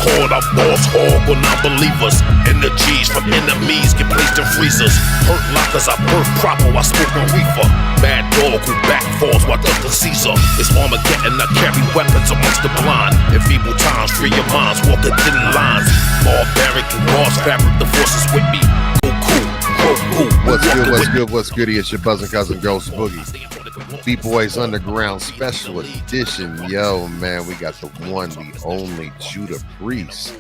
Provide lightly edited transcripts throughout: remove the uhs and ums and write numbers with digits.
called a boss hog on non-believers. Energies from enemies get placed in freezers. Hurt lockers, I birth proper while smoking reefer. Mad dog who back falls while Dr. Caesar. It's Armageddon, I carry weapons amongst the blind. In feeble times, free your minds, walking thin lines. Barbaric and God's fabric, the force is with me. What's good? It's your buzzing cousin Ghost Boogie. B-Boys Underground Special Edition. Yo, man, we got the one, the only Judah Priest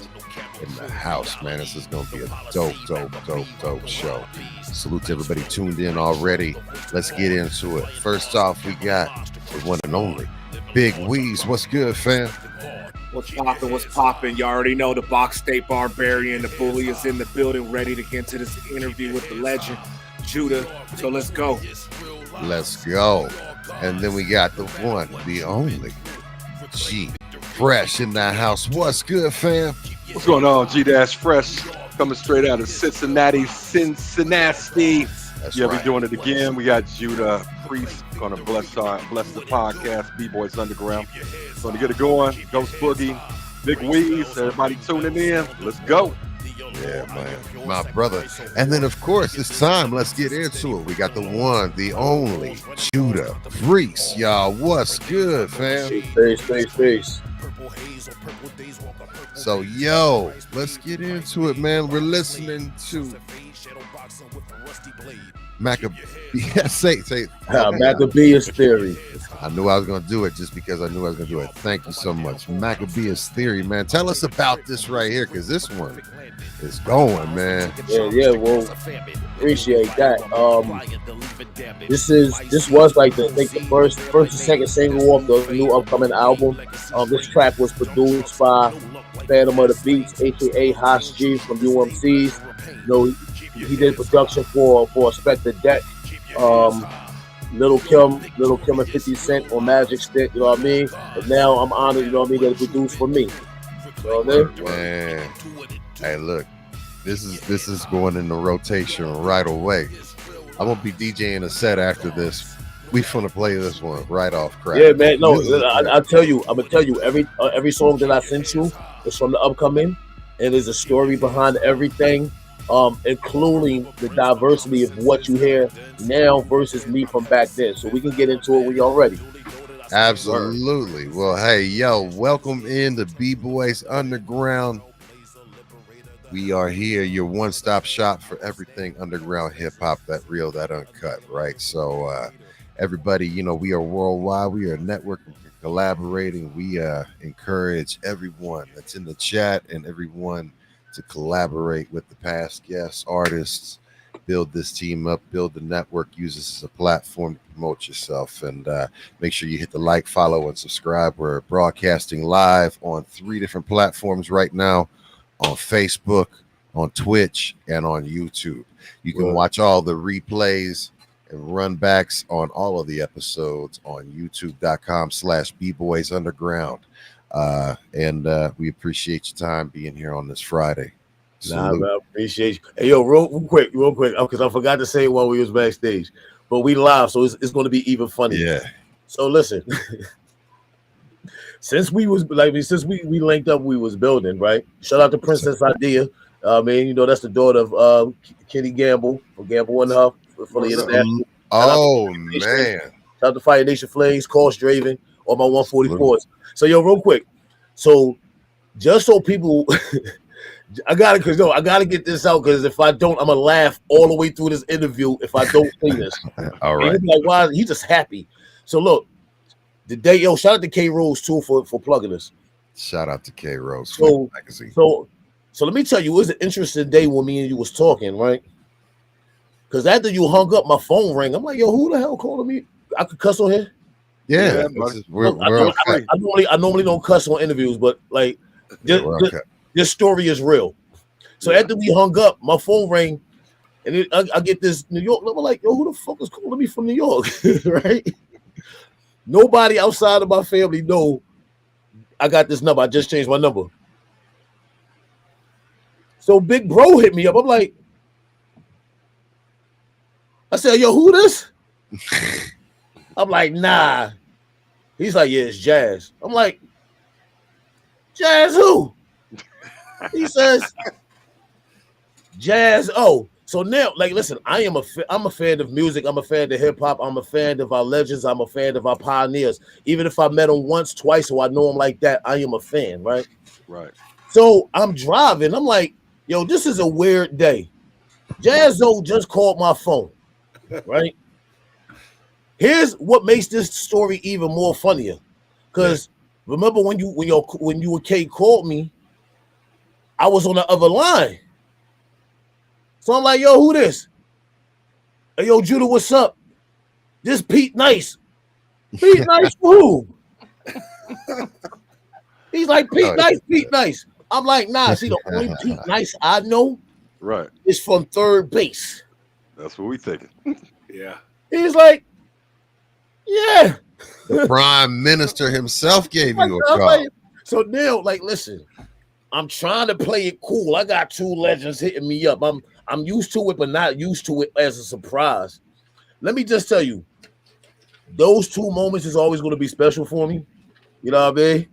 in the house, man. This is going to be a dope show. Salute to everybody tuned in already. Let's get into it. First off, we got the one and only Big Weez. What's good, fam? What's poppin'? You already know the Box State Barbarian, the bully is in the building, ready to get into this interview with the legend, Judah. So let's go. And then we got the one, the only G Fresh in the house. What's good, fam? What's going on, G-Fresh? Coming straight out of Cincinnati. That's We're right. doing it again. We got Judah Priest gonna bless the podcast, B-Boys Underground. Gonna get it going. Ghost Boogie, Big Weez, everybody tuning in. Let's go. Yeah, man, my brother. And then, of course, it's time. Let's get into it. We got the one, the only Judah Priest. Y'all, what's good, fam? Peace. So, yo, let's get into it, man. We're listening to Maccabee. Yeah, say. Maccabeus Theory. I knew I was going to do it just because I knew I was going to do it. Thank you so much. Maccabeus Theory, man. Tell us about this right here, because this one is going, man. Yeah, well, appreciate that. This was like the first and second single off the new upcoming album. This track was produced by Phantom of the Beats, aka Haas G from UMCs. You know, he did production for Spectre Deck. Little Kim and 50 Cent on Magic Stick, you know what I mean? But now I'm honored, you know what I mean, that it produced for me. You know what I mean? Man. Hey, look, this is going in the rotation right away. I'm gonna be DJing a set after this. We finna play this one right off crack. Yeah, man. No, I'm gonna tell you, every song that I sent you is from the upcoming, and there's a story behind everything. Including the diversity of what you hear now versus me from back then. So we can get into it when y'all ready. Absolutely. Well, hey, yo, welcome in to B-Boys Underground. We are here, your one-stop shop for everything underground hip-hop, that real, that uncut, right? So everybody, you know, we are worldwide. We are networking, collaborating. We encourage everyone that's in the chat and everyone to collaborate with the past guests, artists, build this team up, build the network, use this as a platform to promote yourself, and make sure you hit the like, follow, and subscribe. We're broadcasting live on 3 different platforms right now, on Facebook, on Twitch, and on YouTube. You can watch all the replays and runbacks on all of the episodes on youtube.com/BBoys Underground. And we appreciate your time being here on this Friday. Nah, man, I appreciate you. Hey, yo, real quick, because I forgot to say it while we was backstage, but we live, so it's going to be even funny. Yeah. So listen, since we linked up, we was building, right? Shout out to Princess Idea. Man, you know that's the daughter of Kenny Gamble for Gamble and Huff for the international. Oh man! Shout out to Fire Nation Flames, Cost Draven, all my 144s. So yo, real quick, so just so people, I gotta get this out, because if I don't, I'm gonna laugh all the way through this interview if I don't say this. All right. Like, why? He's just happy. So look, the day, yo, shout out to K Rose too for plugging us. Shout out to K Rose. So magazine. So let me tell you, it was an interesting day when me and you was talking, right? Because after you hung up, my phone rang. I'm like, yo, who the hell calling me? I could cuss on here. Yeah, I normally don't cuss on interviews, but like this story is real. So after we hung up, my phone rang, and I get this New York number. Like, yo, who the fuck is calling me from New York? Right? Nobody outside of my family know I got this number. I just changed my number. So Big Bro hit me up. I'm like, I said, yo, who this? I'm like, nah. He's like, yeah, it's Jazz. I'm like, Jazz who? He says, Jazz. Oh, so now, like, listen, I'm a fan of music. I'm a fan of hip hop. I'm a fan of our legends. I'm a fan of our pioneers. Even if I met them once, twice, or I know them like that, I am a fan, right? Right. So I'm driving. I'm like, yo, this is a weird day. Jazzo just called my phone, right? Here's what makes this story even more funnier. Because remember when you and Kate called me, I was on the other line. So I'm like, yo, who this? Hey, yo, Judah, what's up? This Pete Nice. Pete Nice for who? He's like, Pete Nice, Pete Nice. I'm like, nah, see, the only Pete Nice I know is from third base. That's what we thinking. Yeah. He's like, yeah. The prime minister himself gave you a call. So now, like, listen, I'm trying to play it cool. I got two legends hitting me up. I'm used to it, but not used to it as a surprise. Let me just tell you, those two moments is always going to be special for me. You know what I mean?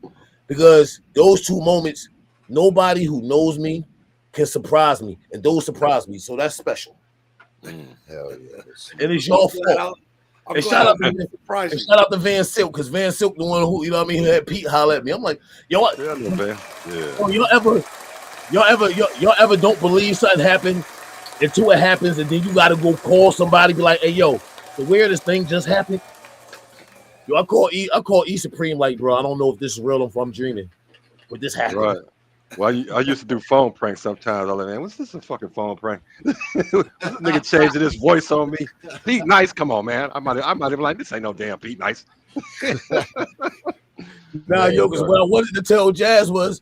Because those two moments, nobody who knows me can surprise me, and those surprise me. So that's special. Hell yeah. And it's your fault. And shout out to Van Silk, because Van Silk the one who, you know what I mean, who had Pete holler at me. I'm like, yo, what? Yeah, man. Yeah. Oh, y'all ever don't believe something happened until it happens, and then you gotta go call somebody, be like, hey, yo, the weirdest thing just happened. Yo, I call E Supreme, like, bro, I don't know if this is real or if I'm dreaming, but this happened. Right. Well, I used to do phone pranks sometimes. I was like, man, what's this a fucking phone prank? This nigga changing his voice on me. Pete Nice, come on, man. I might have been like, this ain't no damn Pete Nice. Nah, yo, because what I wanted to tell Jazz was,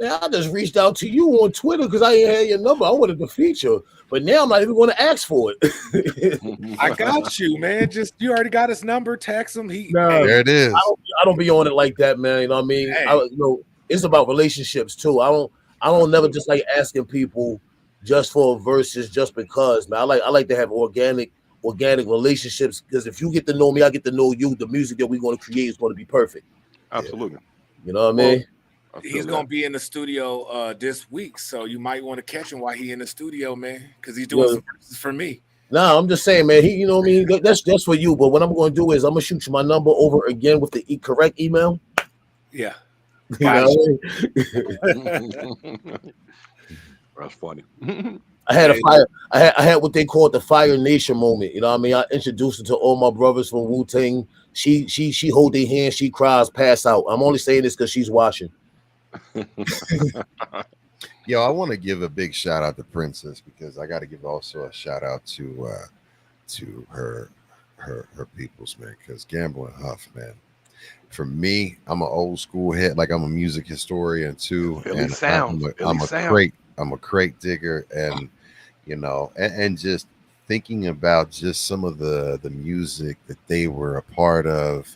man, I just reached out to you on Twitter because I ain't had your number. I wanted to feature, but now I'm not even going to ask for it. I got you, man. Just you already got his number. Text him. There it is. I don't be on it like that, man. You know what I mean? Hey. It's about relationships too. I don't never just like asking people just for verses just because, man. I like to have organic relationships, because if you get to know me, I get to know you. The music that we're going to create is going to be perfect. Absolutely. You know what I mean? He's going to be in the studio this week, so you might want to catch him while he's in the studio, man, because he's doing some verses for me. Nah, I'm just saying, man. You know what I mean? That's for you. But what I'm going to do is I'm going to shoot you my number over again with the correct email. Yeah. You know what I mean? That's funny. I had what they called the Fire Nation moment. You know what I mean? I introduced her to all my brothers from Wu-Tang. She hold their hand, she cries, pass out. I'm only saying this because she's watching. Yo, I want to give a big shout out to Princess, because I got to give also a shout out to her peoples, man, because Gamble and Huff, man. For me, I'm an old school head, like I'm a music historian too, and I'm a crate digger, and you know, and just thinking about just some of the music that they were a part of,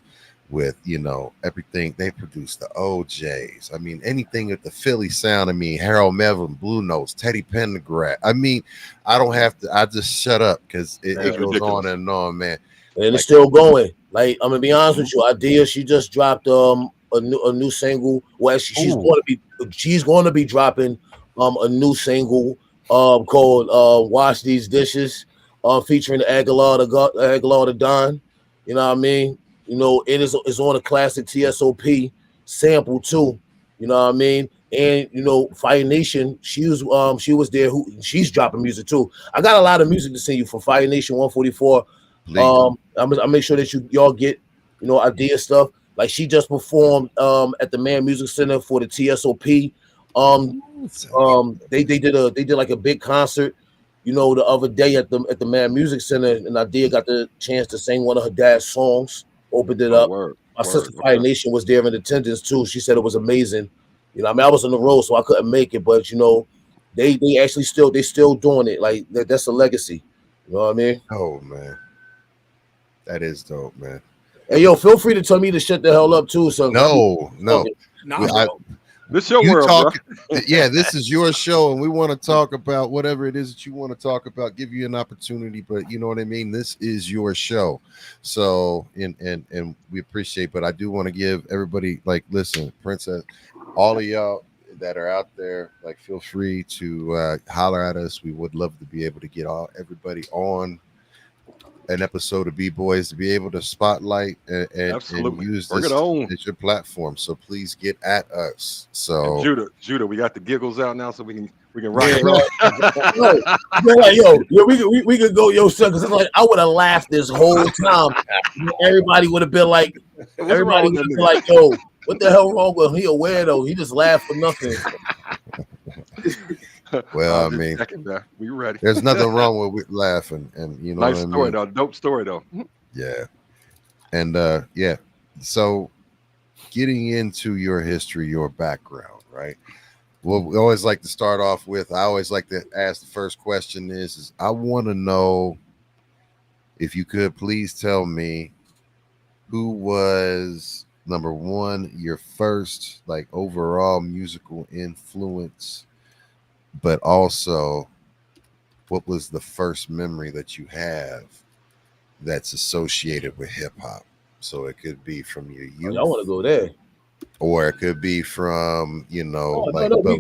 with, you know, everything they produced, the OJs. I mean, anything with the Philly sound. I mean, Harold Melvin, Blue Notes, Teddy Pendergrass. I mean, I don't have to. I just shut up because it goes ridiculous. on and on, man. And it's still going. Like, I'm gonna be honest with you, Idea, she just dropped a new single. Well, she's going to be dropping a new single called "Wash These Dishes," featuring Aguilar the Don. You know what I mean? You know, it's on a classic TSOP sample too. You know what I mean? And you know, Fire Nation, she was there. She's dropping music too. I got a lot of music to send you from Fire Nation 144. I'll make sure that y'all get, you know, Idea stuff. Like, she just performed at the Man Music Center for the TSOP. They did like a big concert, you know, the other day at the Man Music Center, and Idea got the chance to sing one of her dad's songs. Opened it up. My sister Fire Nation was there in attendance too. She said it was amazing. You know, I mean, I was on the road, so I couldn't make it, but you know, they actually still doing it. Like, that's a legacy. You know what I mean? Oh man, that is dope, man. Hey, yo, feel free to tell me to shut the hell up too. So no. This your world, bro. Yeah, this is your show, and we want to talk about whatever it is that you want to talk about. Give you an opportunity, but you know what I mean. This is your show, so and we appreciate. But I do want to give everybody, like, listen, Princess, all of y'all that are out there, like, feel free to holler at us. We would love to be able to get everybody on an episode of B-Boys to be able to spotlight and use Bring this it on. as your platform. So please get at us. So Judah, we got the giggles out now, so we can rock Yeah, and roll. we could go, yo, son, because it's like I would have laughed this whole time. Everybody would have been like, yo, what the hell wrong with him? He a weirdo. He just laughed for nothing. well, I mean, we ready. there's nothing wrong with laughing, and you know, Nice what I story mean? though. Dope story though. Yeah. And yeah, so getting into your history, your background, right? What we always like to start off with, I always like to ask the first question is I want to know if you could please tell me who was number one, your first like overall musical influence, but also what was the first memory that you have that's associated with hip hop? So it could be from your youth. I want to go there. Or it could be from, you know, we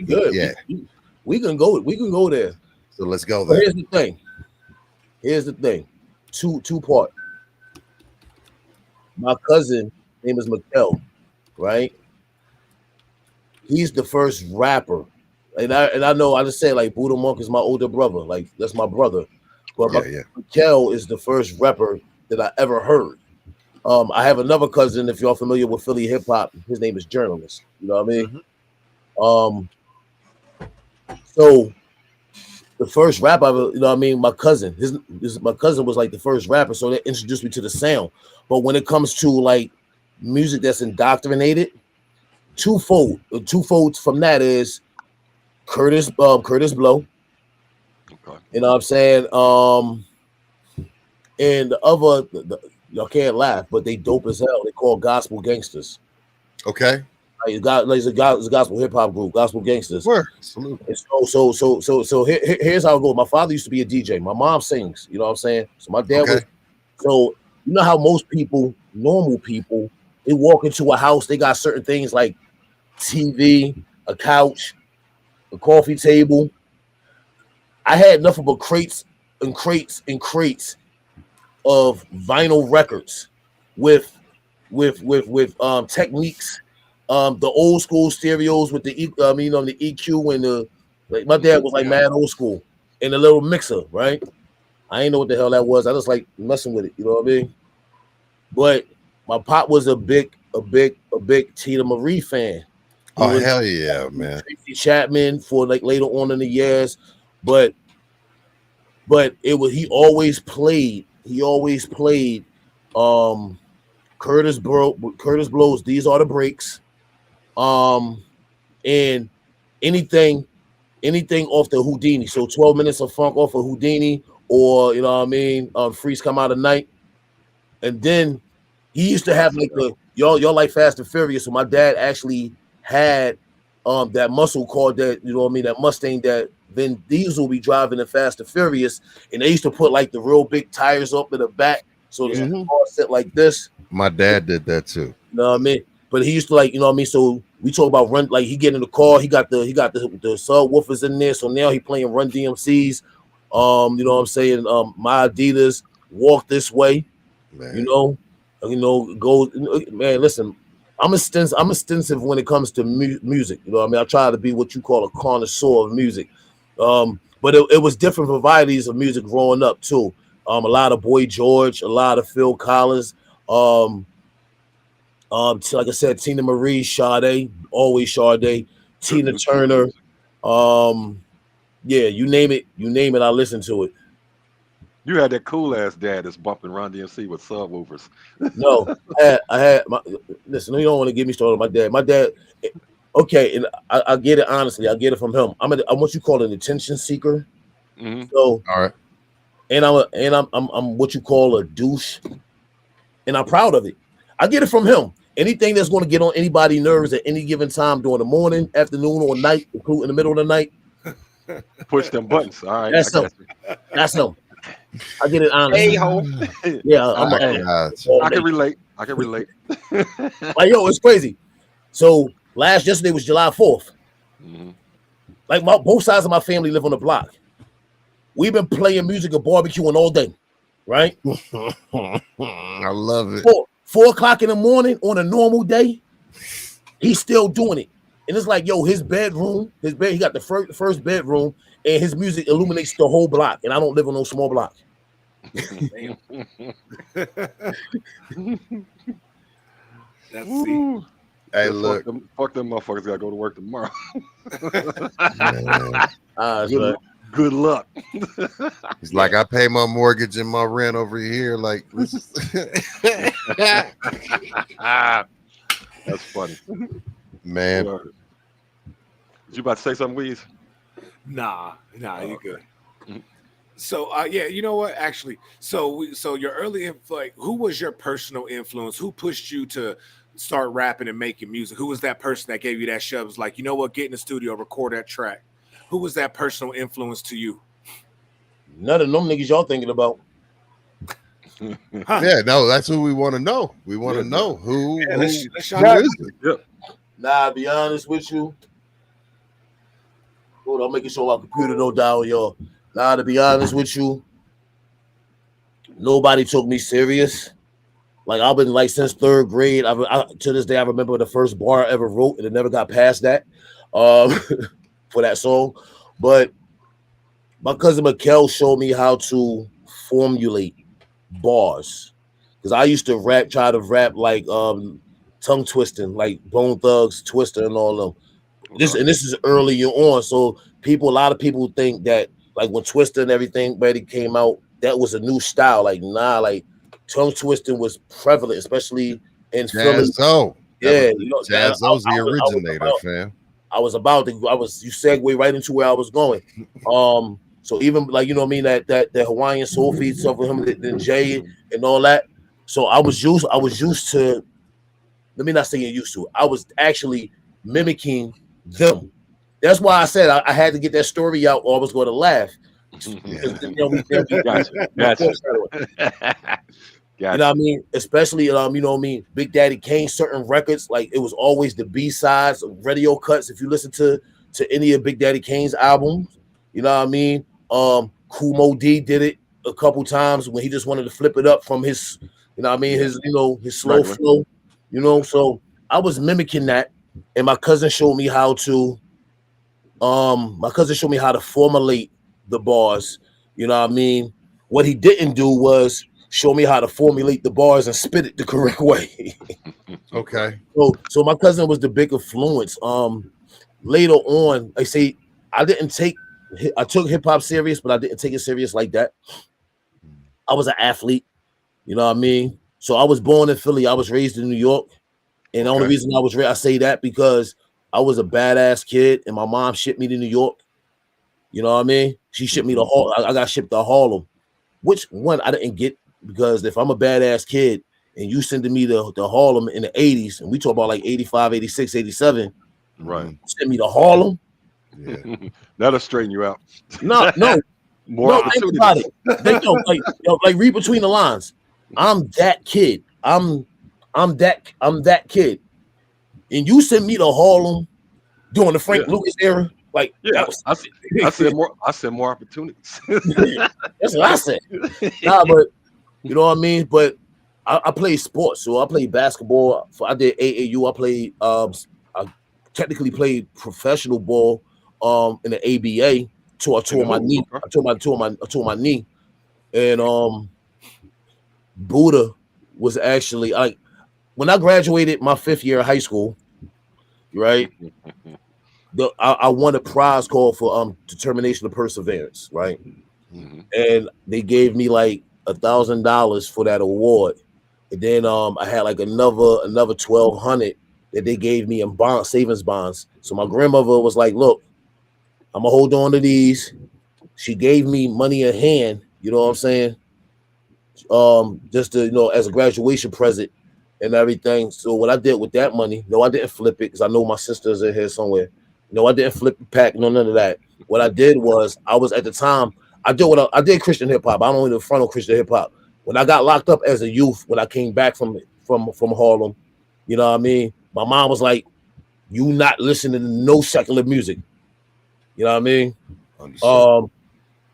good. Yeah. We can go. We can go there. So let's go But there. Here's the thing. Two part. My cousin name is Mikkel, right? He's the first rapper, and I know I just say like Buddha Monk is my older brother, like that's my brother. But Mikkel is the first rapper that I ever heard. I have another cousin, if y'all familiar with Philly hip hop, his name is Journalist. You know what I mean? So the first rapper, you know what I mean, my cousin, my cousin was like the first rapper, so that introduced me to the sound. But when it comes to like music that's indoctrinated, twofold from that is Curtis Blow. Okay. You know what I'm saying? And the other, y'all can't laugh, but they dope as hell. They call Gospel Gangsters. Okay. It's a gospel hip hop group, Gospel Gangsters. Sure. Absolutely. So here's how it goes. My father used to be a DJ. My mom sings. You know what I'm saying? So my dad was. So you know how most people, normal people, they walk into a house. They got certain things like TV, a couch, a coffee table. I had nothing but crates and crates and crates of vinyl records with techniques, the old school stereos with the the EQ and the like. My dad was like mad old school, and a little mixer, right? I ain't know what the hell that was. I just like messing with it, you know what I mean? But my pop was a big Tina Marie fan. Oh hell yeah, man! Tracy Chapman for like later on in the years, but it was he always played Curtis Blow's These Are the Breaks, and anything off the Houdini. So 12 Minutes of Funk off of Houdini, or you know what I mean, Freeze Come Out at Night. And then he used to have like the y'all like Fast and Furious. So my dad actually had that muscle called that, you know what I mean, that Mustang that Vin Diesel be driving in Fast and Furious, and they used to put like the real big tires up in the back, so the car sit like this. My dad did that too. You know what I mean? But he used to like, you know what I mean. So we talk about run, like he get in the car, he got the subwoofers in there. So now he playing Run DMC's. You know what I'm saying? My Adidas, Walk This Way. Man. You know, go, man. Listen, I'm extensive when it comes to music. You know what I mean? I try to be what you call a connoisseur of music. But it was different varieties of music growing up too. A lot of Boy George, a lot of Phil Collins. Like I said, Tina Marie, Sade, always Sade, Tina Turner. Yeah, you name it, I listen to it. You had that cool ass dad that's bumping Run DMC with subwoofers. No, I had my listen. You don't want to get me started. My dad. Okay, and I get it honestly. I get it from him. I'm what you call an attention seeker. Mm-hmm. So all right, and I'm what you call a douche, and I'm proud of it. I get it from him. Anything that's going to get on anybody's nerves at any given time during the morning, afternoon, or night, including in the middle of the night, push them buttons. All right, that's him. That's him. I get it honestly. Hey-ho. Yeah, I can relate. Like, yo, it's crazy. So yesterday was July 4th. Mm-hmm. Like both sides of my family live on the block. We've been playing music and barbecuing all day, right? I love it. 4 o'clock in the morning on a normal day, he's still doing it. And it's like, yo, his bed, he got the first bedroom, and his music illuminates the whole block. And I don't live on no small block. That's see. Hey, look. Fuck them motherfuckers gotta go to work tomorrow. Good luck. It's like I pay my mortgage and my rent over here. Like, this is That's funny. Man. Was you about to say something, Weez? Nah, you good. So yeah, you know what? Actually, so your early who was your personal influence? Who pushed you to start rapping and making music? Who was that person that gave you that shove? Was like, you know what? Get in the studio, record that track. Who was that personal influence to you? None of them niggas y'all thinking about. Yeah, no, that's who we want to know. We want to know who is it? Yep. Nah, I'll be honest with you. Hold on, I'm making sure my computer don't die on y'all. Nah, to be honest with you, nobody took me serious. Like, I've been like since 3rd grade. To this day, I remember the first bar I ever wrote, and it never got past that for that song. But my cousin Mikkel showed me how to formulate bars, because I used to try to rap like tongue twisting, like Bone Thugs, Twister, and all of them. This is earlier on, so a lot of people think that like when Twister and everything ready came out, that was a new style. Like, nah, like tongue twisting was prevalent, especially in Philly. Yeah, Jazzo's the originator, fam. You segue right into where I was going. So even like, you know what I mean, that the Hawaiian soul feed stuff with him and Jay and all that. So I was used to, let me not say used to, I was actually mimicking them. That's why I said I had to get that story out or I was going to laugh. Gotcha. You know what I mean? Especially, you know what I mean? Big Daddy Kane, certain records, like it was always the B-sides, radio cuts. If you listen to any of Big Daddy Kane's albums, you know what I mean? Kumo D did it a couple times when he just wanted to flip it up from his, you know what I mean? His slow flow, so I was mimicking that. And my cousin showed me how to formulate the bars. You know what I mean? What he didn't do was show me how to formulate the bars and spit it the correct way. Okay. So my cousin was the big influence. Later on, I took hip hop serious, but I didn't take it serious like that. I was an athlete, you know what I mean? So I was born in Philly. I was raised in New York. And the only reason I say that because I was a badass kid and my mom shipped me to New York. You know what I mean? She shipped me to Harlem. I got shipped to Harlem, which one I didn't get, because if I'm a badass kid and you sending me to Harlem in the 80s, and we talk about like 85, 86, 87, right? Send me to Harlem. Yeah. That'll straighten you out. No. More think about it. Like read between the lines. I'm that kid. I'm that kid. And you send me to Harlem during the Frank Lucas era. Like, yeah, I said more opportunities. That's what I said. Nah, but you know what I mean? But I played sports. So I played basketball. I did AAU. I played I technically played professional ball in the ABA. I tore my knee. I tore my knee. And Buddha was actually like when I graduated my 5th year of high school, right? I won a prize called for determination of perseverance, right? Mm-hmm. And they gave me like $1,000 for that award. And then I had like another $1,200 that they gave me in savings bonds. So my grandmother was like, look, I'm gonna hold on to these. She gave me money in hand, you know what I'm saying? Just to, as a graduation present and everything. So what I did with that money, no, I didn't flip it because I know my sister's in here somewhere. No, I didn't flip the pack, none of that. What I did was I was at the time, I did Christian hip hop. I don't even front on Christian hip hop. When I got locked up as a youth, when I came back from Harlem, you know what I mean? My mom was like, you not listening to no secular music. You know what I mean? Understood.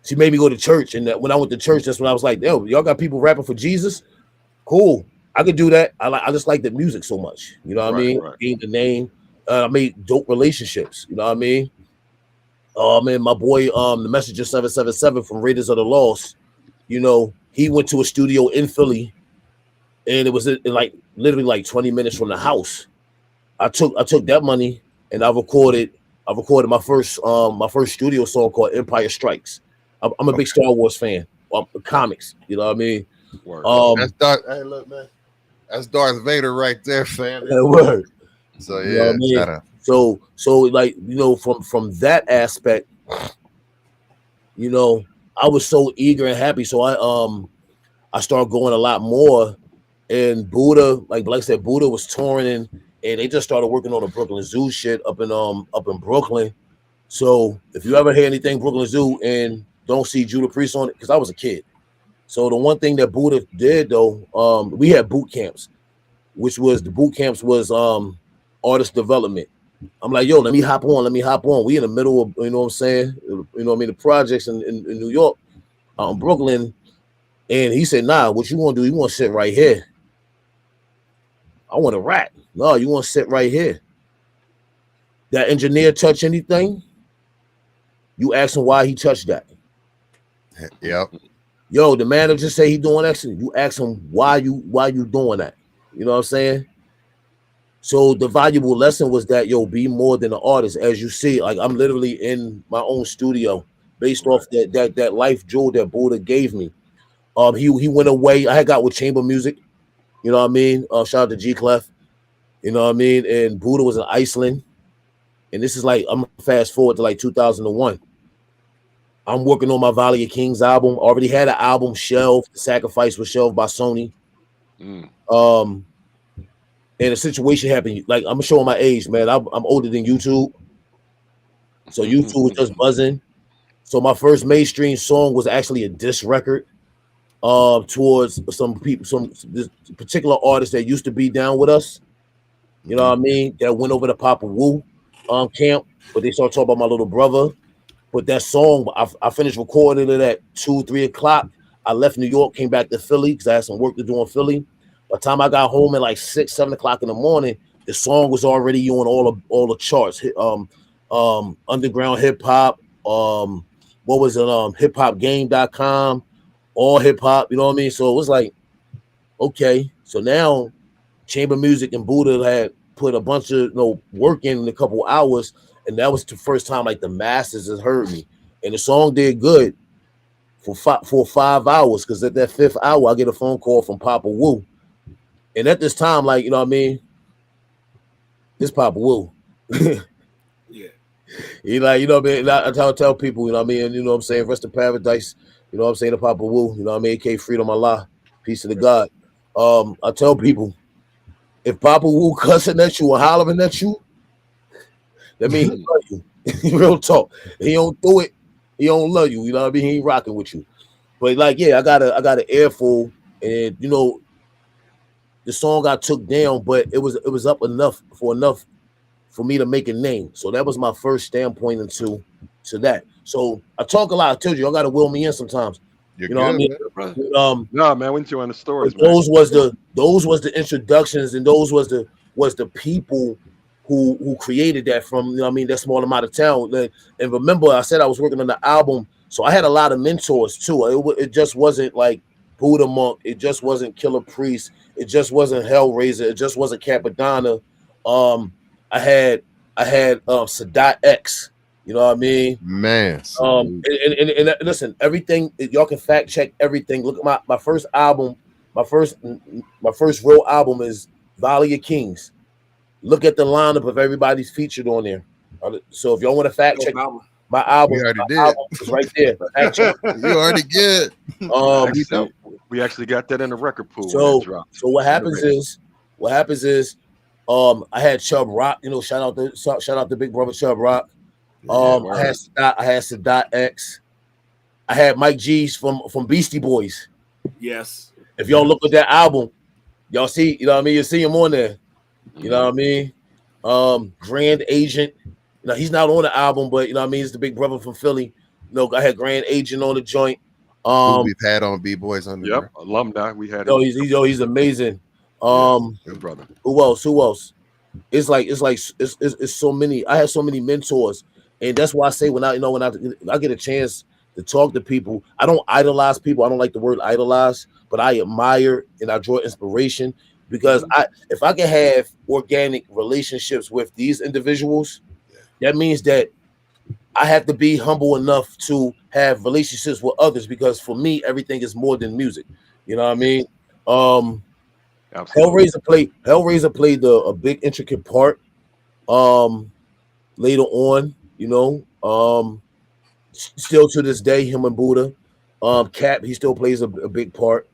She made me go to church, and when I went to church, that's when I was like, "Yo, y'all got people rapping for Jesus? Cool, I could do that. I just like the music so much. You know what I mean? Right. Gained the name. I made dope relationships. You know what I mean? Man, my boy, the Messenger 777 from Raiders of the Lost. You know, he went to a studio in Philly, and it was like literally like 20 minutes from the house. I took that money and I recorded my first studio song called Empire Strikes. I'm a big Star Wars fan. Comics, you know what I mean? That's Darth. Hey, look, man, that's Darth Vader right there, fam. Word. So You know what I mean? shout out. So like, you know, from that aspect, you know, I was so eager and happy. So I started going a lot more. And Buddha, like I said, Buddha was touring and they just started working on the Brooklyn Zoo shit up in Brooklyn. So if you ever hear anything Brooklyn Zoo and don't see Judah Priest on it, because I was a kid. So the one thing that Buddha did though, we had boot camps, which was artist development. I'm like, yo, let me hop on. We in the middle of, you know what I'm saying? You know what I mean? The projects in New York, Brooklyn. And he said, nah, what you want to do? You want to sit right here. I want to rap. No, you want to sit right here. That engineer touch anything? You ask him why he touched that. Yep. Yo, the manager say he doing excellent. You ask him why you doing that. You know what I'm saying? So the valuable lesson was that, yo, be more than an artist. As you see, like I'm literally in my own studio based off that life jewel that Buddha gave me. He went away. I had got with chamber music. You know what I mean? Shout out to G Clef. You know what I mean? And Buddha was in Iceland. And this is like, I'm fast forward to like 2001. I'm working on my Valley of Kings album. Already had an album shelved. Sacrifice was shelved by Sony. And a situation happened. Like, I'm showing my age, man. I'm older than YouTube. So YouTube was just buzzing. So my first mainstream song was actually a diss record towards some people, this particular artists that used to be down with us. You know what I mean? That went over to Papa Wu camp, but they started talking about my little brother. But that song, I finished recording it at 2-3 o'clock. I left New York, came back to Philly because I had some work to do in Philly. By the time I got home at like 6-7 o'clock in the morning, the song was already on all the charts. Underground hip hop. What was it? hiphopgame.com, all hip hop. You know what I mean? So it was like, okay. So now chamber music and Buddha had put a bunch of work in a couple hours, and that was the first time like the masses has heard me. And the song did good for 5 hours, because at that 5th hour, I get a phone call from Papa Wu. And at this time, like, you know what I mean? This Papa Wu. Yeah. He like, you know what I mean? I tell people, you know what I mean? You know what I'm saying? Rest in paradise. You know what I'm saying? To Papa Wu. You know what I mean? AK Freedom Allah. Peace to the God. I tell people, if Papa Wu cussing at you or hollering at you, that means he love you. Real talk. He don't do it. He don't love you. You know what I mean? He ain't rocking with you. But like, yeah, I got an earful, and you know, the song got took down, but it was up enough for me to make a name. So that was my first standpoint into that. So I talk a lot. I told you, I got to will me in sometimes. You're you know good, what I mean? No, man, we enjoying the stories. Those was the introductions, and those was the people who created that from, you know what I mean, that small amount of town. And remember, I said I was working on the album, so I had a lot of mentors too. It just wasn't like Buddha Monk. It just wasn't Killer Priest. It just wasn't Hellraiser. It just wasn't Capadonna. I had Sadat X. You know what I mean? Man. And listen, everything, y'all can fact check everything. Look at my first album. My first real album is Valley of Kings. Look at the lineup of everybody's featured on there. So if y'all want to fact check my album, is right there. Fact check. You already get. We actually got that in the record pool. So what happens is, I had Chubb Rock. You know, shout out to Big Brother Chubb Rock. I had Sadat X. I had Mike G's from Beastie Boys. Yes. If y'all look at that album, y'all see, you know what I mean? You see him on there. You know what I mean? Grand Agent. You know, he's not on the album, but you know what I mean, he's the big brother from Philly. You know, I had Grand Agent on the joint. Who we've had on B-Boys Underground. Yep, alumni. We had. He's amazing. Good brother. Who else? It's so many. I had so many mentors, and that's why I say when I get a chance to talk to people, I don't idolize people. I don't like the word idolize, but I admire and I draw inspiration because if I can have organic relationships with these individuals, that means that I have to be humble enough to have relationships with others because for me, everything is more than music. You know what I mean? Absolutely. Hellraiser played a big intricate part later on, you know. Still to this day, him and Buddha. Cap, he still plays a big part,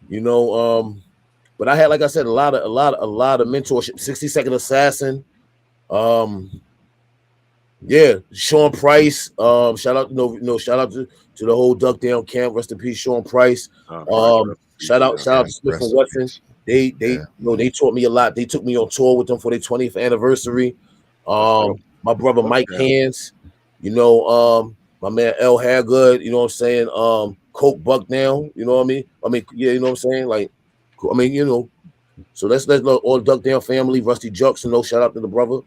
you know. But I had, like I said, a lot of mentorship. 60-Second Assassin. Sean Price. Shout out, shout out to the whole Duck Down camp. Rest in peace, Sean Price. Shout out to Smith and Wesson. They taught me a lot. They took me on tour with them for their 20th anniversary. My brother Mike Hands, you know, my man L Hagood, you know what I'm saying? Coke Buckdown, you know what I mean? You know what I'm saying? Like, you know, so let's all Duck Down family, Rusty Jux, shout out to the brother.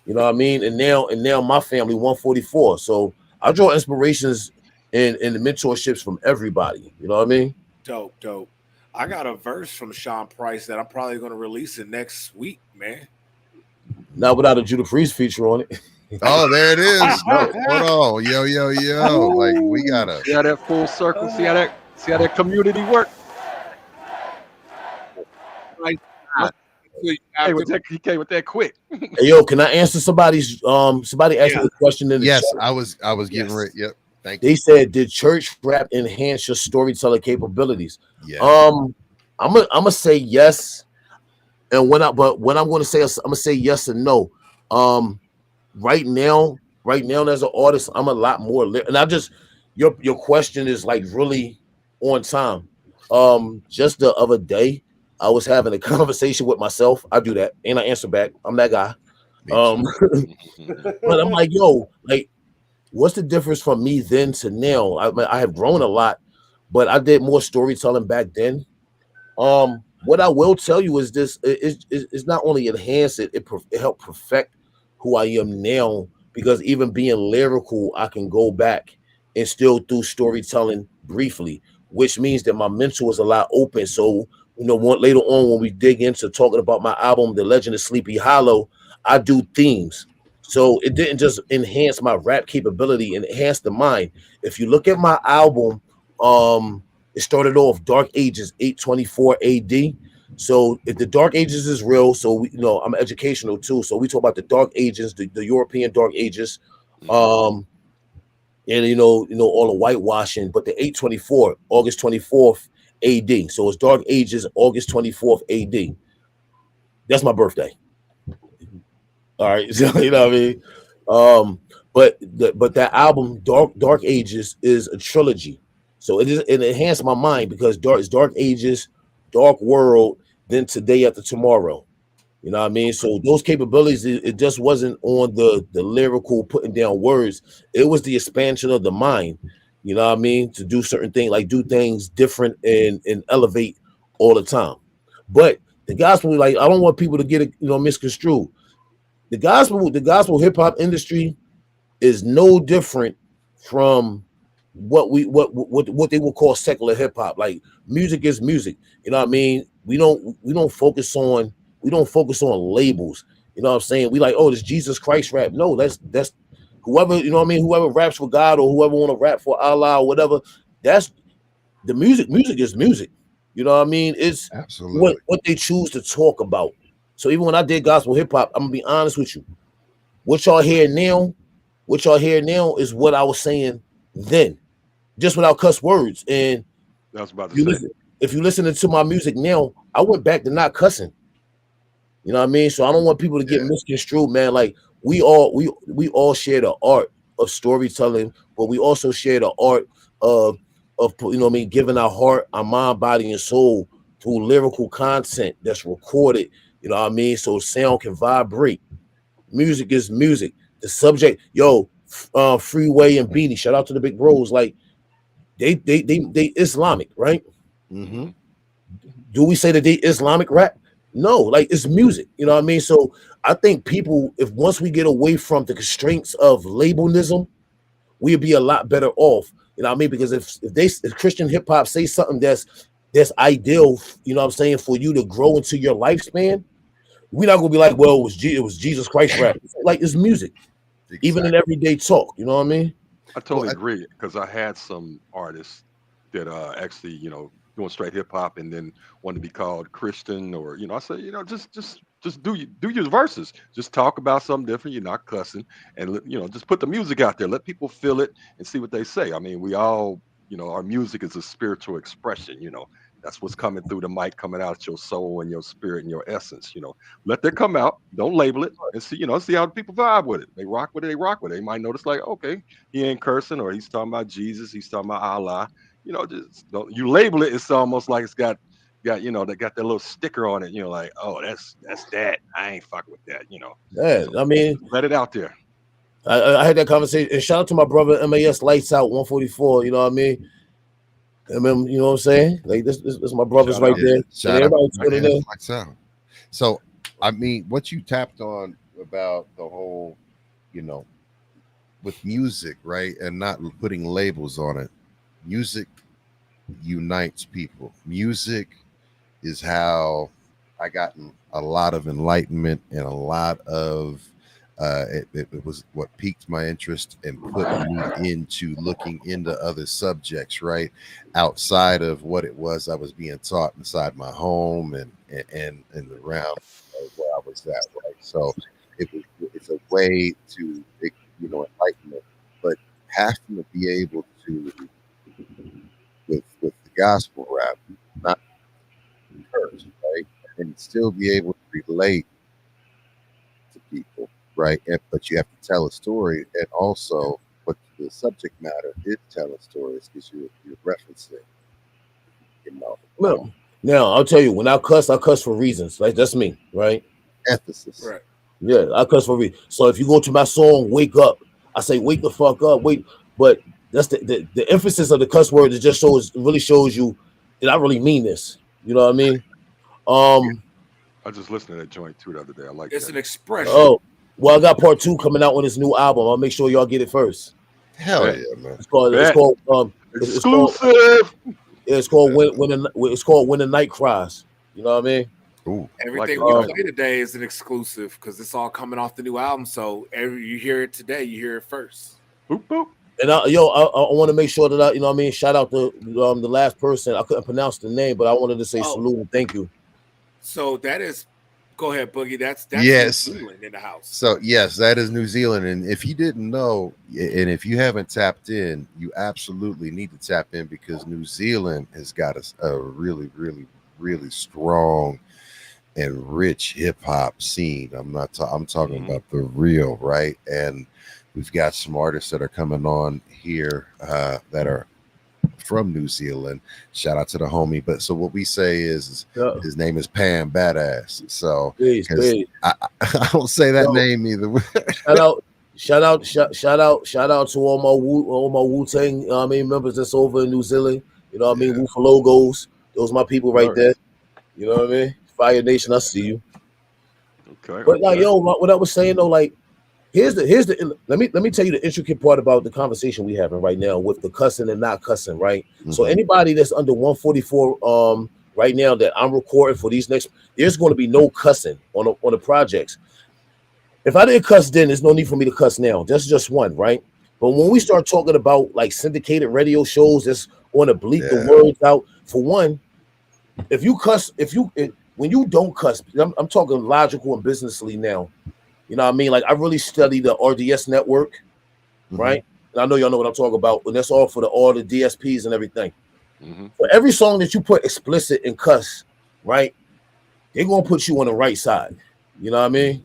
You know what I mean? And now my family 144. So I draw inspirations and the mentorships from everybody. You know what I mean? Dope. I got a verse from Sean Price that I'm probably going to release it next week, man. Not without a Judah Priest feature on it. Oh, there it is. No, hold on. Yo. Like, we gotta see how that full circle, see how that community work. He came with that quick. Hey, yo, can I answer somebody's somebody asked me a question in the chat. I was getting ready. Yep. Thank you. They said, did church rap enhance your storytelling capabilities? Yeah. I'm gonna say yes. And when I'm gonna say, I'm gonna say yes and no. Right now as an artist, I'm a lot more and I just your question is like really on time. Just the other day I was having a conversation with myself. I do that and I answer back. I'm that guy. But I'm like, yo, like, what's the difference from me then to now? I have grown a lot, but I did more storytelling back then. What I will tell you is this: it's not only enhance it helped perfect who I am now. Because even being lyrical, I can go back and still do storytelling briefly, which means that my mental is a lot open. So, later on when we dig into talking about my album, The Legend of Sleepy Hollow, I do themes. So it didn't just enhance my rap capability and enhance the mind. If you look at my album, it started off Dark Ages, 824 AD. So if the Dark Ages is real, so I'm educational too. So we talk about the Dark Ages, the European Dark Ages, and all the whitewashing. But the 824, August 24th AD. So it's Dark Ages, August 24th AD. That's my birthday. All right, so, you know what I mean. But that album, Dark Ages, is a trilogy. So it enhanced my mind because it's Dark Ages, Dark World, then Today After Tomorrow. You know what I mean? So those capabilities, it just wasn't on the lyrical putting down words. It was the expansion of the mind. You know what I mean? To do certain things, like do things different and elevate all the time. But the gospel, like, I don't want people to get it, misconstrued. The gospel hip hop industry is no different from what they would call secular hip hop. Like, music is music. You know what I mean? We don't focus on labels. You know what I'm saying? We like, oh, this Jesus Christ rap. No, that's whoever, you know what I mean? Whoever raps for God or whoever want to rap for Allah or whatever, that's the music. Music is music. You know what I mean? It's absolutely what they choose to talk about. So even when I did gospel hip hop, I'm gonna be honest with you. What y'all hear now is what I was saying then, just without cuss words. And that's about to say. If you listening to my music now, I went back to not cussing. You know what I mean? So I don't want people to get misconstrued, man. Like, we all share the art of storytelling, but we also share the art of giving our heart, our mind, body, and soul through lyrical content that's recorded. You know what I mean? So sound can vibrate. Music is music. The subject, Freeway and Beanie. Shout out to the big bros. Like they Islamic, right? Mm-hmm. Do we say that they Islamic rap? No, like it's music. You know what I mean? So I think people, if once we get away from the constraints of labelism, we'd be a lot better off. You know what I mean? Because if Christian hip hop say something that's ideal, you know what I'm saying, for you to grow into your lifespan, we're not gonna be like, well, it was Jesus Christ rap. Like it's music, even in everyday talk. You know what I mean? I totally agree because I had some artists that actually, doing straight hip hop and then want to be called Christian, or I say, just do your verses, just talk about something different. You're not cussing, and just put the music out there, let people feel it and see what they say. I mean, we all, our music is a spiritual expression. That's what's coming through the mic, coming out your soul and your spirit and your essence. Let that come out. Don't label it, and see how people vibe with it. They rock with it. They might notice like, okay, he ain't cursing, or he's talking about Jesus, he's talking about Allah. Just don't you label it. It's almost like it's got they got that little sticker on it. Like, oh, that's that. I ain't fucking with that. Yeah, So I mean, let it out there. I had that conversation, and shout out to my brother MAS Lights Out 144. You know what I mean? You know what I'm saying? Like this my brothers Shout right out. there. Shout out. So, I mean, what you tapped on about the whole, with music, right, and not putting labels on it. Music unites people. Music is how I gotten a lot of enlightenment and a lot of it was what piqued my interest and put me into looking into other subjects, right, outside of what it was I was being taught inside my home and around where I was at, right? So it's a way to enlightenment, but having to be able to with the gospel rap, not curse, right, and still be able to relate to people, right? But you have to tell a story, and also, what the subject matter is telling stories because you're referencing, Well, now I'll tell you, when I cuss for reasons. Like that's me, right? Emphasis, Right. Yeah, I cuss for reasons. So if you go to my song, "Wake Up," I say, "Wake the fuck up, wait." But that's the emphasis of the cuss word. It just really shows you that I really mean this. You know what I mean? I just listened to that joint too the other day. I like It's that. an expression. Oh, well, I got part 2 coming out on this new album. I'll make sure y'all get it first. hell Bet. yeah, man. It's called Exclusive. it's called When the Night Cries. You know what I mean? Ooh, Everything like we play today is an exclusive because it's all coming off the new album. So you hear it today, you hear it first. Boop boop. And I want to make sure that you know what I mean. Shout out to the last person. I couldn't pronounce the name, but I wanted to say salute and thank you. So that is, go ahead, Boogie. That's yes, New Zealand in the house. So yes, that is New Zealand. And if you didn't know, and if you haven't tapped in, you absolutely need to tap in because New Zealand has got a really, really, really strong and rich hip hop scene. I'm talking about the real, right? And we've got some artists that are coming on here that are from New Zealand. Shout out to the homie. But so what we say is his name is Pam Badass. So I don't say that name either. Shout out to all my Wu-Tang members that's over in New Zealand. You know what I mean? Wu for logos. Those my people right there. You know what I mean? Fire Nation, I see you. Okay. But like, what I was saying though, like, here's the let me tell you the intricate part about the conversation we having right now with the cussing and not cussing, right? Mm-hmm. So anybody that's under 144 right now that I'm recording for these next, there's going to be no cussing on the projects. If I didn't cuss then, there's no need for me to cuss now. That's just one, right? But when we start talking about like syndicated radio shows that's going to bleep the words out, for one, if you cuss, when you don't cuss, I'm talking logical and businessly now. You know what I mean? Like I really study the RDS network, right? And I know y'all know what I'm talking about. And that's all for all the DSPs and everything. For every song that you put explicit and cuss, right? They're gonna put you on the right side. You know what I mean?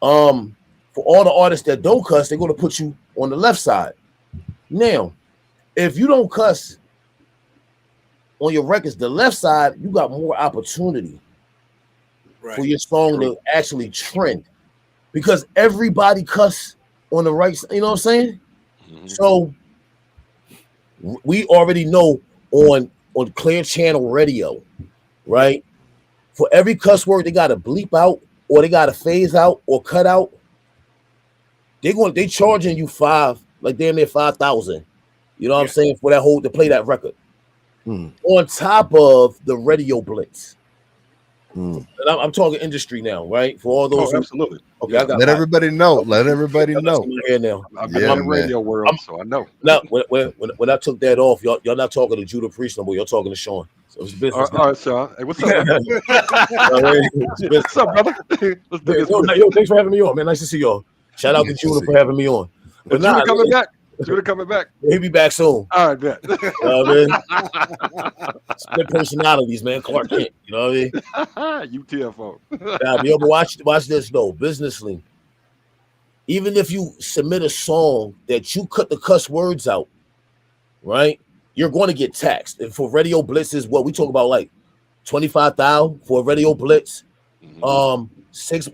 For all the artists that don't cuss, they're gonna put you on the left side. Now, if you don't cuss on your records, the left side, you got more opportunity. for your song to actually trend, because everybody cuss on the right side. You know what I'm saying? So we already know on Clear Channel Radio, right? For every cuss word they got to bleep out, or they got to phase out or cut out, they charging you damn near 5,000. You know what I'm saying, for that whole to play that record. On top of the radio blitz. And I'm talking industry now, right? For all those absolutely. Okay, I got let everybody know. Let everybody know. Here now. I've been in the radio world, so I know. Now, when I took that off, y'all not talking to Judah Priest no more. Y'all talking to Sean. So it's business. All right, Sean. Hey, what's up? What's up, brother? Let's do this. Yo, thanks for having me on, man. Nice to see y'all. Shout out to Judah for having me on. But Judah coming back. Judah coming back. He'll be back soon. All right, bet. You know what I mean? Split personalities, man. Clark Kent. You know what I mean? UTFO. Now, yo, but watch this though. Business Link. Even if you submit a song that you cut the cuss words out, right? You're going to get taxed. And for radio blitzes, what we talk about, like 25,000 for a radio blitz. 6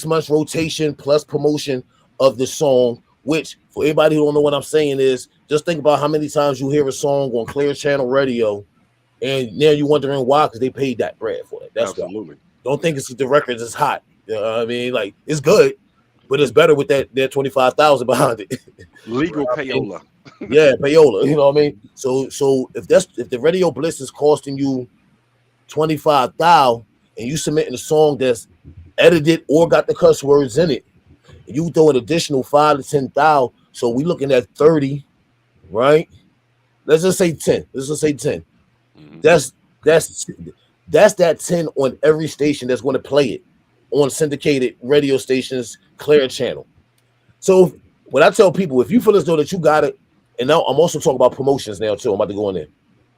months rotation plus promotion of the song. Which, for anybody who don't know what I'm saying, is just think about how many times you hear a song on Clear Channel Radio, and now you're wondering why, because they paid that bread for it. That's absolutely. Don't think it's the record is hot. You know what I mean? Like, it's good, but it's better with that 25,000 behind it. Legal payola. Yeah, payola. You know what I mean? So if the radio blitz is costing you 25,000, and you submitting a song that's edited or got the cuss words in it, you throw an additional 5,000 to 10,000, so we looking at 30, right? Let's just say 10. Let's just say 10. That's that 10 on every station that's going to play it on syndicated radio stations, Clear Channel. So when I tell people, if you feel as though that you got it, and now I'm also talking about promotions now too. I'm about to go in there,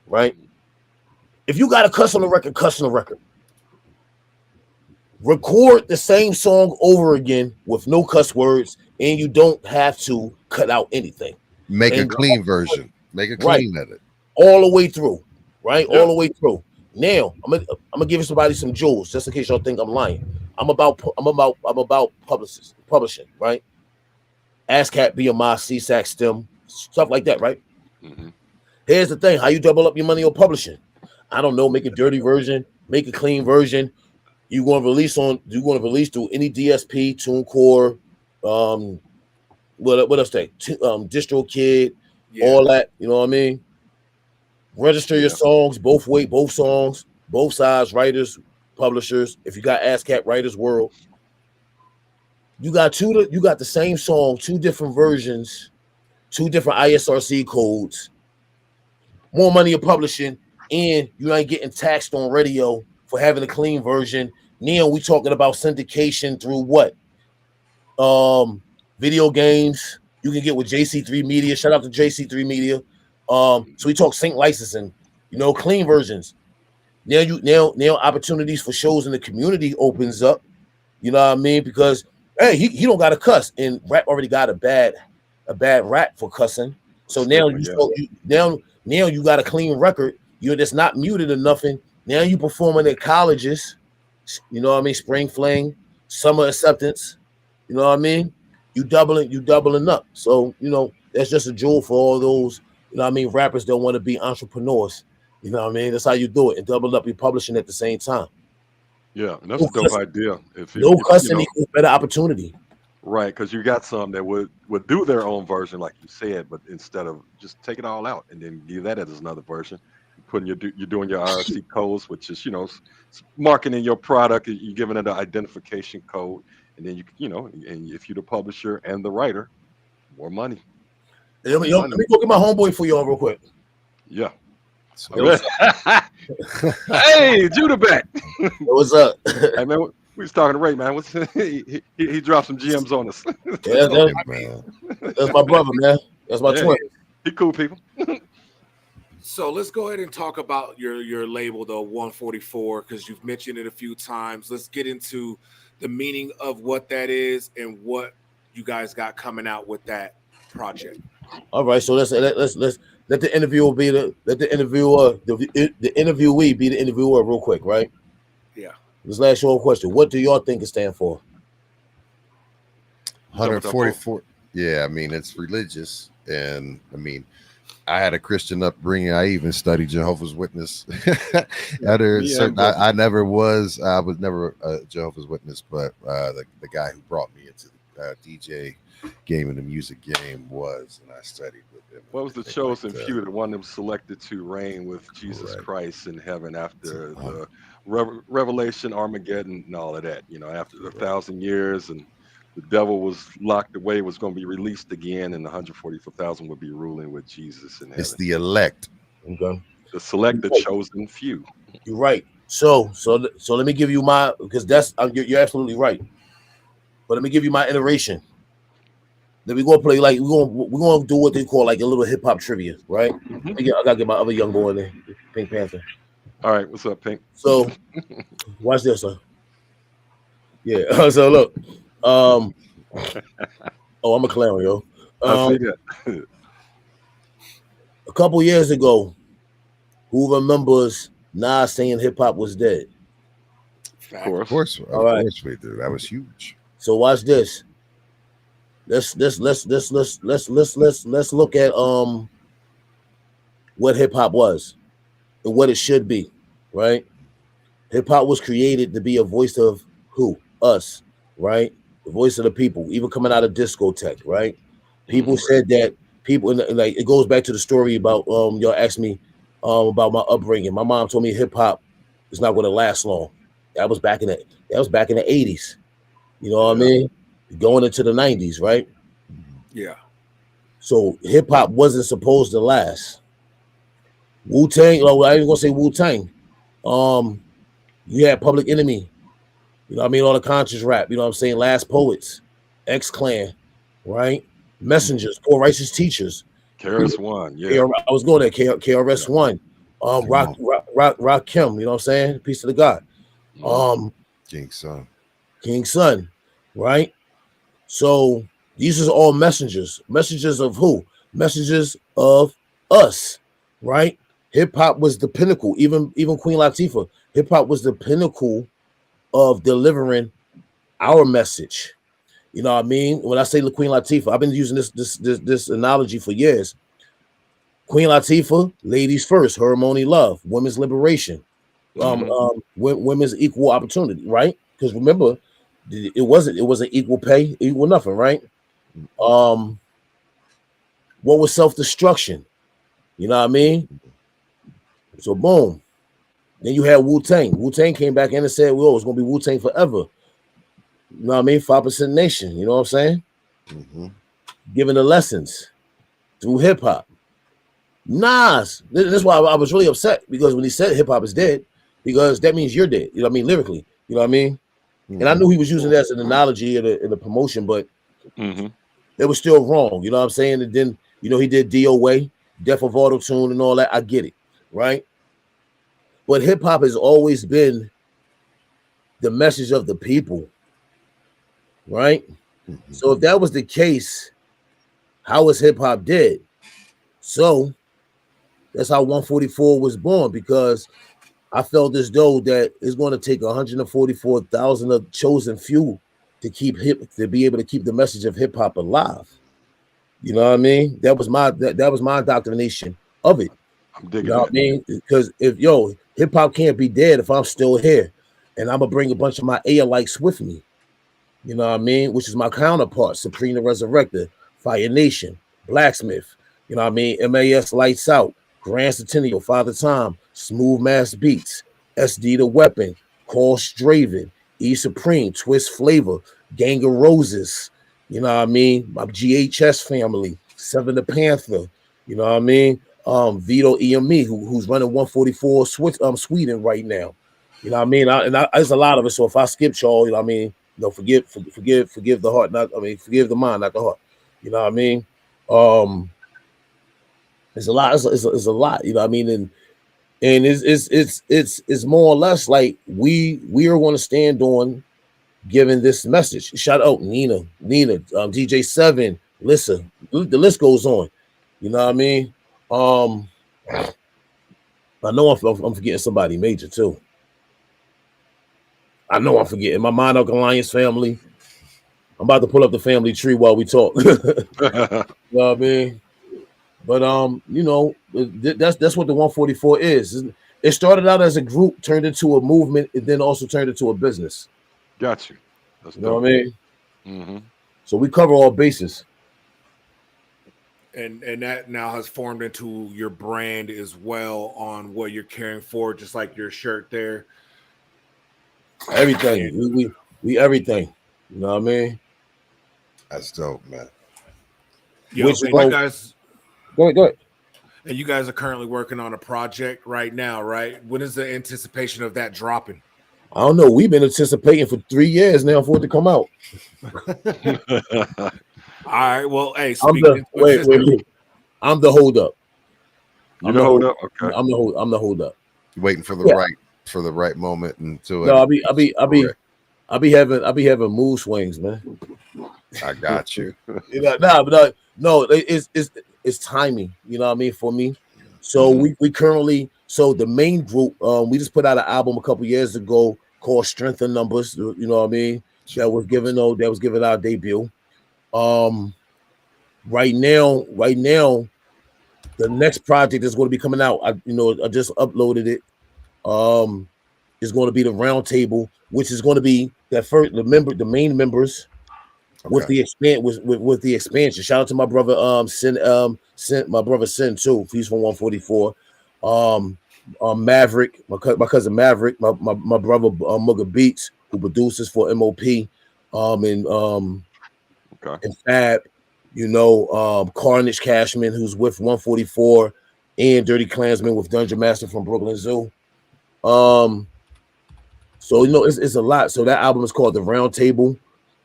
right? If you got to cuss on the record, cuss on the record. Record the same song over again with no cuss words, and you don't have to cut out anything. Make a clean version. Make a clean edit. All the way through, right? All the way through. Now, I'm gonna give somebody some jewels, just in case y'all think I'm lying. I'm about publishing, right? ASCAP, BMI, CSAC, STEM, stuff like that, right? Here's the thing: how you double up your money on publishing? I don't know. Make a dirty version, make a clean version. You're going to release through any DSP, TuneCore, what else they? DistroKid, all that. You know what I mean? Register your songs both songs, both sides, writers, publishers. If you got ASCAP Writers World, you got the same song, 2 different versions, 2 different ISRC codes, more money you're publishing, and you ain't getting taxed on radio for having a clean version. Now we talking about syndication through what? Video games. You can get with JC3 Media. Shout out to JC3 Media. So we talk sync licensing, clean versions. Now opportunities for shows in the community opens up. You know what I mean? Because hey, he don't got to cuss, and rap already got a bad rap for cussing. So now you got a clean record. You're just not muted or nothing. Now you performing at colleges. You know what I mean? Spring Fling, Summer Acceptance. You know what I mean? You doubling up. So that's just a jewel for all those. You know what I mean? Rappers don't want to be entrepreneurs. You know what I mean? That's how you do it, and double up your publishing at the same time. Yeah, and that's a dope idea. No cussing equals better opportunity. Right, because you got some that would do their own version, like you said, but instead of just take it all out and then give that as another version, you're doing your IRC codes, which is marketing your product, you're giving it an identification code, and then and if you're the publisher and the writer, more money. Let me go get my homeboy for y'all real quick. Yeah. Hey, Judah back. What's up? Hey man, we was talking to Ray, man. He dropped some GMs on us. That's my brother, man. That's my twin. He cool people. So let's go ahead and talk about your label, though, 144, because you've mentioned it a few times. Let's get into the meaning of what that is and what you guys got coming out with that project. All right, so let's let the interviewer the interviewee be the interviewer real quick, right? Yeah. This last short question. What do y'all think it stand for? 144. Yeah, I mean, it's religious. And I mean, I had a Christian upbringing. I even studied Jehovah's Witness. I was never a Jehovah's Witness, but the guy who brought me into the DJ game and the music game was, and I studied with him. What was the chosen few, the one that was selected to reign with Jesus Christ in heaven after the Revelation, Armageddon, and all of that? You know, after the 1,000 years, and the devil was locked away, was going to be released again, and the 144,000 would be ruling with Jesus in heaven. It's the elect. Okay. The selected, chosen few. You're right. So let me give you my, because that's you're absolutely right. But let me give you my iteration. Then we're gonna play like we're gonna do what they call like a little hip hop trivia, right? Mm-hmm. I gotta get my other young boy in there, Pink Panther. All right, what's up, Pink? So watch this, son. Yeah. So look, oh, I'm a clown, yo. I see that. A couple years ago, who remembers Nas saying hip hop was dead? Of course, all right. We do. That was huge. So watch this. Let's look at what hip hop was and what it should be, right? Hip hop was created to be a voice of who? Us, right? The voice of the people, even coming out of discotheque, right? People said that people, like it goes back to the story about y'all asked me about my upbringing. My mom told me hip hop is not going to last long. That was back in the 80s. You know what I mean? Going into the 90s, right? Yeah. So hip hop wasn't supposed to last. Wu-Tang, I ain't gonna say Wu-Tang. You had Public Enemy, you know what I mean? All the conscious rap, you know what I'm saying? Last Poets, X-Clan, right? Messengers, Poor Righteous Teachers. KRS-One, yeah. I was going there, KRS-One. Rakim, you know what I'm saying? Peace to the God. King's Son, right? So these are all messengers. Messengers of who? Messengers of us, right? Hip hop was the pinnacle. Even Queen Latifah, hip hop was the pinnacle of delivering our message. You know what I mean? When I say Queen Latifah, I've been using this analogy for years. Queen Latifah, ladies first, her only love, women's liberation, women's equal opportunity, right? Because remember, it wasn't equal pay, equal nothing, right? What was self-destruction? You know what I mean? So boom. Then you had Wu-Tang. Wu-Tang came back in and said, well, it's gonna be Wu-Tang forever. You know what I mean? 5% Nation, you know what I'm saying? Giving the lessons through hip-hop. Nas, this is why I was really upset, because when he said hip-hop is dead, because that means you're dead, you know what I mean, lyrically, you know what I mean? And I knew he was using that as an analogy in the promotion, but it was still wrong. You know what I'm saying? And then, you know, he did DOA, Death of Auto-Tune and all that. I get it, right? But hip-hop has always been the message of the people, right? So if that was the case, how was hip-hop dead? So that's how 144 was born, because I felt as though that it's going to take 144,000 of chosen few to be able to keep the message of hip hop alive. You know what I mean? That was my indoctrination of it. I'm digging you know what I mean? Because if hip hop can't be dead if I'm still here, and I'm gonna bring a bunch of my Aeolites with me. You know what I mean? Which is my counterpart, Supreme the Resurrector, Fire Nation, Blacksmith. You know what I mean? MAS Lights Out, Grand Centennial, Father Time, Smooth Mass Beats, SD the Weapon, Call Straven, E Supreme, Twist Flavor, Gang of Roses, you know what I mean? My GHS family, Seven the Panther, you know what I mean? Vito EME, who's running 144 Sweden right now. You know what I mean? There's a lot of it. So if I skip y'all, you know what I mean? Forgive the heart, forgive the mind, not the heart. You know what I mean? It's a lot. It's a lot. You know what I mean? And it's more or less like we are going to stand on giving this message. Shout out Nina, DJ Seven, Lissa. The list goes on. You know what I mean? I know I'm forgetting somebody major too. I know I'm forgetting my Monarch Alliance family. I'm about to pull up the family tree while we talk. You know what I mean? But that's what the 144 is. It started out as a group, turned into a movement, and then also turned into a business. Got you. That's You know what I mean? Mm-hmm. So we cover all bases. And that now has formed into your brand as well on what you're carrying forward, just like your shirt there. Everything. We everything. You know what I mean? That's dope, man. Yo, Which and go you guys, ahead. and you guys are currently working on a project right now, right? When is the anticipation of that dropping? I don't know. We've been anticipating for 3 years now for it to come out. All right. Well, hey, wait. I'm the hold up. You know, hold up. Okay. I'm the hold up. You're waiting for the right moment until. No, I'll be having mood swings, man. I got you. No, it's timing. You know what I mean for me. So we currently the main group we just put out an album a couple years ago called Strength in Numbers. You know what I mean? That was given our debut. Right now, the next project is going to be coming out. I just uploaded it. Is going to be the round table, which is going to be the main members with the expansion. Shout out to my brother Sin too. He's from 144. Maverick, my cousin Maverick, my brother Mugga Beats, who produces for MOP, and Fab, Carnage Cashman, who's with 144, and Dirty Klansman with Dungeon Master from Brooklyn Zoo. So it's a lot. So that album is called The Round Table.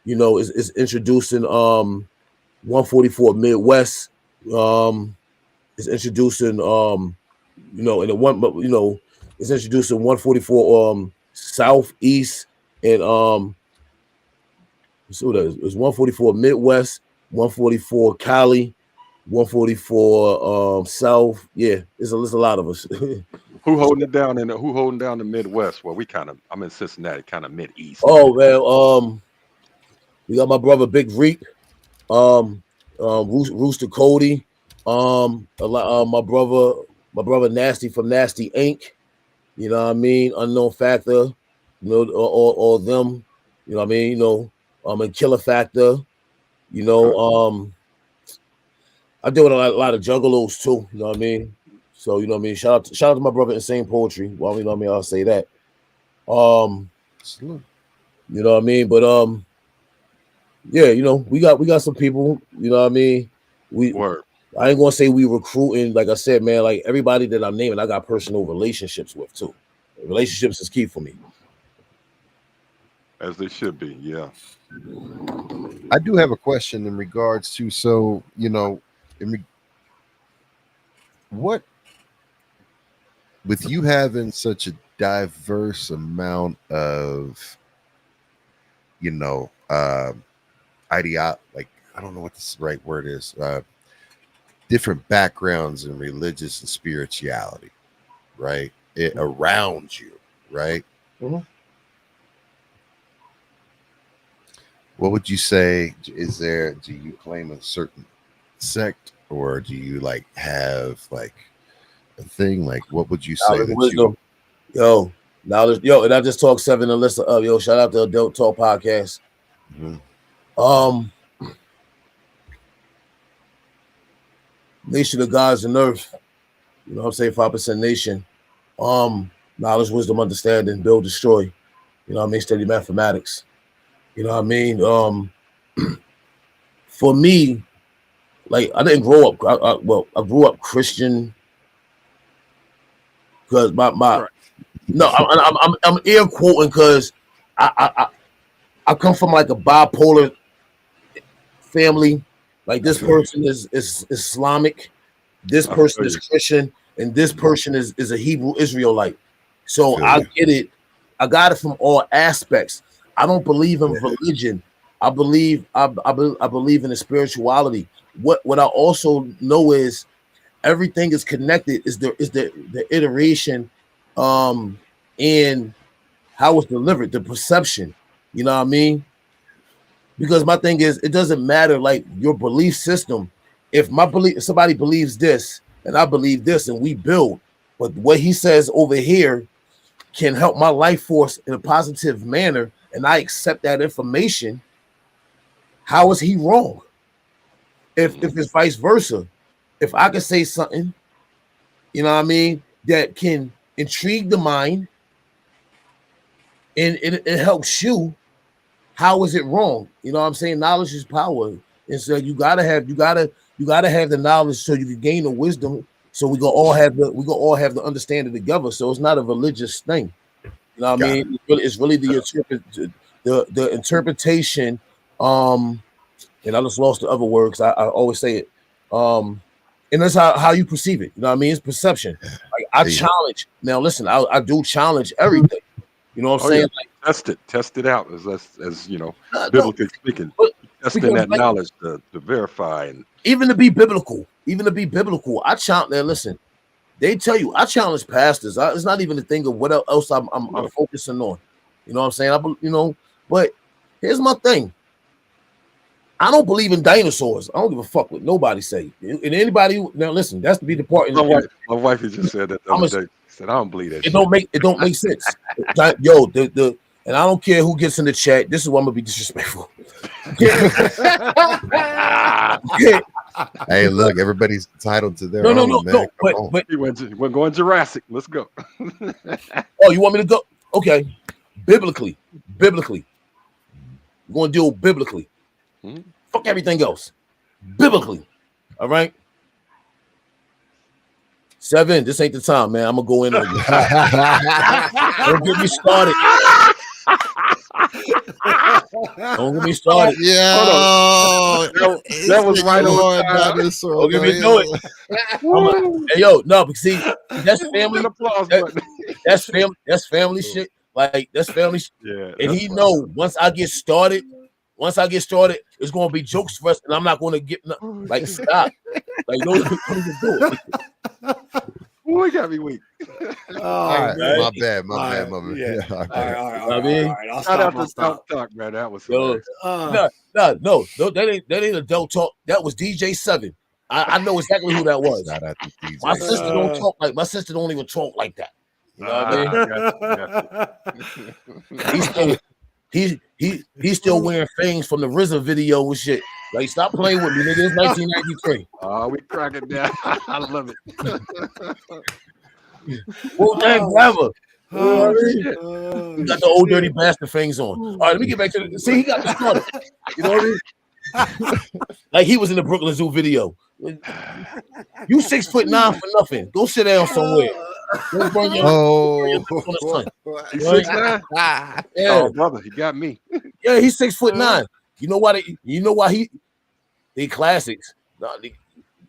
It's introducing 144 Midwest. It's introducing it's introducing 144 Southeast and so it's 144 Midwest, 144 Cali, 144 South. Yeah, there's a lot of us. Who holding it down who holding down the Midwest? Well, I'm in Cincinnati, kind of mid-east. Oh man, we got my brother Big Reap, Rooster Cody, my brother Nasty from Nasty Inc. You know what I mean? Unknown Factor, all them. You know what I mean? And Killer Factor. I deal with a lot of juggalos too. You know what I mean? So you know what I mean. Shout out to my brother Insane Poetry. Well, you know what I mean. I'll say that. You know what I mean. But yeah, we got some people. You know what I mean. I ain't gonna say we recruiting. Like I said, man, like everybody that I'm naming, I got personal relationships with too. Relationships is key for me. As they should be, yeah. I do have a question in regards to what with you having such a diverse amount of like I don't know what the right word is, different backgrounds in religious and spirituality, right? Around you, right? Mm-hmm. What would you say? Do you claim a certain sect, or do you have like a thing? Like, what would you say? Knowledge, and I just talked 7 Alyssa up. Shout out to Adult Talk Podcast. Mm-hmm. Nation of Gods and Earth. You know what I'm saying? 5% nation. Knowledge, wisdom, understanding, build, destroy. You know what I mean? Steady mathematics. You know what I mean? For me, like I didn't grow up. I grew up Christian because I'm air quoting because I come from like a bipolar family. Like this person is Islamic, this person is Christian, and this person is a Hebrew Israelite. So I get it. I got it from all aspects. I don't believe in religion. I believe in the spirituality. What I also know is everything is connected. Is the iteration, and how it's delivered, the perception. You know what I mean? Because my thing is, it doesn't matter like your belief system. If somebody believes this and I believe this, and we build, but what he says over here can help my life force in a positive manner, and I accept that information. How is he wrong? If it's vice versa, if I can say something, you know what I mean, that can intrigue the mind and it helps you, how is it wrong? You know what I'm saying? Knowledge is power. And so you gotta have the knowledge so you can gain the wisdom. So we go all have the understanding together. So it's not a religious thing. You know what I mean? It's really the interpretation. And I just lost the other word because I always say it. And that's how you perceive it. You know what I mean? It's perception. Like I challenge. Now listen, I do challenge everything. You know what I'm saying? Yeah. Like, test it out as you know, biblically speaking. Testing that knowledge to verify and even to be biblical. I challenge. Now listen, they tell you I challenge pastors. It's not even a thing of what else I'm focusing on. You know what I'm saying? But here's my thing. I don't believe in dinosaurs. I don't give a fuck what nobody say. And anybody now listen, that's to be the part. My wife just said that the other day. She said I don't believe that. It don't make sense. Yo, and I don't care who gets in the chat. This is why I'm gonna be disrespectful. Hey, look, everybody's entitled to their own. Man. But we're going Jurassic. Let's go. Oh, you want me to go? Okay. Biblically. We're gonna deal biblically. Fuck everything else. Biblically. All right. 7. This ain't the time, man. I'm gonna go in on you. Don't get me started. Don't get me started. Yeah, that was right on. Don't get me do it. Hey, yo, no, but see, that's family. That's family shit. Like that's family shit. Yeah, and he know once I get started, it's gonna be jokes for us, and I'm not gonna get like stop. Like don't even do it. Boy, got me weak. My bad. Yeah. All right. I'll stop talk, man. That was no. That ain't adult talk. That was DJ 7. I know exactly who that was. My sister don't talk like my sister don't even talk like that. You know what I mean? He's still wearing things from the RZA video and shit. Like, stop playing with me, nigga. It's 1993. Oh, we cracking down. I love it. Well, dang, brother. He got the old dirty bastard things on. All right, let me get back to see. He got the started. You know what I mean? Like he was in the Brooklyn Zoo video. You 6'9" for nothing. Go sit down somewhere. He's 6'9". Yeah. Oh, brother, he got me. Yeah, he's 6'9". You know why they classics.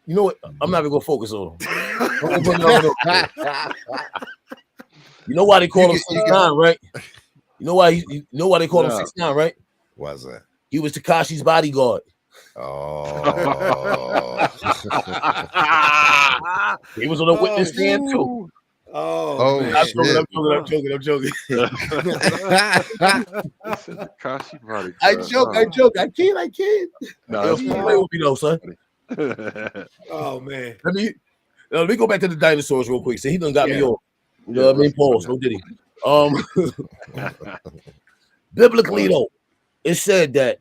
You know what? I'm not even gonna focus on them. You know why they call him 6'9", right? You know why they call him 6'9", right? Why's that? He was Tekashi's bodyguard. Oh. He was on the witness stand too. I'm joking. I joke. I kid. No, play with me though, son. Oh man. Let me go back to the dinosaurs real quick. So he done got me on. You know what I mean? Pause. No diddy. Biblically though, it said that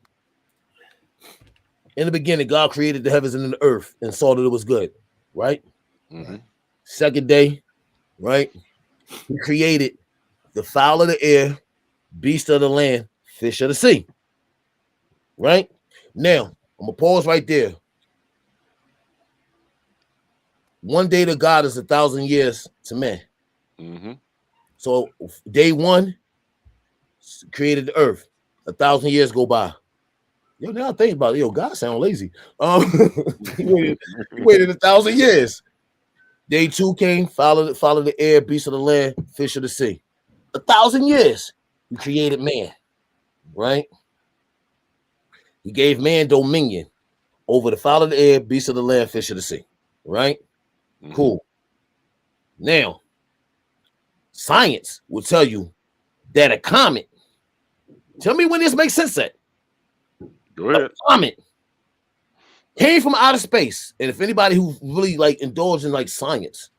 in the beginning, God created the heavens and the earth and saw that it was good. Right? Mm-hmm. Second day, right? He created the fowl of the air, beast of the land, fish of the sea. Right? Now, I'm gonna pause right there. One day to God is 1,000 years to man. Mm-hmm. So day one created the earth. 1,000 years go by. Yo, now I think about it. Yo, God sound lazy. He waited 1,000 years. Day 2 came, followed the air, beast of the land, fish of the sea. 1,000 years. He created man, right? He gave man dominion over the fowl of the air, beast of the land, fish of the sea, right? Mm-hmm. Cool. Now, science will tell you that a comet. Tell me when this makes sense. At Go ahead. a comet came from outer space, and if anybody who really like indulge in like science,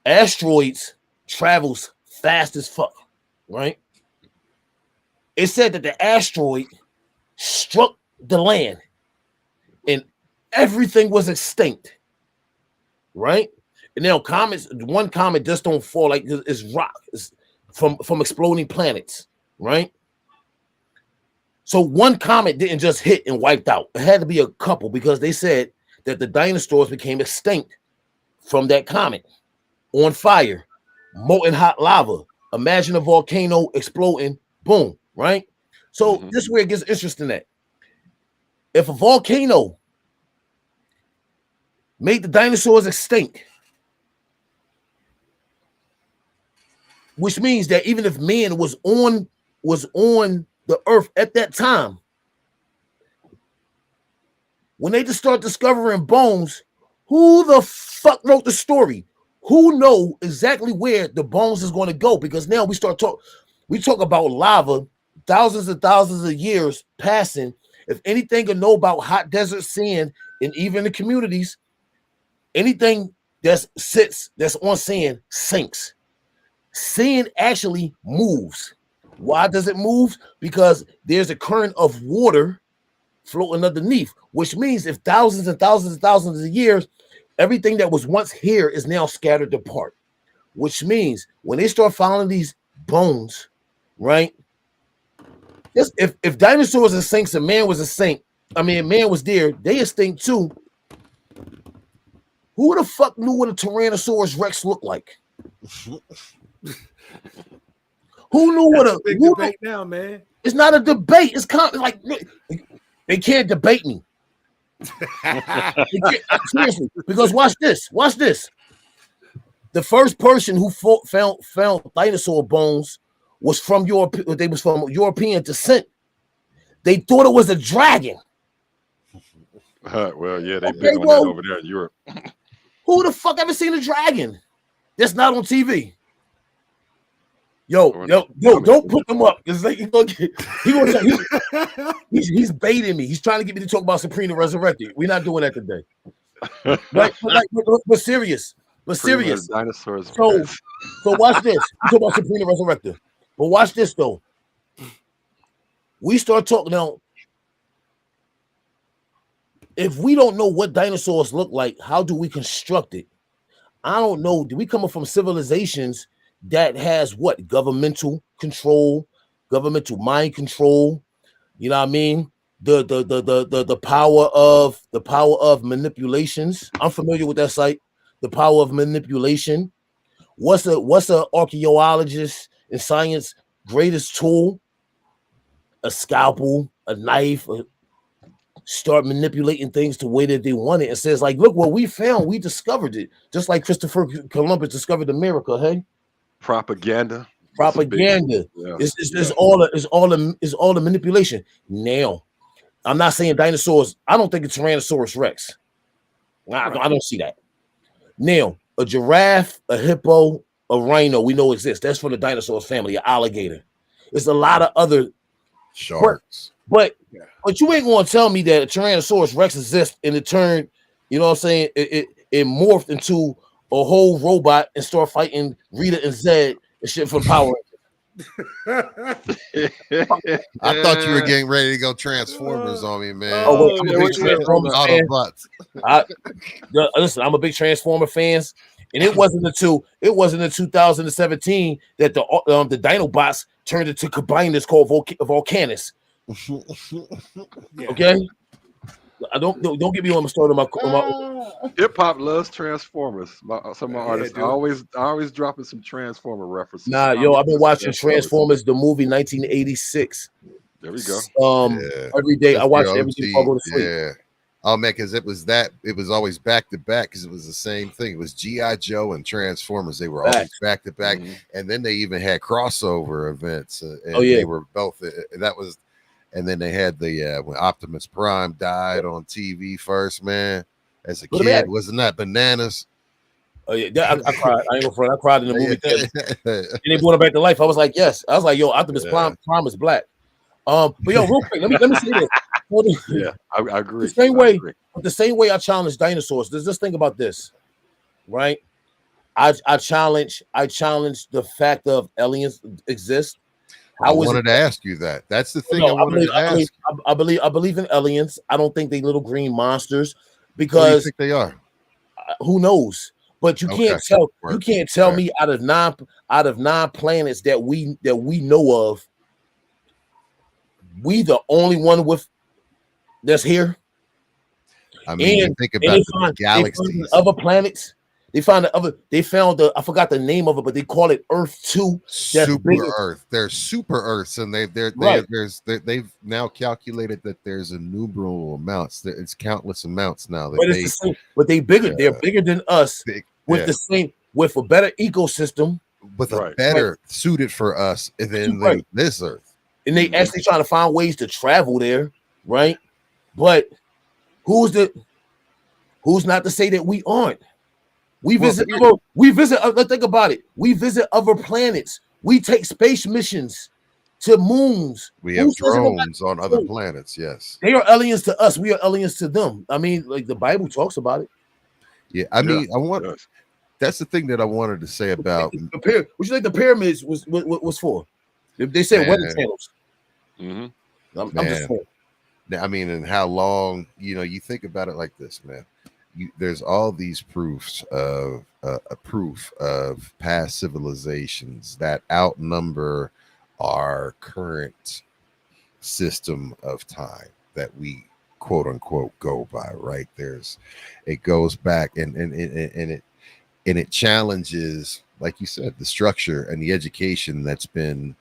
asteroids travels fast as fuck, right? It said that the asteroid struck the land, and everything was extinct, right? And now comets, one comet just don't fall like it's rock, it's from exploding planets, right? So one comet didn't just hit and wiped out. It had to be a couple because they said that the dinosaurs became extinct from that comet. On fire, molten hot lava. Imagine a volcano exploding, boom, right? So this is where it gets interesting at. If a volcano made the dinosaurs extinct, which means that even if man was on the earth at that time, when they just start discovering bones, who the fuck wrote the story? Who know exactly where the bones is going to go? Because now we talk about lava, thousands and thousands of years passing. If anything to know about hot desert sand, and even the communities, anything that's on sand sinks. Sand actually moves. Why does it move? Because there's a current of water floating underneath, which means if thousands and thousands and thousands of years, everything that was once here is now scattered apart, which means when they start finding these bones, right? If dinosaurs are sinks and man was a sink, I mean, man was there, they extinct too. Who the fuck knew what a Tyrannosaurus Rex looked like? Who knew what a big debate now, man? It's not a debate. It's kind of like they can't debate me. Seriously, because watch this. The first person who found dinosaur bones was from Europe. They was from European descent. They thought it was a dragon. Well, yeah, they've been on that over there in Europe. Who the fuck ever seen a dragon? That's not on TV. Yo, don't put them up because he's baiting me. He's trying to get me to talk about Sabrina Resurrected. We're not doing that today. But serious. Dinosaurs. So watch this. We talk about Sabrina Resurrected. But watch this though. We start talking now. If we don't know what dinosaurs look like, how do we construct it? I don't know. Do we come from civilizations that has what? Governmental control, governmental mind control? You know what I mean? The power of manipulations. I'm familiar with that site. The power of manipulation. What's a archaeologist in science greatest tool? A scalpel, a knife. Start manipulating things the way that they want it. It says like, look what we found. We discovered it, just like Christopher Columbus discovered America. Hey, propaganda. Yeah. It's all the manipulation. Now, I'm not saying dinosaurs. I don't think it's Tyrannosaurus Rex. I don't see that. Now, a giraffe, a hippo, a rhino, we know exists. That's from the dinosaurs family. An alligator. There's a lot of other sharks. But you ain't gonna tell me that a Tyrannosaurus Rex exists and it turned, you know what I'm saying? It morphed into a whole robot and start fighting Rita and Zed and shit for Power Rangers. I thought you were getting ready to go Transformers on me, man. Oh, wait, I'm a big Transformers fan. Listen, I'm a big Transformer fans, and it wasn't until 2017 that the Dinobots turned into combiners called Volcanus. Okay, I don't get me on the start of my hip hop loves Transformers. Some of my artists always dropping some Transformer references. Nah, yo, I've been watching Transformers the movie 1986. There we go. Every day I watch it every day before I go to sleep. Yeah. Oh man, because it was always back to back because it was the same thing. It was G.I. Joe and Transformers. They were always back to back, and then they even had crossover events. They were both. That was. And then they had the when Optimus Prime died on TV first, man. As a kid, wasn't that bananas? Oh yeah, I cried. I ain't gonna front. I cried in the movie theater. And they brought him back to life. I was like, yes. I was like, yo, Optimus Prime is black. But yo, real quick, let me say this. Yeah, I agree. The same way I challenge dinosaurs. There's this thing about this, right? I challenge the fact of aliens exist. I wanted to ask you that. That's the thing I wanted to ask. I believe in aliens. I don't think they little green monsters because what do you think they are? Who knows? But you can't tell. You can't tell me out of nine planets that we know of, we the only one that's here. I mean, you think about the galaxies, other planets. They found I forgot the name of it, but they call it Earth 2. Super Earth. There's super Earths, and they've now calculated that there's innumerable amounts. It's countless amounts now. But they bigger. Yeah. They're bigger than us. With a better ecosystem, with a better suited for us than this Earth. And they actually trying to find ways to travel there, right? But who's not to say that we aren't? We visit. Let's think about it. We visit other planets. We take space missions to moons. We have drones on other planets. Yes, they are aliens to us. We are aliens to them. I mean, like the Bible talks about it. Yeah, I mean, that's the thing that I wanted to say about. What you think the pyramids was for? They said weather channels. Mm-hmm. I'm just saying. I mean, and how long? You think about it like this, man. There's all these proofs of a proof of past civilizations that outnumber our current system of time that we quote unquote go by, right? It goes back and it challenges, like you said, the structure and the education that's been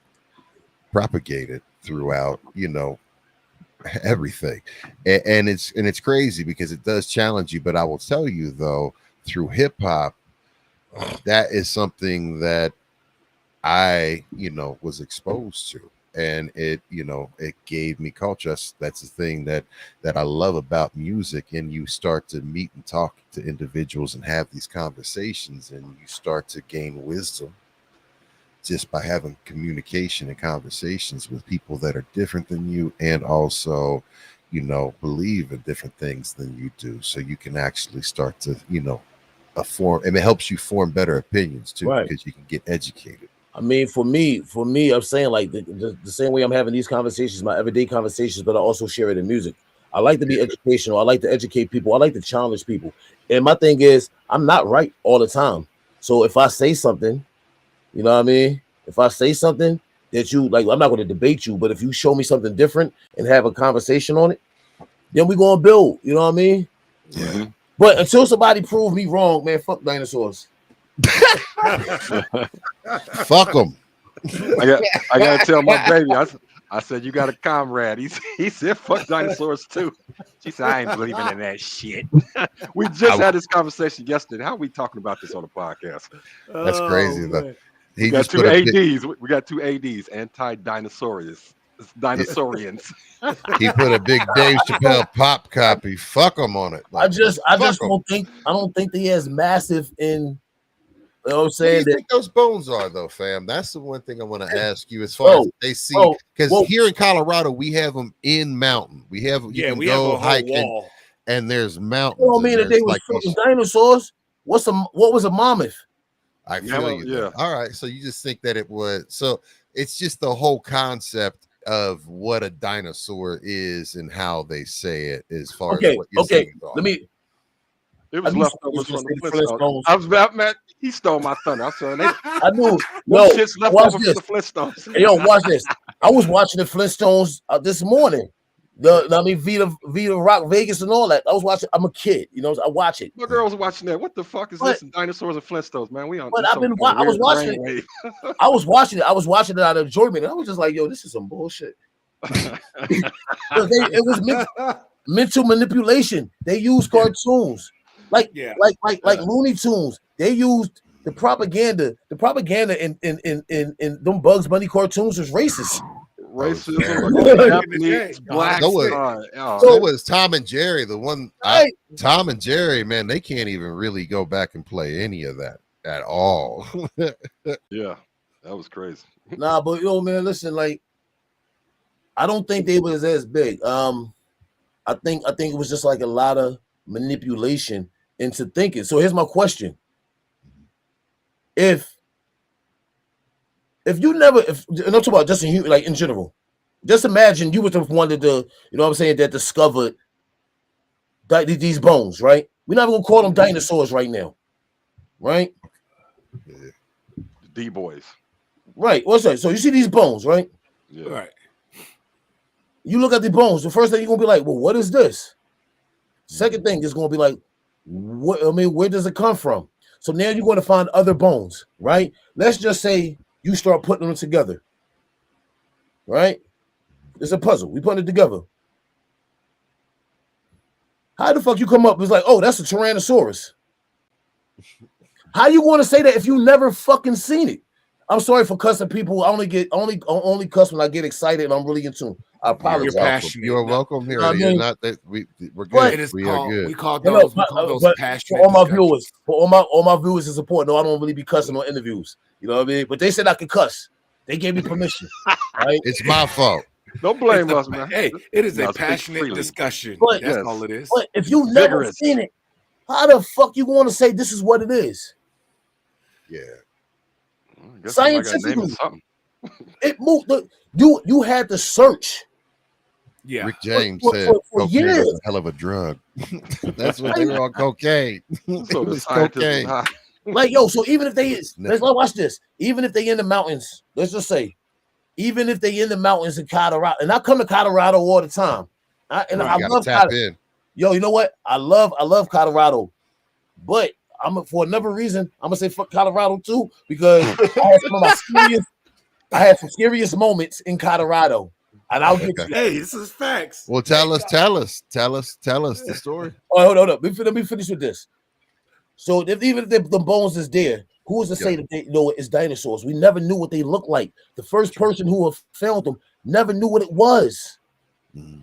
propagated throughout, everything. And it's crazy because it does challenge you. But I will tell you though, through hip hop, that is something that I was exposed to, and it gave me culture. That's the thing that I love about music. And you start to meet and talk to individuals and have these conversations, and you start to gain wisdom just by having communication and conversations with people that are different than you, and also, believe in different things than you do. So you can actually start to, form, and it helps you form better opinions too, because you can get educated. I mean, for me, I'm saying like the same way I'm having these conversations, my everyday conversations, but I also share it in music. I like to be educational. I like to educate people. I like to challenge people. And my thing is, I'm not right all the time. So if I say something, you know what I mean? If I say something that you like, I'm not going to debate you, but if you show me something different and have a conversation on it, then we're going to build, you know what I mean? Yeah. But until somebody prove me wrong, man, fuck dinosaurs. Fuck them. I got to tell my baby, I said, you got a comrade. He said, fuck dinosaurs too. She said, I ain't believing in that shit. We just had this conversation yesterday. How are we talking about this on the podcast? That's crazy though. We got two ADs. We got two ADs, anti-dinosaurians. Dinosaurians. He put a big Dave Chappelle pop copy. Fuck them on it. Like, I don't think they as massive in. You know what I'm saying? What do you think those bones are, though, fam? That's the one thing I want to ask you as far as they see. Because here in Colorado, we have them in mountain. We have you can go hiking, and there's mountains. You don't mean that they were fucking dinosaurs? What was a mammoth? I feel you. Yeah. All right. So you just think that it was. So it's just the whole concept of what a dinosaur is and how they say it as far as what you're saying. Let me. It was leftovers from the Flintstones. I was about, man. He stole my thunder. I'm sorry. I knew. No, shit's left over from the Flintstones. Hey, yo, watch this. I was watching the Flintstones this morning. Vita Rock Vegas and all that. I was watching. I'm a kid, I watch it. My girl was watching that. What the fuck is this? Dinosaurs and Flintstones, man. We on. But I was watching it. I was watching it. I was watching it out of enjoyment. I was just like, yo, this is some bullshit. It was mental manipulation. They use cartoons. Like Looney Tunes, they used the propaganda. The propaganda in them Bugs Bunny cartoons was racist. racism, terrible. Japanese, black. So was- oh, So was Tom and Jerry, the one. Right. Tom and Jerry, man, they can't even really go back and play any of that at all. yeah, that was crazy. Nah, but man, listen, like, I don't think they was as big. I think it was just like a lot of manipulation into thinking. So here's my question: If you never, if I'm talking about just in general, just imagine you were the one that that discovered these bones, right? We're not even gonna call them dinosaurs right now, right? The D boys. Right. What's that? So you see these bones, right? Yeah. Right. You look at the bones. The first thing you're gonna be like, well, what is this? Second thing is gonna be like, what? I mean, where does it come from? So now you're going to find other bones, right? Let's just say you start putting them together, right? It's a puzzle. We put it together. How the fuck you come up? It's like, oh, that's a Tyrannosaurus. How you want to say that if you never fucking seen it? I'm sorry for cussing people. I only cuss when I get excited and I'm really in tune. I apologize. You're passionate. You're welcome here. I mean, You're not that we're But good. it is We called, are good. we call No, those, we call those but passionate for all my discussions. viewers, for all my viewers and support. No, I don't really be cussing on interviews. You know what I mean? But they said I could cuss. They gave me permission. Right? It's my fault. Don't blame It's us, a- man. Hey, it is Now a speak passionate freely. discussion. But- That's Yes. all it is. But if you never Vigorous. seen it, how the fuck you want to say this is what it is? Yeah. I guess somebody gotta name Scientifically. it something. It moved. You had to search. Yeah. Rick James For- said for cocaine years. is a hell of a drug. That's what they were on cocaine. So It the was scientist was cocaine. high. Like, yo, so even if they let's Sniffing. watch this. Even if they in the mountains, let's just say, even if they in the mountains in Colorado, and I come to Colorado all the time. I You love gotta tap Colorado. in. Yo, you know what? I love Colorado, but for another reason, I'm gonna say fuck Colorado too, because I had some serious moments in Colorado. And I'll get Okay. Hey, this is facts. Well, tell us the story. Oh, hold up. Let me finish with this. So even if the bones is there, who is to say that they know it's dinosaurs? We never knew what they looked like. The first person who found them never knew what it was. Mhm.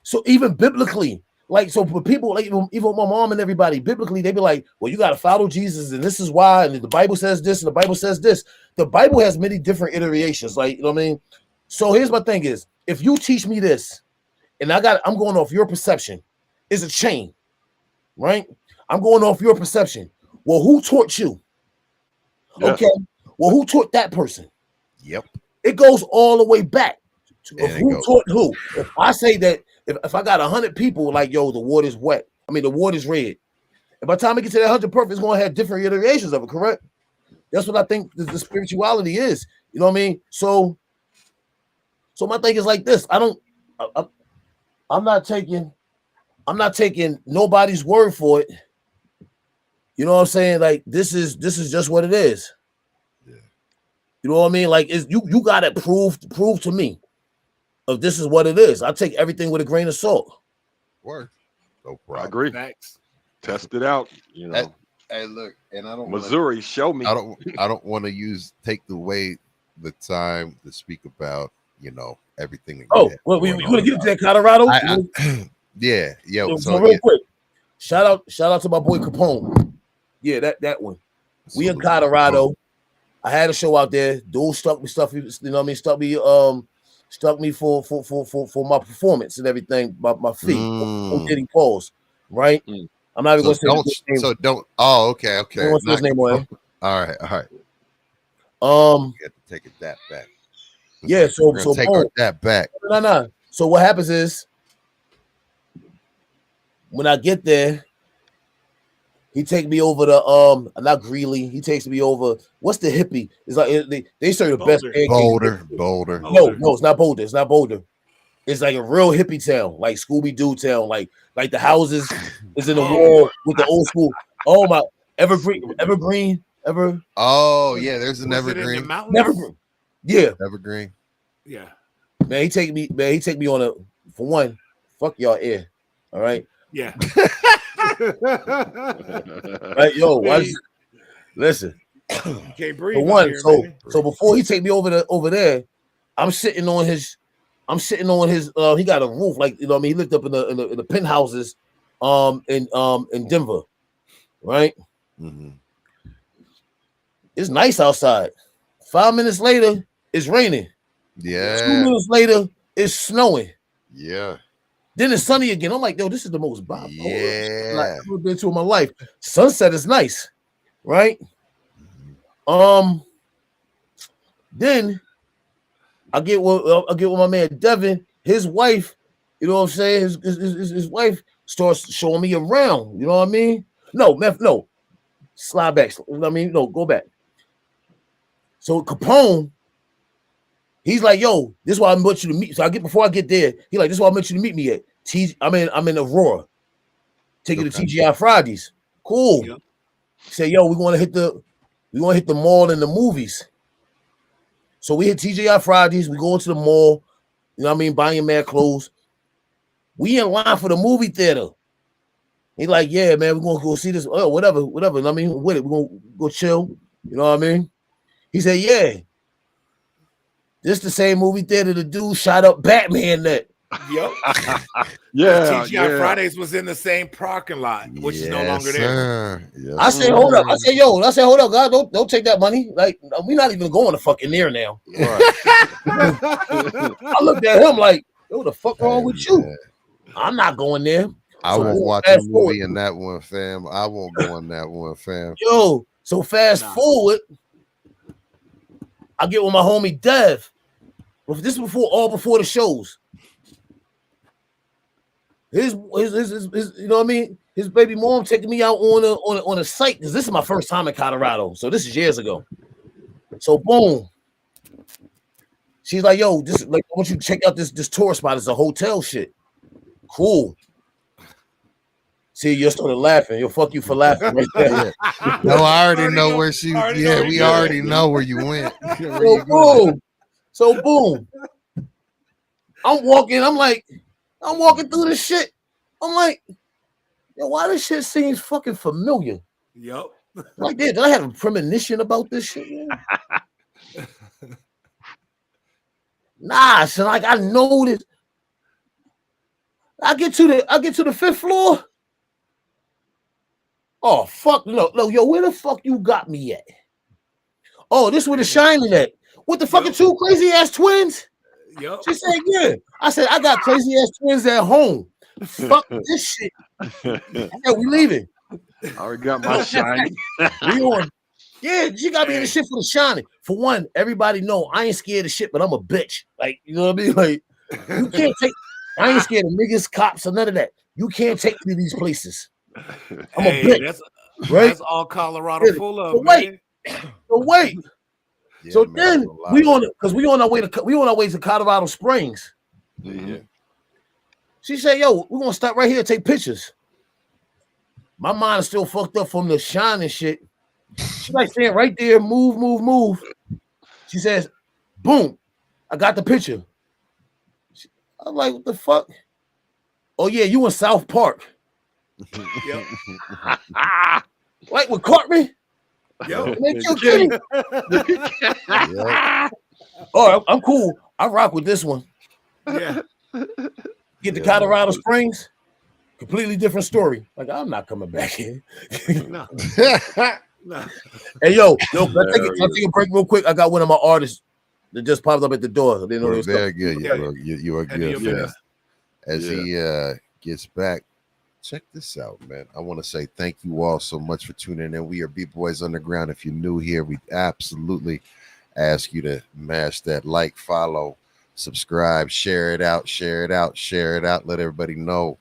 So even biblically, like, so for people, like even my mom and everybody, biblically, they be like, well, you got to follow Jesus, and this is why, and the Bible says this, and the Bible says this. The Bible has many different iterations, like, you know what I mean? So here's my thing is, if you teach me this, and I'm going off your perception, it's a chain, right? I'm going off your perception. Well, who taught you? Yeah. Okay. Well, who taught that person? Yep. It goes all the way back to There it who goes. taught who. If I say that if I got 100 people like, yo, the water's wet. I mean, the water's red. And by the time I get to that 100 perfect, it's going to have different iterations of it, correct? That's what I think the spirituality is. You know what I mean? So my thing is like this. I'm not taking nobody's word for it. You know what I'm saying? Like, this is just what it is. Yeah. You know what I mean? Like, you got to prove to me if this is what it is. I take everything with a grain of salt. Word. No I problem. agree. Facts. Test it out. You know, Hey, look, and I don't Missouri, show me. I don't want to take away the time to speak about, everything. That Oh, had well, we're going going to on. get into that Colorado. Yeah, yo. So real quick, shout out to my boy Capone. Yeah, that one. We in Colorado. I had a show out there. Dude stuck me stuff. You know what I mean? Stuck me for my performance and everything. My fee. Mm. Getting calls. Right. Mm. I'm not even So going to say his name. don't. Oh, okay. I don't want to say his name on it. All right. Um. You have to take it that back. Yeah. So We're gonna take boom. that back. No. So what happens is, when I get there, he take me over to not Greeley. He takes me over. What's the hippie? It's like they serve the best Boulder. pancakes. Boulder. No, it's not Boulder. It's not Boulder. It's like a real hippie town, like Scooby Doo town. Like the houses is in the wall with the old school. Oh my, Evergreen. Oh yeah, there's an Was it in the evergreen. mountains? Evergreen. Yeah, Evergreen. Yeah. man. He take me on a, for one. Fuck y'all ear. All right. Yeah. Right, yo, watch, listen. You can't breathe. For out one, here, so man. before he take me over there, I'm sitting on his I'm sitting on his. He got a roof, like you know. What I mean, he lived up in the penthouses, in Denver, right? Mm-hmm. It's nice outside. 5 minutes later, it's raining. Yeah. 2 minutes later, it's snowing. Yeah. Then it's sunny again. I'm like, yo, this is the most bipolar shit I've Yeah. ever been to in my life. Sunset is nice, right? Then I get with my man Devin, his wife. You know what I'm saying? His wife starts showing me around. You know what I mean? No. Slide back. I mean, no, go back. So Capone, he's like, yo, this is why I want you to meet. So before I get there, he like, this is why I want you to meet me at I'm in Aurora. Take you to TGI Fridays. Cool. Yeah. Say, yo, we want to hit the mall and the movies. So we hit TGI Fridays. We go into the mall. You know what I mean? Buying mad clothes. We in line for the movie theater. He's like, yeah, man, we're gonna go see this. Oh, whatever. I mean, with it, we're gonna go chill. You know what I mean? He said, yeah. This the same movie theater the dude shot up Batman at. Yep. Yeah. TGI Fridays was in the same parking lot, which is no longer there. Yes, I said, hold up. I said, hold up, God, don't take that money. Like, we're not even going to fucking there now. Right. I looked at him like, yo, what the fuck wrong with you? Man. I'm not going there. I So won't watch a fast movie forward. in that one, fam. I won't go in that one, fam. Yo, so fast forward, I get with my homie Dev. This is before the shows. His you know what I mean? His baby mom taking me out on a site because this is my first time in Colorado. So this is years ago. So boom. She's like, yo, this like I want you to check out this tourist spot. It's a hotel shit. Cool. See, you started laughing. Yo, fuck you for laughing right there. No, I already know where she. Yeah, we already know where you went. So boom. I'm walking through this shit. I'm like, yo, why this shit seems fucking familiar? Yep. Like, did I have a premonition about this shit? Man? Nah, so like I know this. I get to the 5th floor. Oh fuck no, yo, where the fuck you got me at? Oh, this where the Shining at. With the fucking two crazy ass twins? Yep. She said, yeah. I said, I got crazy ass twins at home. Fuck this shit. Yeah, we leaving. I already got my shiny. We on. Yeah, she got me in the shit for the Shining. For one, everybody know I ain't scared of shit, but I'm a bitch. Like, you know what I mean? Like, you can't take. I ain't scared of niggas, cops, or none of that. You can't take me to these places. I'm a bitch. That's all Colorado full of. So wait. Yeah, So man, then we on our way to Colorado Springs. Yeah. She said, yo, we're gonna stop right here and take pictures. My mind is still fucked up from the Shining shit. She like saying right there, move. She says, boom, I got the picture. I'm like, what the fuck? Oh yeah, you in South Park. Yep. Like with Cartman? Yep. Oh, I'm cool. I rock with this one. Yeah. Get to Colorado Springs, completely different story. Like, I'm not coming back here. No. No. Hey, yo, can I take a break real quick? I got one of my artists that just popped up at the door. I didn't know You're very good. Yeah. You are good. Yeah. Man. As he gets back, check this out, man. I want to say thank you all so much for tuning in. We are B-Boys Underground. If you're new here, we absolutely ask you to mash that like, follow, subscribe, share it out. Let everybody know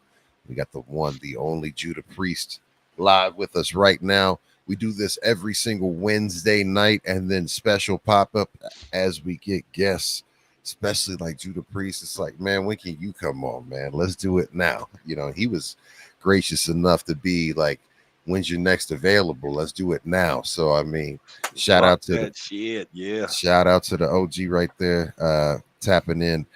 we got the one, the only Judah Priest live with us right now. We do this every single Wednesday night, and then special pop-up as we get guests, especially like Judah Priest. It's like, man, when can you come on, man? Let's do it now. You know, he was gracious enough to be like, when's your next available? Let's do it now. So I mean, shout out to the OG right there, tapping in.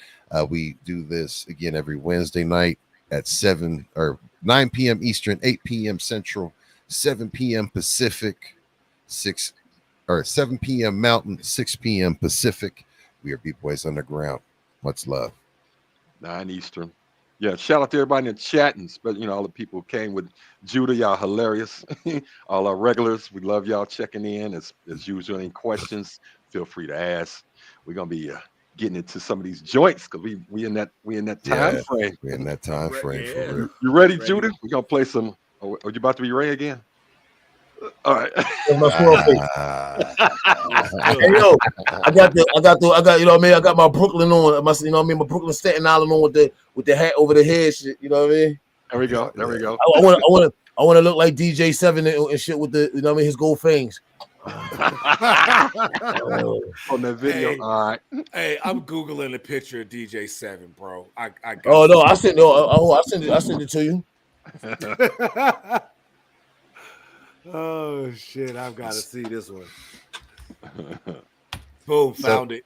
We do this again every Wednesday night at 7 or 9 p.m. Eastern, 8 p.m. Central, 7 p.m. Pacific, 7 p.m. Mountain, 6 p.m. Pacific. We are B-Boys Underground. Much love. 9 Eastern. Yeah, shout out to everybody in the chat, and all the people who came with Judah. Y'all hilarious. All our regulars, we love y'all checking in. As usual, any questions, feel free to ask. We're gonna be getting into some of these joints because we in that time frame. We're in that time frame for real. You ready, Judah? We're gonna play some. Are you about to be Ray again? All right. Hey, yo, I got you know what I mean. I got my Brooklyn on, my Brooklyn Staten Island on with the hat over the head shit. You know what I mean? There we go. I want to look like DJ Seven and shit with the his gold fangs. On that video. Hey, all right. Hey, I'm googling a picture of DJ Seven, bro. I oh no, I sent it to you. Oh shit! I've got to see this one. Boom! Found it.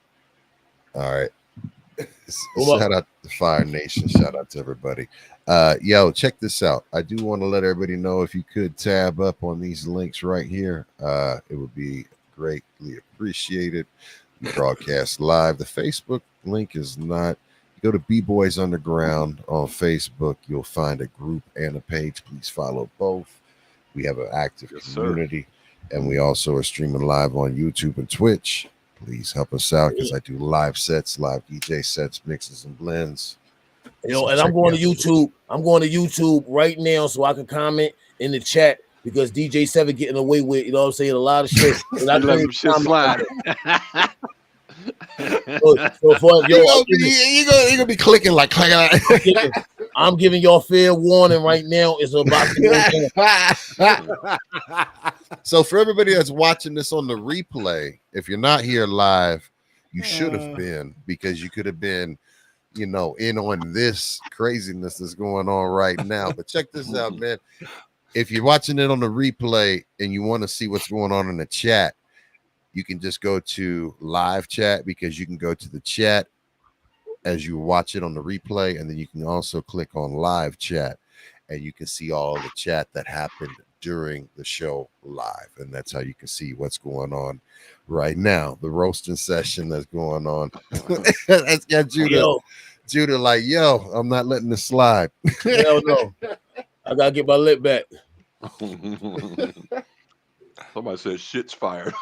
All right. Shout out to Fire Nation. Shout out to everybody. Yo, check this out. I do want to let everybody know, if you could tab up on these links right here, it would be greatly appreciated. We broadcast live. The Facebook link is not. You go to B-Boys Underground on Facebook. You'll find a group and a page. Please follow both. We have an active community, and we also are streaming live on YouTube and Twitch. Please help us out, because I do live sets, live DJ sets, mixes and blends. And I'm going to YouTube. I'm going to YouTube right now so I can comment in the chat, because DJ Seven getting away with, you know what I'm saying, a lot of shit. And I let some shit slide. You're gonna be clicking like I'm giving y'all fair warning right now. It's about to So for everybody that's watching this on the replay, if you're not here live, you should have been, because you could have been, in on this craziness that's going on right now. But check this out, man. If you're watching it on the replay and you want to see what's going on in the chat, you can just go to live chat, because you can go to the chat as you watch it on the replay, and then you can also click on live chat, and you can see all the chat that happened during the show live, and that's how you can see what's going on right now. The roasting session that's going on. That's got Judah like, yo, I'm not letting this slide. Hell no. I gotta get my lip back. Somebody said shit's fired.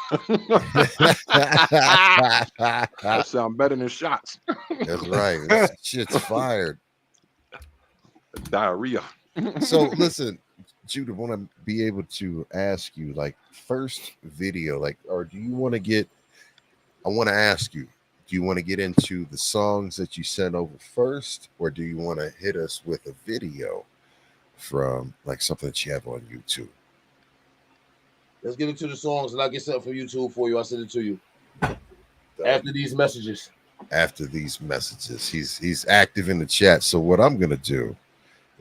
That sound better than shots. That's right. Shit's fired. Diarrhea. So listen, Judah, want to be able to ask you, like, first video, like, or do you want to get? I want to ask you, do you want to get into the songs that you sent over first, or do you want to hit us with a video from like something that you have on YouTube? Let's get into the songs, and I'll get something from YouTube for you. I'll send it to you after these messages. After these messages, he's active in the chat. So what I'm gonna do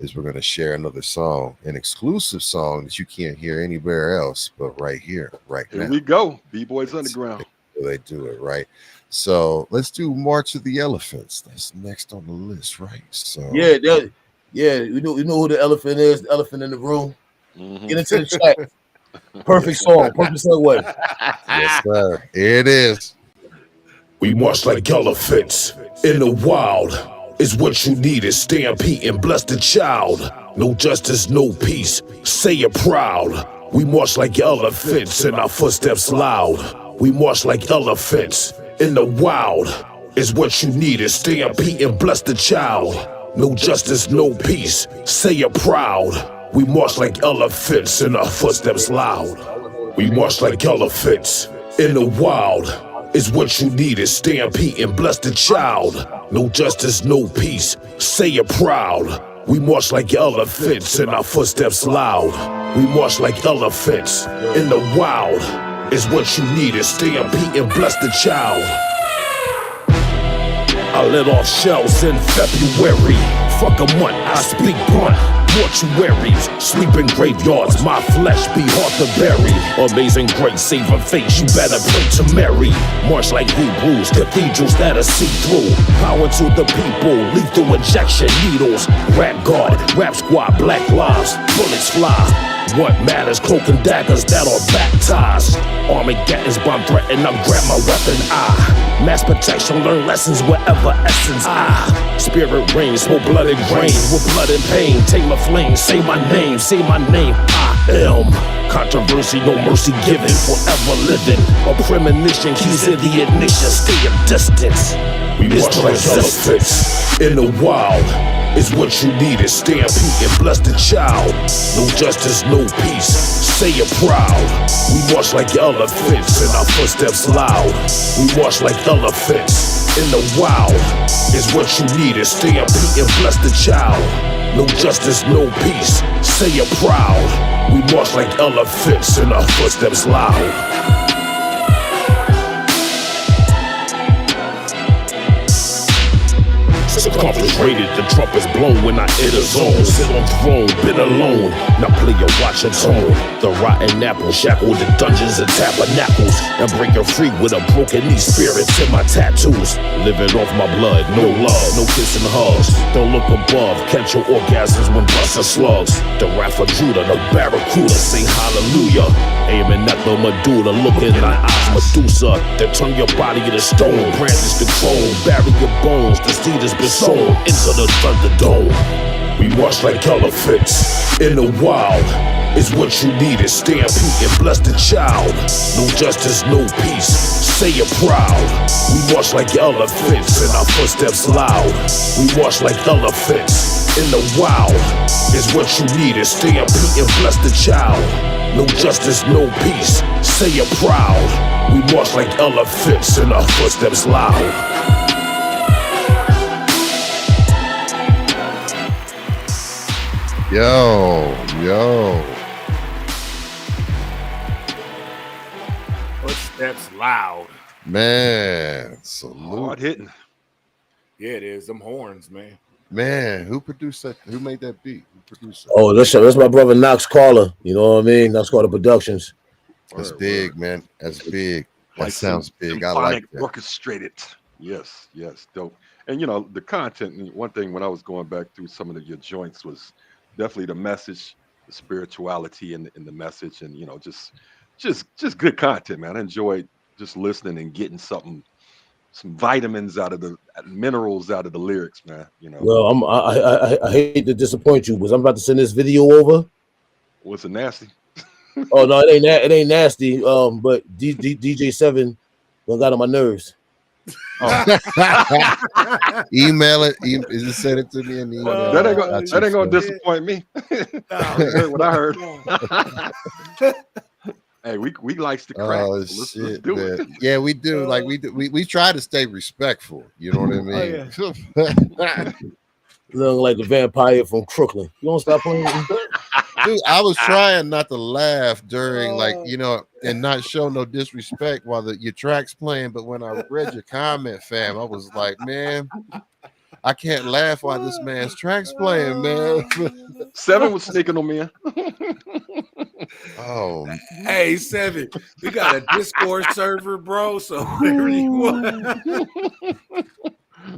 is we're gonna share another song, an exclusive song that you can't hear anywhere else, but right here, right now. Here we go, B-Boys Underground. They do it right. So let's do March of the Elephants. That's next on the list, right? So you know who the elephant is. The elephant in the room. Mm-hmm. Get into the chat. Perfect song. Perfect segue. Yes, sir. It is. We march like elephants in the wild. Is what you need is stampede and bless the child. No justice, no peace. Say it proud. We march like elephants and our footsteps loud. We march like elephants in the wild. Is what you need is stampede and bless the child. No justice, no peace. Say it proud. We march like elephants and our footsteps loud. We march like elephants in the wild. Is what you need is stampede and bless the child. No justice, no peace. Say it proud. We march like elephants and our footsteps loud. We march like elephants in the wild. Is what you need is stampede and bless the child. I let off shells in February. Fuck a month, I speak blunt. Mortuaries, sleeping graveyards, my flesh be hard to bury. Amazing grace, saving face, you better pray to Mary. March like Hebrews, cathedrals that are see-through. Power to the people, lethal injection needles. Rap guard, rap squad, black lives, bullets fly. What matters, cloak and daggers that are baptized. Armageddon's bomb threaten, I'm grab my weapon, Mass protection, learn lessons wherever essence, spirit reigns, smoke blood and grain, with blood and pain. Tame a flame, say my name, I am. Controversy, no mercy given, forever living. A premonition, keys in the ignition, stay a distance. We watch like elephants in the wild. Is what you need is stampede and bless the child. No justice, no peace, say it proud. We march like elephants and our footsteps loud. We march like elephants in the wild. Is what you need is stampede and bless the child. No justice, no peace, say it proud. We march like elephants and our footsteps loud. Circumference rated, the trumpets blown when I enter zone. Sit on throne, been alone, now play your watch and tone. The rotten apple, shackled in dungeons and tabernacles, and breaking free with a broken knee, spirits in my tattoos. Living off my blood, no love, no kissing hugs. Don't look above, catch your orgasms when busting slugs. The wrath of Judah, the barracuda, sing hallelujah. Aiming at the medulla, looking in the eyes, Medusa. Then turn your body to stone, brandish the chrome, bury your bones, the seed has been sown into the Thunderdome. We march like elephants in the wild. Is what you need is stampede and bless the child. No justice, no peace, say it proud. We march like elephants and our footsteps loud. We march like elephants in the wild. Is what you need is stampede and bless the child. No justice, no peace, say it proud. We march like elephants and our footsteps loud. Yo. Footsteps loud. Man, salute. Hard hitting. Yeah, it is. Them horns, man. Man, who produced that? Who made that beat? Who produced that? Oh, that's my brother Knox Carter. You know what I mean? Knox Carter Productions. That's big, man. That's big. That Like sounds big. I symphonic, like that. orchestrated. Yes, dope. And you know the content. And one thing when I was going back through some of your joints was definitely the message, the spirituality, and the message, and you know just good content, man. I enjoyed just listening and getting some vitamins out of the minerals out of the lyrics, man. You know. Well, I hate to disappoint you, because I'm about to send this video over. Was it nasty? Oh no, it ain't nasty. But DJ 7 got on my nerves. Email it. Just send it to me in the email. That ain't gonna disappoint me. Heard what I heard. Hey, we likes to crack. Oh So shit, let's do man. it. Yeah, we do. Like we try to stay respectful. You know what I mean? Looking like the vampire from Crooklyn. You don't stop playing. Dude, I was trying not to laugh during, like, you know, and not show no disrespect while your track's playing. But when I read your comment, fam, I was like, man, I can't laugh while this man's track's playing, man. 7 was sneaking on me. Oh, Hey, 7, we got a Discord server, bro. So whatever you want.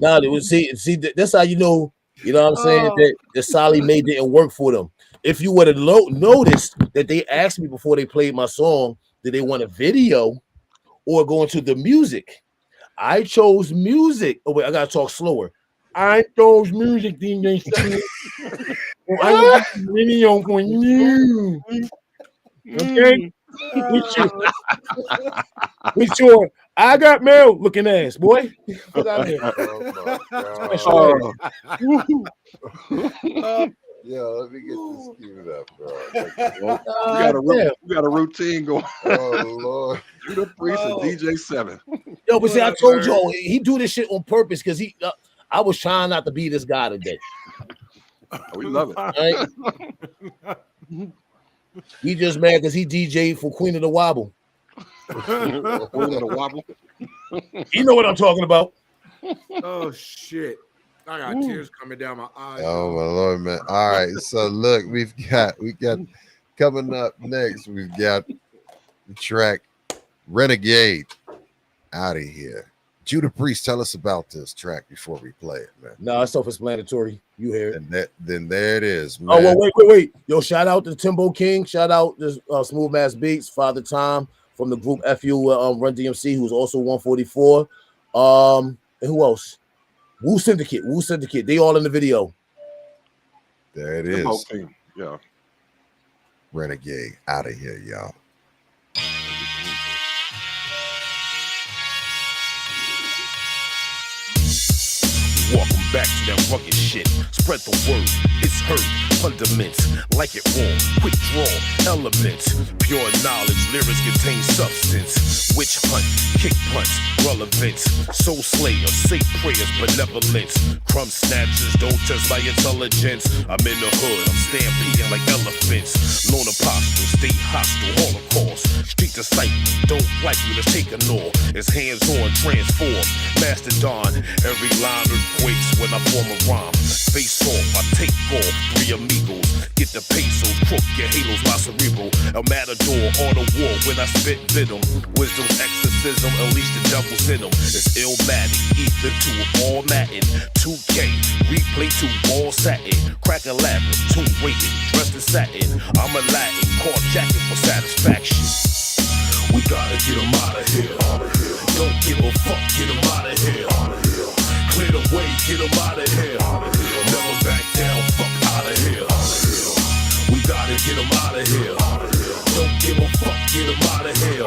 Nah, see, that's how you know what I'm saying, that the Solly May didn't work for them. If you would have noticed that they asked me before they played my song, did they want a video or go into the music? I chose music. Oh wait, I gotta talk slower. I chose music, DJ. I got a video for you. Okay. We sure. I got mail looking ass, boy. Get out here. oh my God. Yo, let me get this queued up, bro. We got a routine going. Oh Lord. Judah Priest and DJ 7. Yo, but see, I told y'all he do this shit on purpose because I was trying not to be this guy today. We love it. Right? He just mad because he DJ'd for Queen of the Wobble. Queen of the Wobble. You know what I'm talking about. Oh shit. I got tears coming down my eyes. Oh my Lord, man. All right. So look, we got coming up next, we've got the track Renegade, Out of Here. Judah Priest, tell us about this track before we play it, man. No, it's self-explanatory. You hear it. And then there it is, man. Oh, well, wait. Yo, shout out to Timbo King. Shout out to Smooth Mass Beats, Father Time from the group FU Run DMC, who's also 144. And who else? Wu Syndicate. They all in the video. There it The whole is. team. Yeah. Renegade out of here, y'all. Welcome back to that rugged shit. Spread the word, it's heard. Fundaments, like it raw. Quick draw, elements. Pure knowledge, lyrics contain substance. Witch hunt, kick punch, relevance. Soul slayer, say prayers, benevolence. Crumb snatchers, don't test my intelligence. I'm in the hood, I'm stampeding like elephants. Lone apostle, stay hostile, holocaust. Street disciple, don't like you, let's take a gnaw. It's hands on, transform. Mastodon, every line earthquakes when I form a rhyme. Face off, I take off. 3 amigos, get the pesos, crook your halos, my cerebral. El Matador on the wall when I spit venom. Wisdom's exorcism, unleash the devil's in them. It's illmatic, ether to all Latin. 2K, replay to all satin. Crack a laughing, tune rated, dressed in satin. I'm a Latin, caught jacket for satisfaction. We gotta get him out of here. Don't give a fuck, get him out of here. Clear the way, get him out of here. Never back down, fuck out of here. We gotta get him out of here. Don't give a fuck, get him out of here.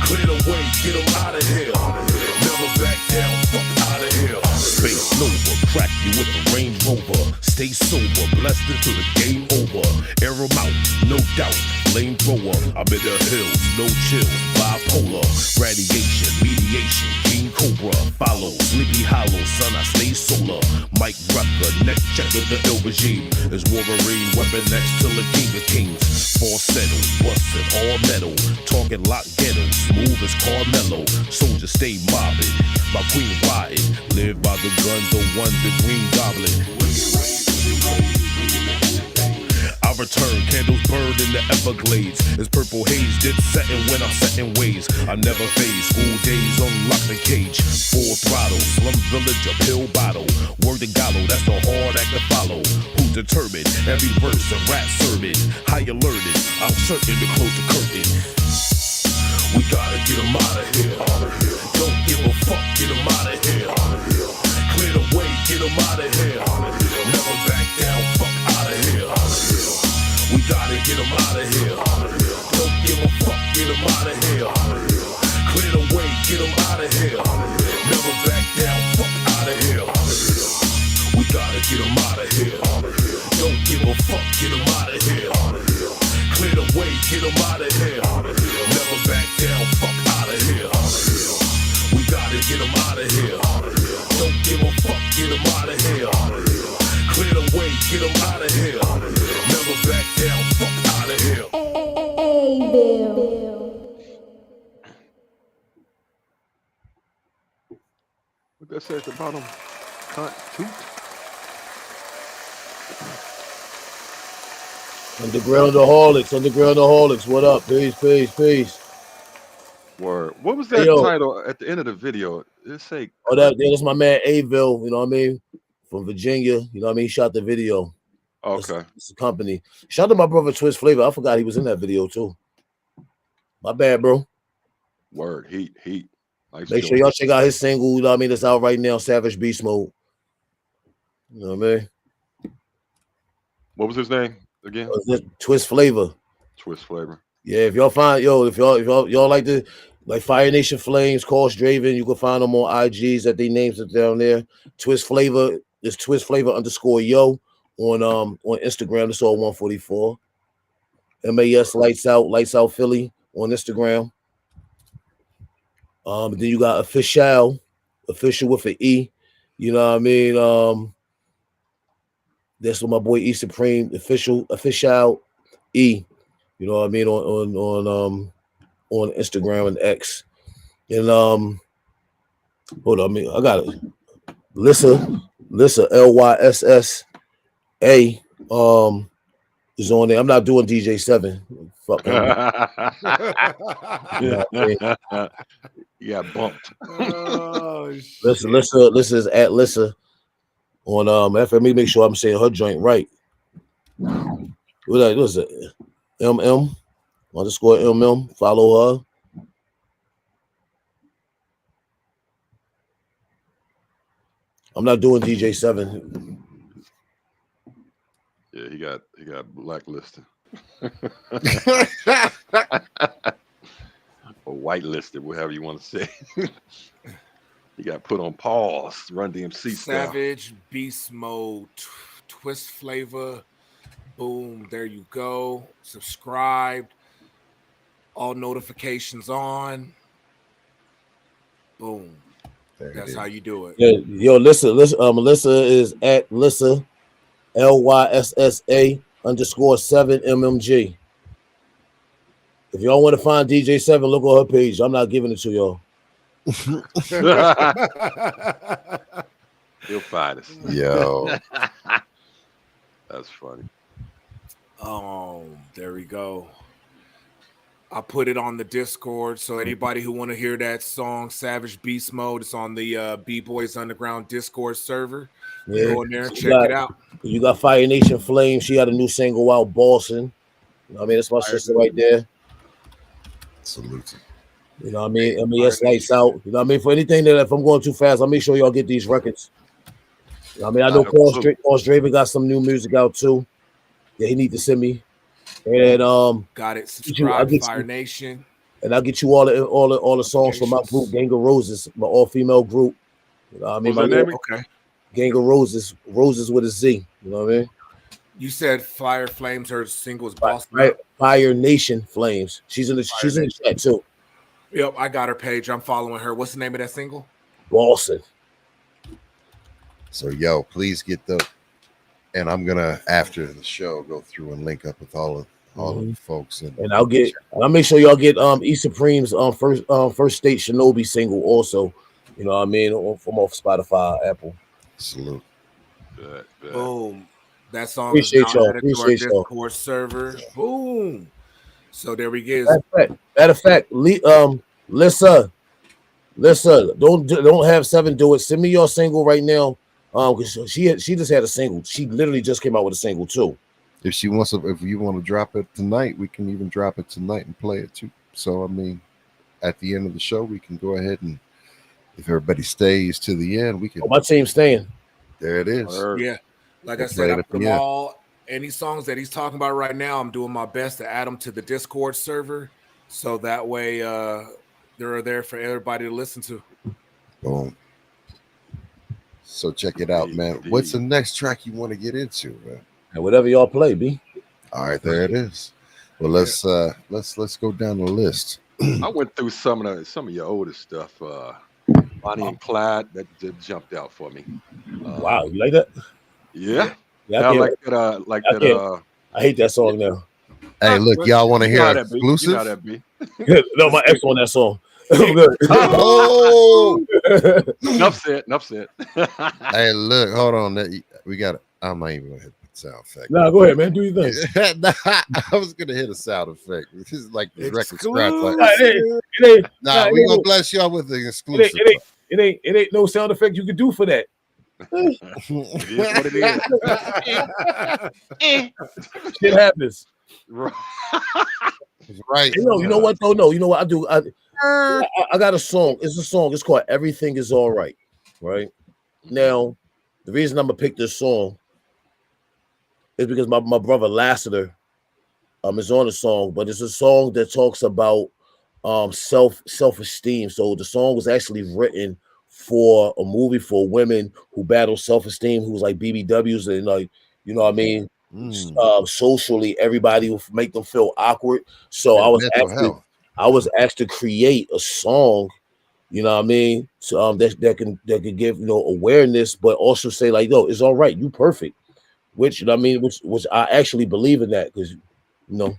Clear the way, get him out of here. Never back down, fuck out of here. Space Nova, crack you with a Range Rover. Stay sober, blessed until the game over. Air 'em out, no doubt. Flamethrower, I'm in the hills, no chill. Bipolar, radiation, mediation. King Cobra, follow. Sleepy Hollow, son, I stay solar. Mike Rucker, neck checker, the ill regime. Is Wolverine, weapon next to the king of kings. Falsetto, busted, all metal. Talking lock ghetto, smooth as Carmelo. Soldiers stay mobbing, my queen riding. Live by the gun, the one, the green goblin. I return, candles burn in the Everglades. It's purple haze, did setting when I'm setting ways. I never phase, school days unlock the cage. Full throttle, slum village, a pill bottle. Word to Gallo, that's the hard act to follow. Who's determined? Every verse a rap sermon. How you learn it? I'm certain to close the curtain. We gotta get him out of here. Don't give a fuck, get him out of here. Clear the way, get him out of here. Never back down, fuck out of here. We gotta get him out of here. Don't give a fuck, get him out of here. Clear the way, get him out of here. Never back down, fuck out of here. We gotta get him out of here. Don't give a fuck, get him out of here. Clear the way, get him out of here. Never back down, fuck out of here. We gotta get him out of here. Don't give a fuck, get him out of here. Clear the way, get him out of here. Never back down, fuck out of here. What that say at the bottom? Cunt, toot. Undergroundaholics. What up? Peace. Word. What was that Hey, yo. title at the end of the video? It say. Oh, that's my man Aville, you know what I mean? From Virginia, you know what I mean? He shot the video. Okay. It's a company. Shout out to my brother Twist Flavor. I forgot he was in that video too. My bad, bro. Word. Heat. Nice. Make sure y'all check out his single, you know what I mean? That's out right now, Savage Beast Mode. You know what I mean? What was his name again? Twist Flavor. Twist Flavor. Yeah, if y'all find if y'all like the Fire Nation Flames, Cost Draven, you can find them on IGs that they names are down there. Twist Flavor is Twist Flavor _yo on Instagram. It's all 144. MAS Lights Out Philly on Instagram. Then you got official with an E. You know what I mean? That's what my boy E Supreme official E. You know what I mean on Instagram and X. And hold on, I got it. Lyssa LYSSA is on there. I'm not doing DJ7. Fuck. Yeah, bumped. Oh, Lyssa is at Lyssa on let me make sure I'm saying her joint right. What is it? MM _MM. Follow her. I'm not doing DJ7. Yeah, he got blacklisted. Or whitelisted, whatever you want to say. He got put on pause. Run DMC style. Savage, Beast Mode, Twist Flavor. Boom, there you go. Subscribed. All notifications on. Boom. That's how you do it. Yeah, yo, Melissa is at Lissa, LYSSA_7MMG. If y'all want to find DJ7, look on her page. I'm not giving it to y'all. He'll find us. Yo. That's funny. There we go. I put it on the Discord, so anybody who want to hear that song, Savage Beast Mode, it's on the B-Boys Underground Discord server. Yeah. Go in there and check it out. You got Fire Nation Flame. She had a new single out, Boston. You know what I mean? That's my sister right there. Salute. You know what I mean? MES Lights Out. You know what I mean? For anything that if I'm going too fast, I'll make sure y'all get these records. You know what I mean? I know Cross Draven got some new music out too. Yeah, he need to send me. And got it. Subscribe to Fire Nation. And I'll get you all the songs from my group, Gang of Roses, my all-female group. You know what I mean? What's My name? Okay. Gang of Roses, Roses with a Z. You know what I mean? You said Fire Flames. Her single is Boston. Fire Nation Flames. She's in the chat too. Yep, I got her page. I'm following her. What's the name of that single? Boston. So yo, please get the. And I'm gonna after the show go through and link up with all of the folks. And I'll make sure y'all get E Supreme's first state Shinobi single also. You know what I mean? From off Spotify, Apple. Salute. Good. Boom. That song Appreciate is now y'all. added to our Appreciate y'all. Discord server. Boom. So there we go. Matter of fact, Lissa, don't have 7 do it. Send me your single right now. Because she just had a single. She literally just came out with a single too. If you want to drop it tonight, we can even drop it tonight and play it too. So I mean, at the end of the show, we can go ahead and if everybody stays to the end, we can. My team's staying. There it is. Yeah, like I said, I put them all. Any songs that he's talking about right now, I'm doing my best to add them to the Discord server, so that way they're there for everybody to listen to. Boom. So check it out, man. What's the next track you want to get into, man? And whatever y'all play, B. All right, there it is. Well, let's go down the list. I went through some of your older stuff. Bonnie and Clyde, that jumped out for me. Wow, you like that? Yeah. Yeah, I hate that song now. Hey, look, y'all want to hear exclusive? You know that, B. No, my ex on that song. Good. Oh, enough said. Hey, look, hold on. We got it. I'm not even gonna hit the sound effect. Nah, go ahead, man. Do your thing. I was gonna hit a sound effect. This is like the record scratch. Nah, we gonna bless y'all with the exclusive. It ain't no sound effect you can do for that. It is what it is. Shit happens. Right. You know what though? No, you know what I do? I got a song. It's a song. It's called Everything Is All Right. Right now, the reason I'm gonna pick this song is because my brother Lassiter is on the song, but it's a song that talks about self-esteem. So the song was actually written for a movie for women who battle self-esteem, who's like BBWs, and like, you know what I mean? Socially, everybody will make them feel awkward. So I was asked to create a song, you know what I mean? So that can give, you know, awareness, but also say like, yo, it's all right, you perfect. Which, you know what I mean, which I actually believe in that, because, you know,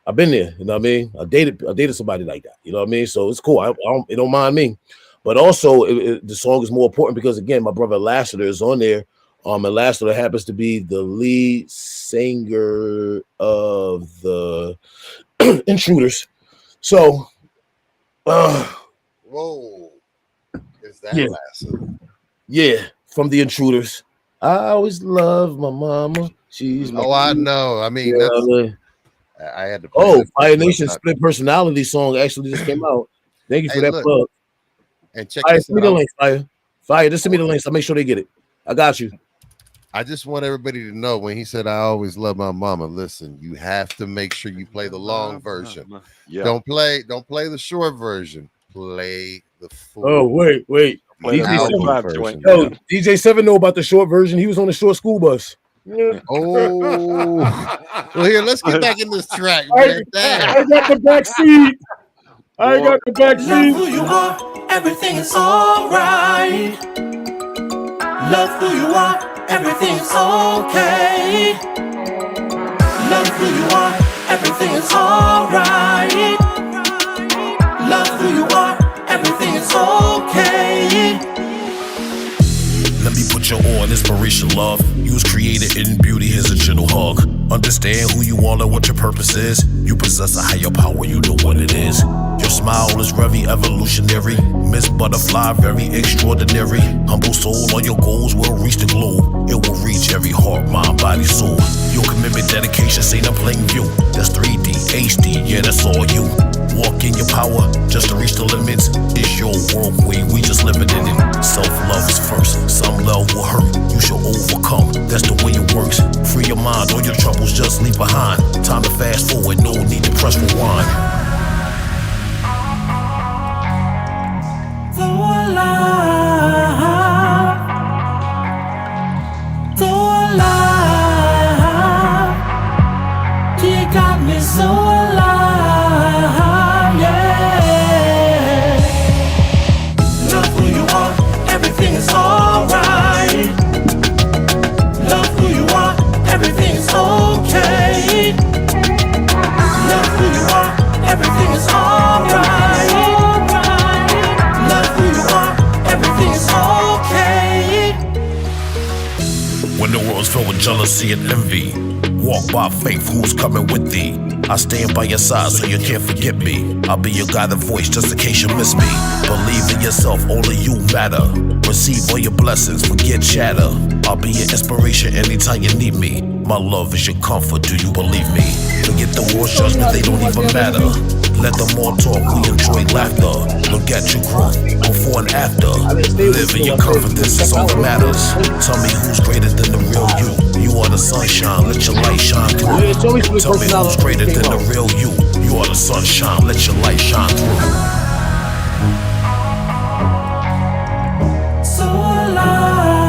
I've been there, you know what I mean? I dated somebody like that, you know what I mean? So it's cool. It don't mind me. But also the song is more important because, again, my brother Lassiter is on there. And Lassiter happens to be the lead singer of the Intruders. So, whoa, is that Lassiter? Yeah, from the Intruders. I always love my mama. She's my I know. I mean, I had to. Fire Nation Split Personality song actually just came out. Thank you for that plug. And check this out. Fire, just send me the links. I'll make sure they get it. I got you. I just want everybody to know when he said I always love my mama. Listen, you have to make sure you play the long version. Yeah. Don't play the short version. Play the full. Oh, wait. Play DJ the Seven. version. Yo, DJ Seven know about the short version. He was on the short school bus. Yeah. Oh, well, here, let's get back in this track, I man. Damn. got the back seat. I got the back Love seat. who you are, everything is alright. Love who you are, everything is okay. Love who you are, everything is alright. Love who you are, everything is okay. Let me put you on inspiration, love. You was created in beauty, here's a gentle hug. Understand who you are and what your purpose is. You possess a higher power, you know what it is. Your smile is very evolutionary. Miss Butterfly, very extraordinary. Humble soul, all your goals will reach the globe. It will reach every heart, mind, body, soul. Your commitment, dedication, seen in plain view. That's 3D, HD, yeah, that's all you. Walk in your power, just to reach the limits. It's your world, we just living in it. Self-love is first, some love will hurt. You should overcome, that's the way it works. Free your mind, all your troubles just leave behind. Time to fast forward, no need to press rewind. So alive, so alive. She got me so alive, yeah. Love who you are, everything is alright. Love who you are, everything is okay. Love who you are, everything is alright. Love who you are, everything is okay. When the world's filled with jealousy and envy, walk by faith, who's coming with thee? I stand by your side so you can't forget me. I'll be your guiding voice just in case you miss me. Believe in yourself, only you matter. Receive all your blessings, forget chatter. I'll be your inspiration anytime you need me. My love is your comfort, do you believe me? Forget the world's judgment, they don't even matter. Let them all talk, we enjoy laughter. Look at your growth, before and after. Live in your confidence, it's all that matters. Tell me who's greater than the real you. You are the sunshine, let your light shine through. Tell me who's greater than the real you. You are the sunshine, let your light shine through. So alive,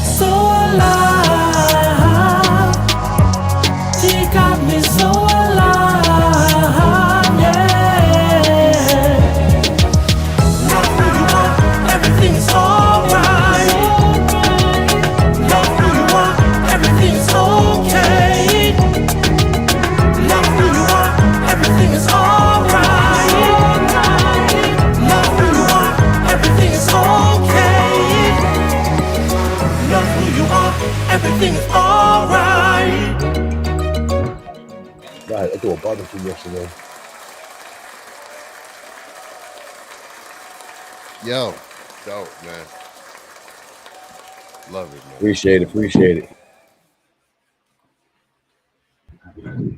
so alive. She got me so alive, yeah. Love who you are, everything is alright. Love who you are, everything is okay. Love who you are, everything is alright. Love who you are, everything is okay. Love who you are, everything is alright. I threw a barbecue yesterday. Yo, dope, man. Love it, man. Appreciate it.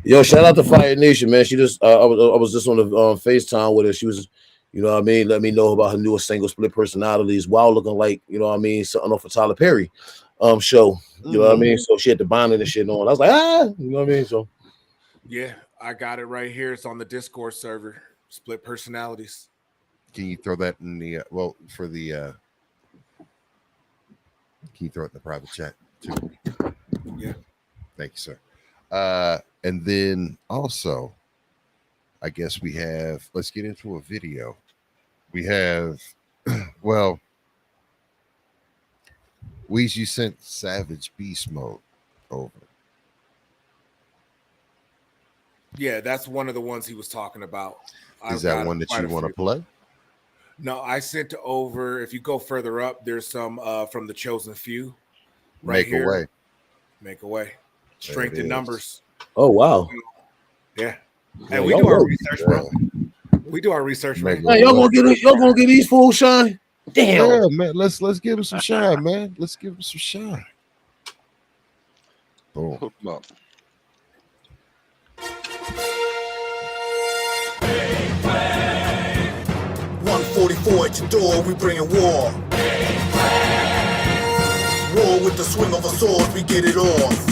Yo, shout out to Fire Nation, man. She just I was just on the FaceTime with her. She was, you know what I mean, let me know about her newest single, Split Personalities, while looking like, you know what I mean, something off of Tyler Perry show. You know what I mean? So she had the bonnet and shit on. I was like, you know what I mean? So Yeah, I got it right here. It's on the Discord server. Split Personalities. Can you throw that in the can you throw it in the private chat too? Yeah. Thank you, sir. And then also, I guess we have, let's get into a video. We have, well, Weezy sent Savage Beast Mode over. Yeah, that's one of the ones he was talking about. Is that one that you want to play? No, I sent over. If you go further up, there's some from the Chosen Few. Make a way. Strength in numbers. oh wow. Yeah. And we do our research, bro. We do our research, man. Hey, y'all gonna get these fools shine? Damn. Yeah, man. Let's give him some shine, man. Let's give him some shine. Boom. Hook 'em up. One 144 at your door, we bringing war. War with the swing of a sword, we get it off.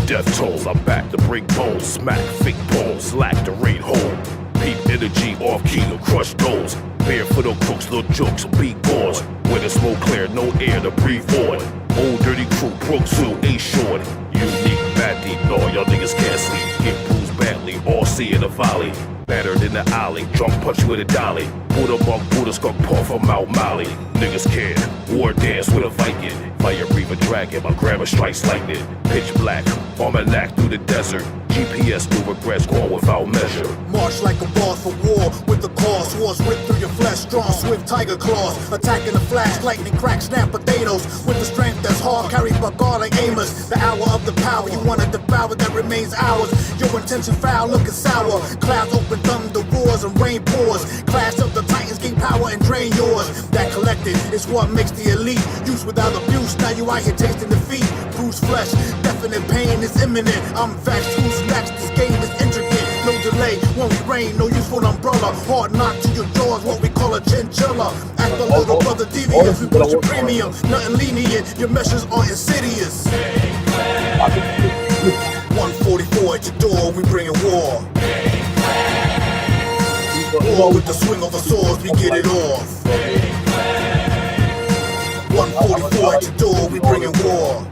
Death tolls, I'm back to break bones, smack fake poles, lack the rate home. Peep energy off key to crush goals. Barefoot or crooks, little jokes, beat boards. Where the smoke clear, no air to breathe on. Old dirty crew, broke suit, A short. Unique, bad deep, no, y'all niggas can't sleep. Get bruised badly, all see in a volley. Battered in the alley, drunk punch with a dolly. Buddha monk, Buddha skunk paw from Mount Molly. Niggas care, war dance with a Viking. Fire breathe dragon, my grandma strikes lightning. Pitch black, almanac through the desert. GPS new regrets gone without measure. March like a boss for war with the cause. Swords rip through your flesh, strong, swift tiger claws. Attacking the flash, lightning crack, snap potatoes. With the strength that's hard, carried by God like Amos. The hour of the power, you wanna devour that remains ours. Your intention foul, looking sour. Clouds open, thunder roars and rain pours. Clash of the titans, gain power and drain yours. That collected is what makes the elite. Use without abuse, now you out here tasting defeat. Bruised flesh, definite pain is imminent. I'm vexed, who's next? This game is intricate. No delay, when we rain, no useful umbrella. Hard knock to your jaws, what we call a chinchilla. Act a little brother devious, we push your premium. Nothing lenient, your measures are insidious. 144 at your door, we bringing war. War with the swing of a sword, we get it off. 144 at your door, we bringing war.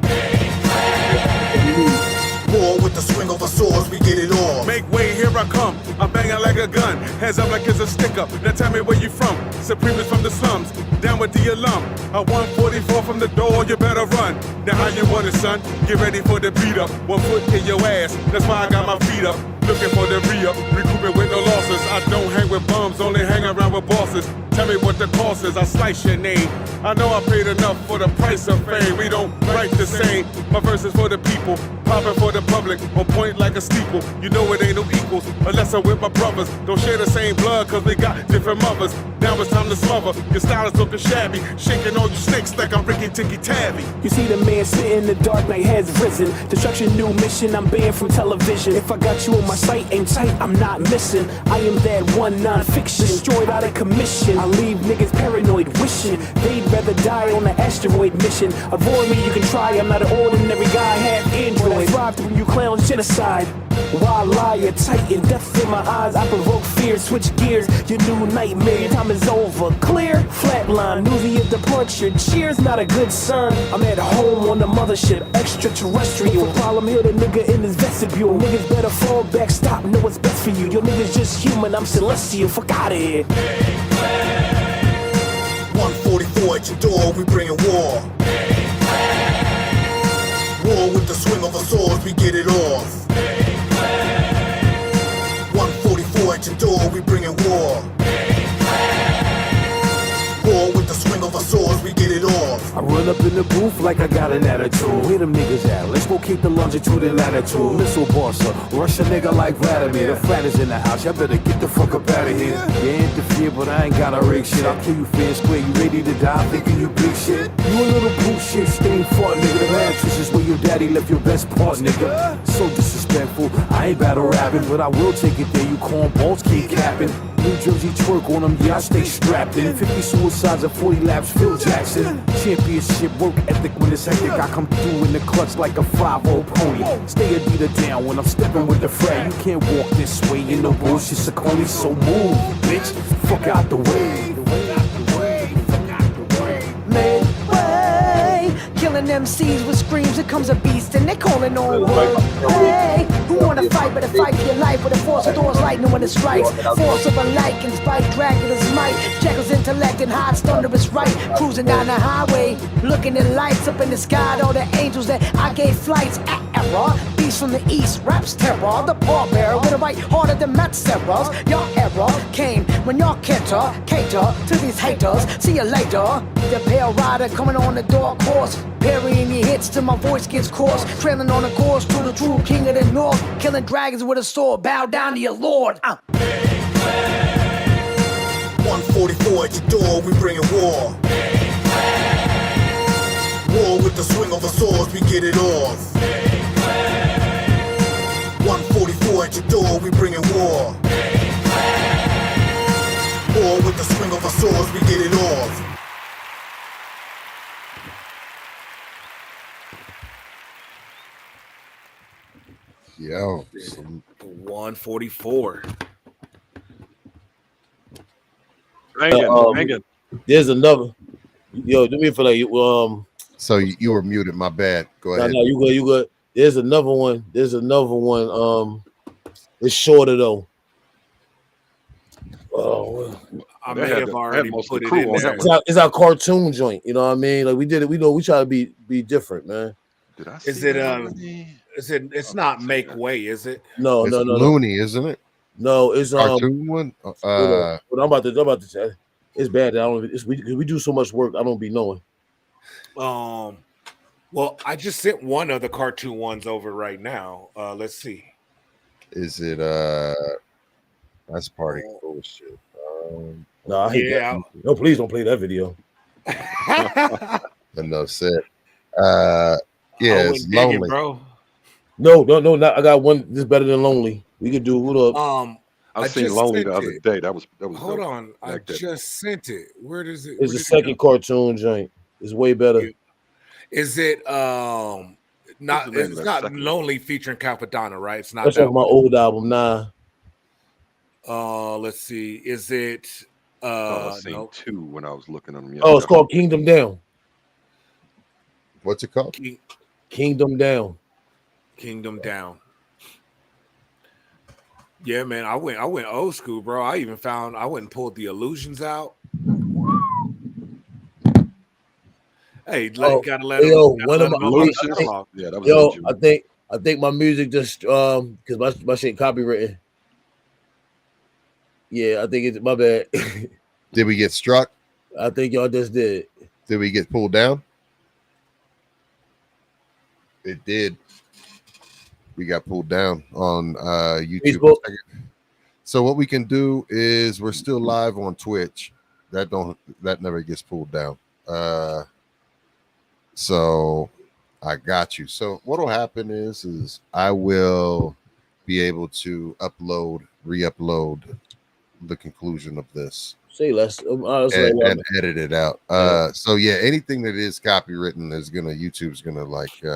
War with the swing of a sword, we get it off. Make way, here I come. I'm banging like a gun. Hands up like it's a stick up. Now tell me where you from. Supreme is from the slums. Down with the alum. A 144 from the door, you better run. Now how you want it, son? Get ready for the beat up. 1 foot in your ass. That's why I got my feet up. Looking for the re-up. Recouping with no losses. I don't hang with bums, only hang around with bosses. Tell me what the cost is, I slice your name. I know I paid enough for the price of fame. We don't write the same. My verse is for the people, popping for the public, on point like a steeple. You know it ain't no equals, unless I'm with my brothers. Don't share the same blood, cause we got different mothers. Now it's time to smother. Your style is looking shabby, shaking all you snakes like I'm Ricky Tikky Tavi. You see the man sitting in the dark night has risen. Destruction, new mission, I'm banned from television. If I got you on my sight, aim tight, I'm not missing. I am that one non-fiction, destroyed out of commission. I leave niggas paranoid, wishing they'd rather die on an asteroid mission. Avoid me, you can try, I'm not an ordinary guy, half android. I thrive through you clowns, genocide. Wild liar, titan, death in my eyes, I provoke fear, switch gears, your new nightmare, your time is over, clear, flatline, newsy of departure, cheers, not a good sign, I'm at home on the mothership, extraterrestrial, if a problem hit a nigga in his vestibule, niggas better fall back, stop, know what's best for you, your niggas just human, I'm celestial, fuck outta here. 144 at your door, we bringing war. War with the swing of a sword, we get it off. 144 at your door, we bringing war. War with the swing of a sword, we get it off. I run up in the booth like I got an attitude. Where them niggas at? Let's go keep the longitude and latitude. Missile bosser, rush a nigga like Vladimir. The flat is in the house, y'all better get the fuck up out of here. You interfere, but I ain't got a rig shit. I'll kill you fair and square. You ready to die? Thinking you big shit? You a little bullshit, stain fart, nigga. The mattress is where your daddy left your best part, nigga. So disrespectful. I ain't battle rapping, but I will take it there. You cornballs keep capping. New Jersey twerk on them, yeah, I stay strapped in. 50 suicides and 40 laps, Phil Jackson. Championship work ethic when it's hectic. I come through in the clutch like a 5-0 pony. Stay a beater down when I'm stepping with the fray. You can't walk this way in no bullshit, Saucony, so move, bitch. Fuck out the way. Midway, killing MCs with screams. Here comes a beast and they calling on world. Hey, who wanna fight but a fight for your life with a force of doors lightning when it strikes. Force of a light can spike Dracula's might. Jekyll's intellect and hides thunderous right. Cruising down the highway, looking at lights up in the sky. All the angels that I gave flights at error. Beast from the east, raps terror. The pallbearer with a right harder than Metzeros. Your error came when y'all cater to these haters. See you later. The pale rider coming on the dark horse. Parrying your hits till my voice gets coarse. Trailing on the course to the true king of the north. Killing dragons with a sword. Bow down to your lord. 144 at your door, we bringing war. War with the swing of a sword, we get it off. 144 at your door, we bringing war. War with with the swing of our swords, we get it off. Yo, 144. Banging. There's another. Yo, do me for like so you were muted. My bad. Go ahead. No, you good. There's another one. It's shorter though. Oh, I may have already put it in there. It's our cartoon joint. You know what I mean? Like we did it. We know we try to be different, man. Did I Is it it's not Make Way, is it? No, it's no. Looney, isn't it? No, it's cartoon one. But I'm about to say it's bad. We do so much work. I don't be knowing. Well, I just sent one of the cartoon ones over right now. Let's see. Is it that's party bullshit. No, I hate that. No, please don't play that video. Enough said. Yeah, it's lonely, bro. No, not, I got one that's better than Lonely. We could do I seen Lonely the other day. That was hold on. I just sent it. Where does it? It's the second cartoon joint. It's way better. Is it not? It's not Lonely featuring Capadonna, right? It's not. That's that off my old album. Nah. Let's see. Is it? I seen two when I was looking at them. Oh, it's called Kingdom Down. What's it called? Kingdom Down. Kingdom Down. Yeah, man. I went old school, bro. I went and pulled the Illusions out. Hey, gotta let yo, him. One of my I think my music just because my shit copywritten. Yeah, I think it's my bad. Did we get struck? I think y'all just did. Did we get pulled down? It did. We got pulled down on YouTube. Facebook. So what we can do is we're still live on Twitch. That never gets pulled down. So I got you. So what'll happen is I will be able to re-upload the conclusion of this. Say less and edit it out. So yeah, anything that is copywritten is YouTube's gonna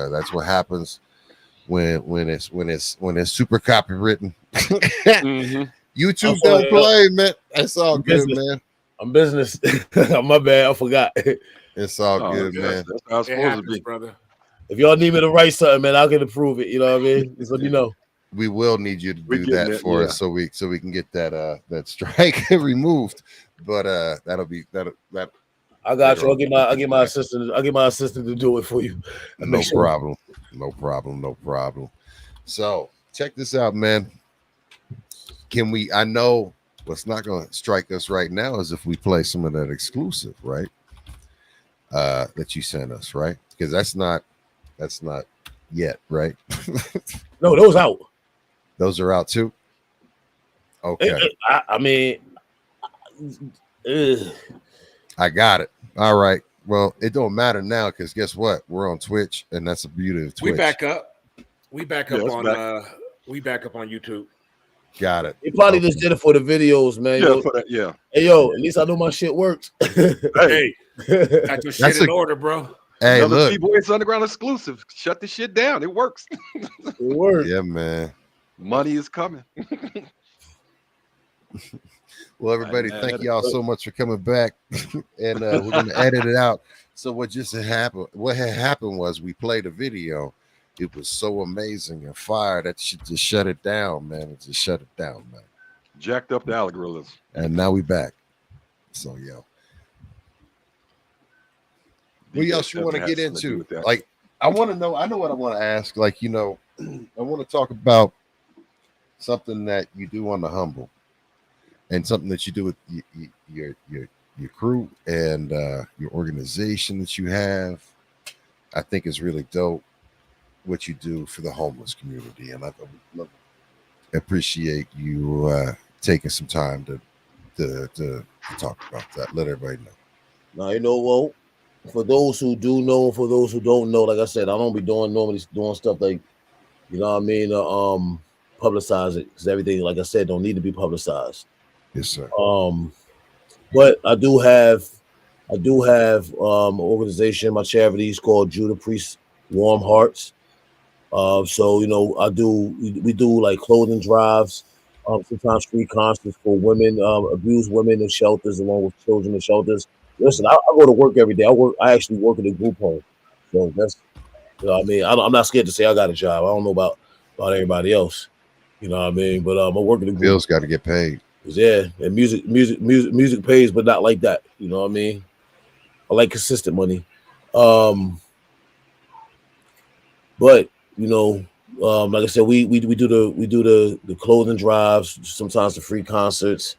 that's what happens when it's super copywritten. YouTube don't play, man. That's all good, man. I'm business. My bad, I forgot. It's all good, man. That's how it's supposed to be, brother. If y'all need me to write something, man, I'll get to prove it. You know what I mean? Just let me know. We will need you to do that for us so we can get that strike removed. But that'll be that. I got you. I'll get my assistant to do it for you. No problem. So check this out, man. Can we? I know what's not going to strike us right now is if we play some of that exclusive, right? That you sent us, right? Because that's not yet, right? No, those out. Those are out too. Okay. I mean, I got it. All right. Well, it don't matter now because guess what? We're on Twitch, and that's the beauty of Twitch. We back up on YouTube. Got it. He probably just did it for the videos, man. Yeah, for that, yeah. Hey, yo, at least I know my shit works. Hey, got your shit in order, bro. Hey, look. B-Boys Underground exclusive. Shut the shit down. It works. It works. Yeah, man. Money is coming. Well, everybody, thank y'all so much for coming back. And we're going to edit it out. So what had happened was we played a video. It was so amazing and fire that shit just shut it down, man. It just shut it down, man. Jacked up the algorithms. And now we back. So, yo. What else you want to get into? Like, I want to know. I know what I want to ask. Like, I want to talk about something that you do on the humble, and something that you do with your crew and your organization that you have. I think is really dope what you do for the homeless community, and I appreciate you taking some time to talk about that. Let everybody know. Now well. For those who do know, for those who don't know, like I said, I don't be normally doing stuff like, you know what I mean, publicize it, because everything, like I said, don't need to be publicized. Yes, sir. But I do have an organization, my charity is called Judah Priest Warm Hearts. So we do like clothing drives, sometimes free concerts for women, abused women in shelters, along with children in shelters. Listen, I go to work every day. I actually work in a group home, so that's what I mean. I'm not scared to say I got a job. I don't know about everybody else, you know what I mean. But I work in a group. Bills got to get paid. Yeah, and music pays, but not like that. You know what I mean? I like consistent money. But like I said, we do the clothing drives, sometimes the free concerts.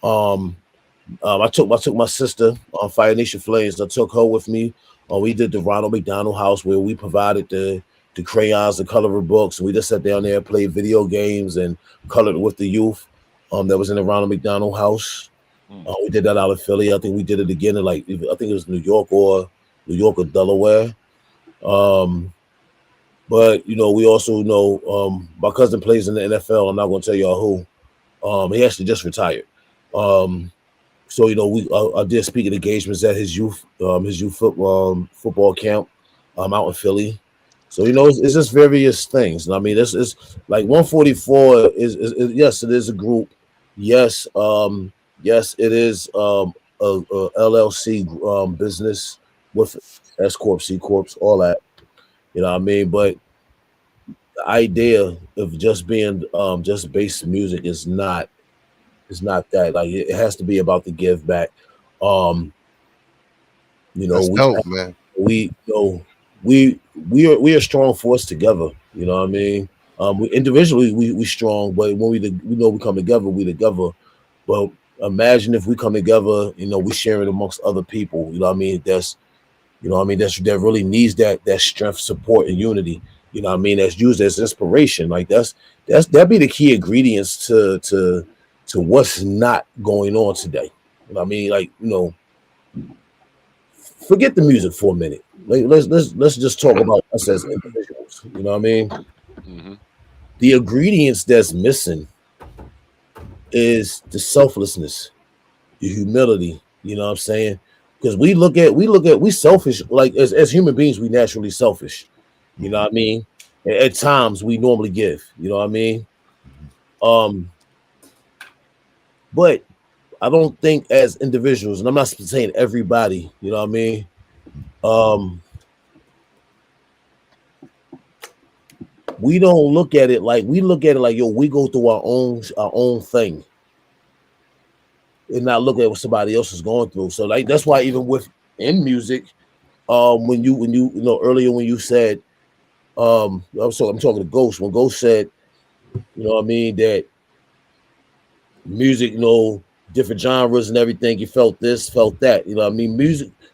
I took my sister on Fire Nation Flames. I took her with me. We did the Ronald McDonald House where we provided the crayons, the coloring books. We just sat down there, played video games, and colored with the youth. That was in the Ronald McDonald House. We did that out of Philly. I think we did it again in I think it was New York or Delaware. But we also know my cousin plays in the NFL. I'm not going to tell y'all who. He actually just retired. So I did speaking engagements at his youth football camp out in Philly. So it's just various things. And I mean, it's like 144 is yes, it is a group. Yes, it is a LLC business with S Corp, C Corps, all that. You know what I mean? But the idea of just being just bass music is not that. Like it has to be about the give back. That's dope, man. We are a strong force together. You know what I mean? Individually we strong, but when we come together, we together. But imagine if we come together, we share it amongst other people. You know what I mean? That really needs that strength, support, and unity. You know what I mean? That's used as inspiration. Like that'd be the key ingredients to what's not going on today. You know what I mean? Forget the music for a minute. Let's just talk about us as individuals. You know what I mean? Mm-hmm. The ingredients that's missing is the selflessness, the humility. You know what I'm saying? Because we selfish. Like as human beings, we naturally selfish. You know what I mean? At times we normally give. You know what I mean? But I don't think as individuals, and I'm not saying everybody, you know what I mean? We don't look at it like we go through our own thing and not look at what somebody else is going through. So that's why even in music, when you earlier when you said, I'm talking to Ghost, when Ghost said, you know what I mean, that music, different genres and everything, you felt this, felt that, you know what I mean?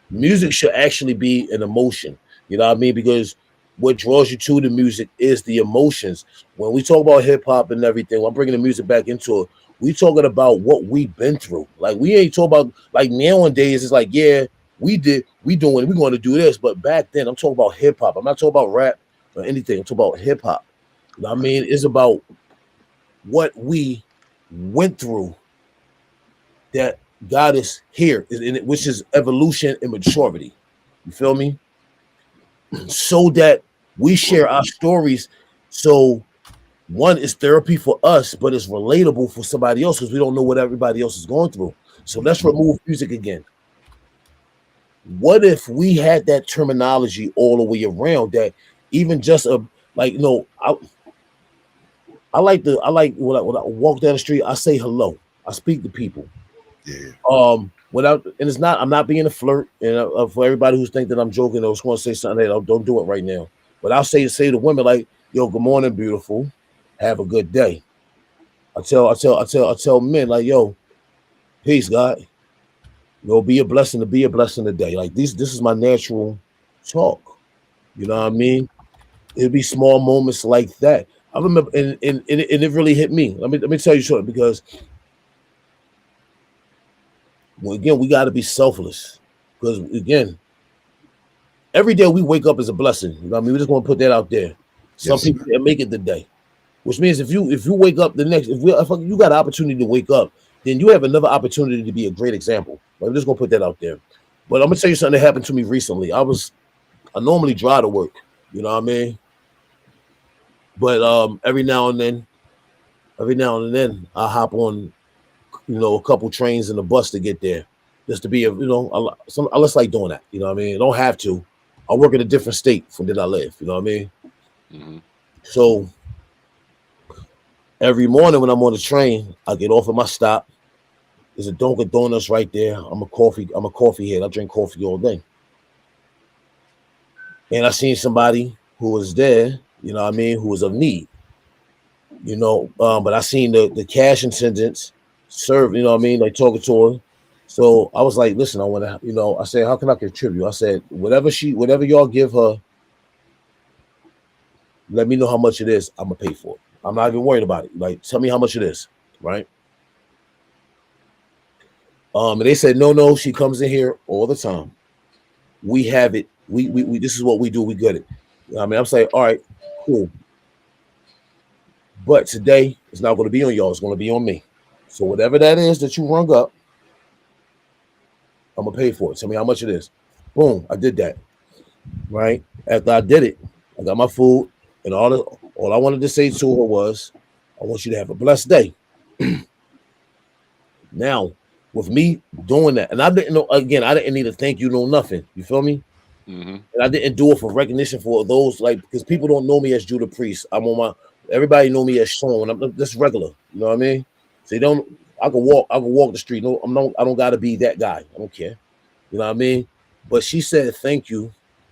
Music should actually be an emotion, you know what I mean? Because what draws you to the music is the emotions. When we talk about hip hop and everything, I'm bringing the music back into it. We talking about what we've been through. Like we ain't talking about like nowadays. It's like, yeah, we're going to do this. But back then, I'm talking about hip hop. I'm not talking about rap or anything. I'm talking about hip hop. You know what I mean? It's about what we went through that got us here, which is evolution and maturity. You feel me? So that we share our stories. So one is therapy for us, but it's relatable for somebody else because we don't know what everybody else is going through. So let's remove music again. What if we had that terminology all the way around, that even just I like when I walk down the street, I say hello. I speak to people. Yeah. I'm not being a flirt, and for everybody who's think that I'm joking or going to say something, don't do it right now. But I'll say to women like, "Yo, good morning, beautiful. Have a good day." I tell men like, "Yo, peace, God. Be a blessing today." Like this is my natural talk. You know what I mean? It'll be small moments like that. I remember, and it really hit me. Let me tell you something, because again, we got to be selfless, because again, every day we wake up is a blessing. You know what I mean? We just want to put that out there. Some Yes, people can't make it the day, which means if you wake up the next, if you got an opportunity to wake up then you have another opportunity to be a great example. I'm just gonna put that out there. But I'm gonna tell you something that happened to me recently. I normally drive to work, you know what I mean? But every now and then I hop on, a couple trains and a bus to get there. Just to be I just like doing that, you know what I mean? I don't have to. I work in a different state from that I live, you know what I mean? Mm-hmm. So every morning when I'm on the train, I get off at my stop. There's a Dunkin' Donuts right there. I'm a coffee head. I drink coffee all day. And I seen somebody who was there, you know what I mean, who was of need. But I seen the cash attendants serve, you know what I mean, like talking to her. So I was like, listen, I want to, I said, how can I contribute? I said, whatever y'all give her, let me know how much it is. I'm gonna pay for it. I'm not even worried about it. Like, tell me how much it is, right? And they said, no, she comes in here all the time. We have it. We this is what we do. We get it. I mean, I'm saying, all right, cool. But today it's not going to be on y'all. It's going to be on me. So whatever that is that you rung up, I'm gonna pay for it. Tell me how much it is. Boom, I did that. Right after I did it, I got my food, and all I wanted to say to her was, I want you to have a blessed day. Now, with me doing that, and I didn't know, again, I didn't need to thank you, nothing. You feel me? Mm-hmm. And I didn't do it for recognition for those, because people don't know me as Judah Priest. Everybody know me as Sean. I'm just regular. You know what I mean? So I can walk the street. No, I don't gotta be that guy. I don't care. You know what I mean? But she said, thank you.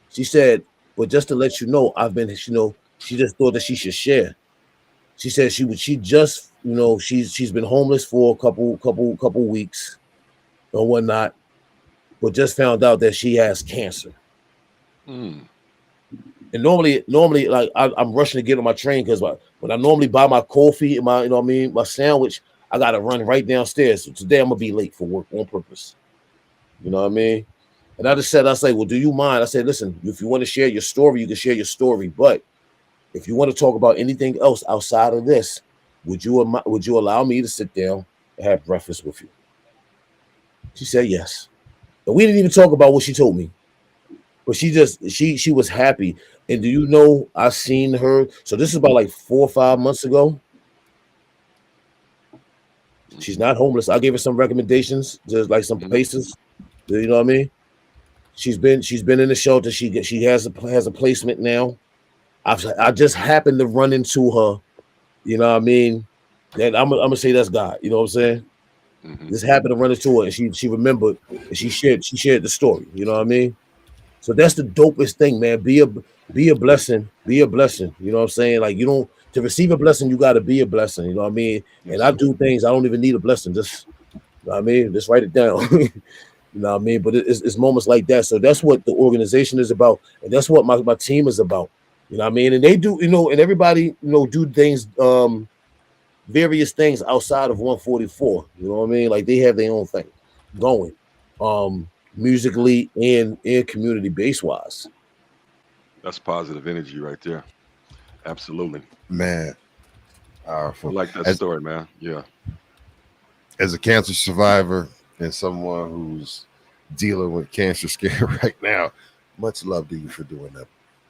She said, but just to let you know, she just thought that she should share. She said she's been homeless for a couple weeks or whatnot, but just found out that she has cancer. Mm. And normally, like I'm rushing to get on my train because when I normally buy my coffee and my sandwich, I gotta run right downstairs. So today I'm gonna be late for work on purpose. You know what I mean? And I said, well, do you mind? I said, listen, if you want to share your story, you can share your story. But if you want to talk about anything else outside of this, would you allow me to sit down and have breakfast with you? She said yes. And we didn't even talk about what she told me. But she was happy. And do you know, I seen her. So this is about like 4 or 5 months ago. She's not homeless. I gave her some recommendations, just like some places. You know what I mean? She's been in the shelter. She has a placement now. I just happened to run into her. You know what I mean? And I'm gonna say that's God. You know what I'm saying? Mm-hmm. Just happened to run into her, and she remembered, and she shared the story. You know what I mean? So that's the dopest thing, man. Be a blessing. Be a blessing. You know what I'm saying? Like, to receive a blessing, you got to be a blessing. You know what I mean? And I do things I don't even need a blessing. Just, you know what I mean? Just write it down. You know what I mean? But it's moments like that. So that's what the organization is about, and that's what my team is about. You know what I mean? And they do, and everybody, do things, various things outside of 144. You know what I mean? Like, they have their own thing going, musically and community base wise. That's positive energy right there. Absolutely, man. Powerful. I like that story, man. Yeah. As a cancer survivor and someone who's dealing with cancer scare right now, much love to you for doing that.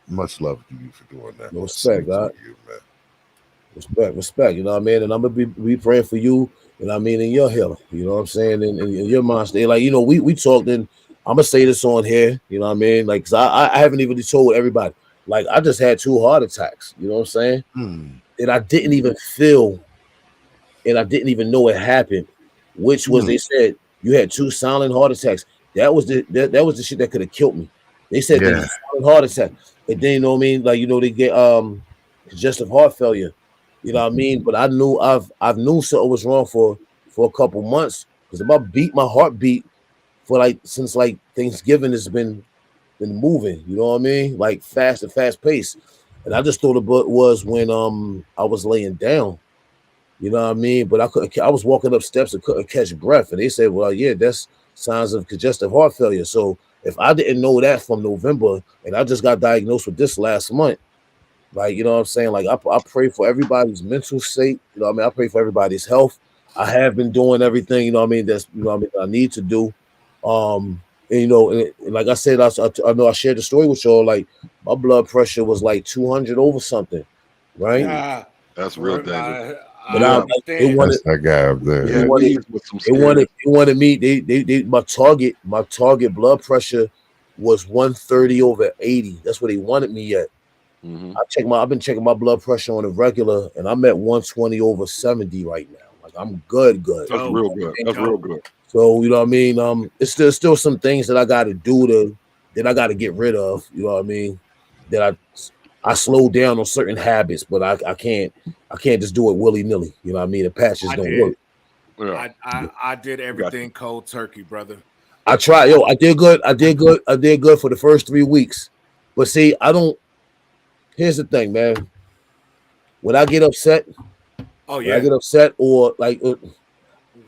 Much love to you for doing that. Respect, God. You, man. Respect. You know what I mean? And I'm gonna be praying for you. You know what I mean? In your healing. You know what I'm saying? In your mind state. Like, we talked, and I'm gonna say this on here. You know what I mean? Like, cause I haven't even told everybody. Like, I just had 2 heart attacks. You know what I'm saying? And I didn't even feel, and I didn't even know it happened. Which was, they said you had 2 silent heart attacks. That was the shit that could have killed me. They said that silent heart attack. And then, you know what I mean? Like, they get congestive heart failure. You know what I mean? But I knew I've knew something was wrong for a couple months, because my heartbeat since Thanksgiving has been moving. You know what I mean? Like, fast pace. And I just thought it was when I was laying down. You know what I mean? But I was walking up steps and couldn't catch breath. And they said, well, yeah, that's signs of congestive heart failure. So if I didn't know that from November, and I just got diagnosed with this last month, like, you know what I'm saying? Like, I pray for everybody's mental state. You know what I mean? I pray for everybody's health. I have been doing everything, you know what I mean, that's, you know what I mean, I need to do. And, you know, and like I said, I know I shared the story with y'all. Like my blood pressure was like 200 over something, right? Nah, That's real dangerous. But I I, understand. they wanted, That's that guy up there. they wanted me. They my target blood pressure was 130 over 80. That's what they wanted me at. Mm-hmm. I've been checking my blood pressure on a regular, and I'm at 120 over 70 right now. Like I'm good. That's real good. That's real good. So you know what I mean. It's still some things that I got to do that I got to get rid of. You know what I mean. That I slow down on certain habits, but I can't just do it willy nilly. You know what I mean. The patches don't work. Yeah. I did everything cold turkey, brother. I tried. I did good. I did good for the first 3 weeks. But see, I don't. Here's the thing, man. When I get upset, Oh yeah, when I get upset or like,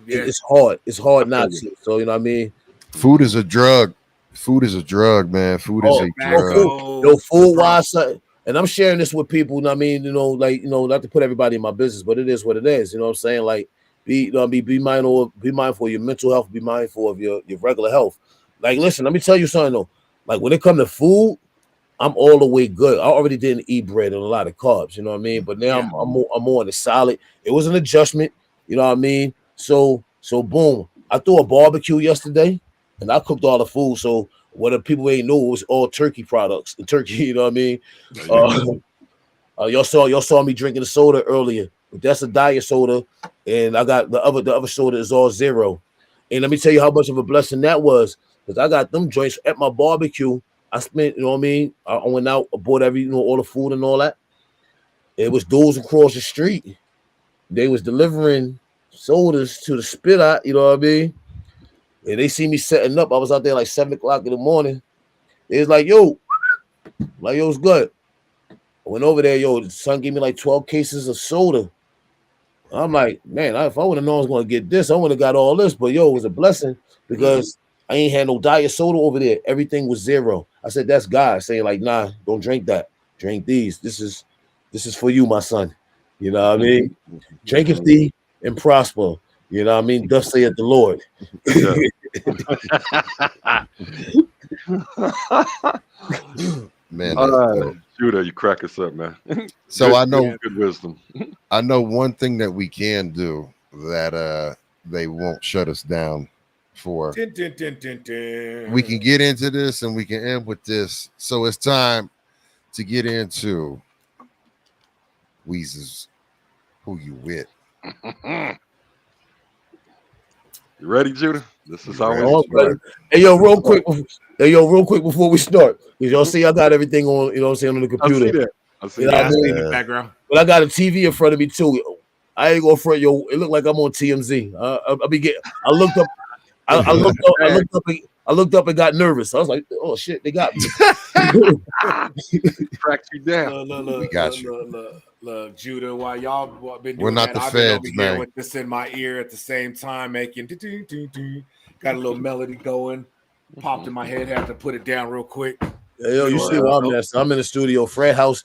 it's hard. It's hard not to. So you know what I mean. Food is a drug. Food is a drug, man. Food is a drug. Food wise, and I'm sharing this with people. You know what I mean, not to put everybody in my business, but it is what it is. You know what I'm saying? Like, be mindful of your mental health. Be mindful of your regular health. Like, listen, let me tell you something though. Like when it comes to food, I'm all the way good. I already didn't eat bread and a lot of carbs, you know what I mean? But now I'm more on the solid. It was an adjustment, you know what I mean? So boom. I threw a barbecue yesterday and I cooked all the food. So what the people ain't know, it was all turkey products. The turkey, you know what I mean? Y'all saw me drinking the soda earlier. But that's a diet soda, and I got the other soda is all zero. And let me tell you how much of a blessing that was, because I got them joints at my barbecue. I spent, you know what I mean? I went out, I bought all the food and all that. It was dudes across the street. They was delivering sodas to the spit out, you know what I mean? And they see me setting up. I was out there like 7 o'clock in the morning. They was like, yo, it's good. I went over there, the son gave me like 12 cases of soda. I'm like, man, if I would have known I was going to get this, I would have got all this. But it was a blessing because I ain't had no diet soda over there. Everything was zero. I said, that's God saying like, nah, don't drink that. Drink these. This is for you, my son. You know what I mean? Drink it thee and prosper. You know what I mean? Thus saith the Lord. Man, Judah, you crack us up, man. So I know good wisdom. I know one thing that we can do that they won't shut us down for. We can get into this and we can end with this. So it's time to get into Weezy's Who You With. You ready, Judah? This is how Hey, real quick before we start, because y'all see I got everything on, you know what I'm saying, on the computer. I see that. I see in the background. But I got a TV in front of me too. I ain't gonna front, it looked like I'm on TMZ. I looked up and got nervous. I was like, oh shit, they got me. Cracked you down. We got you. Look, Judah, while y'all been doing We're not that, the I've feds, been over here man. with this in my ear at the same time, making got a little melody going. Popped in my head, had to put it down real quick. Hey, you see where I'm at? So I'm in the studio. Fred House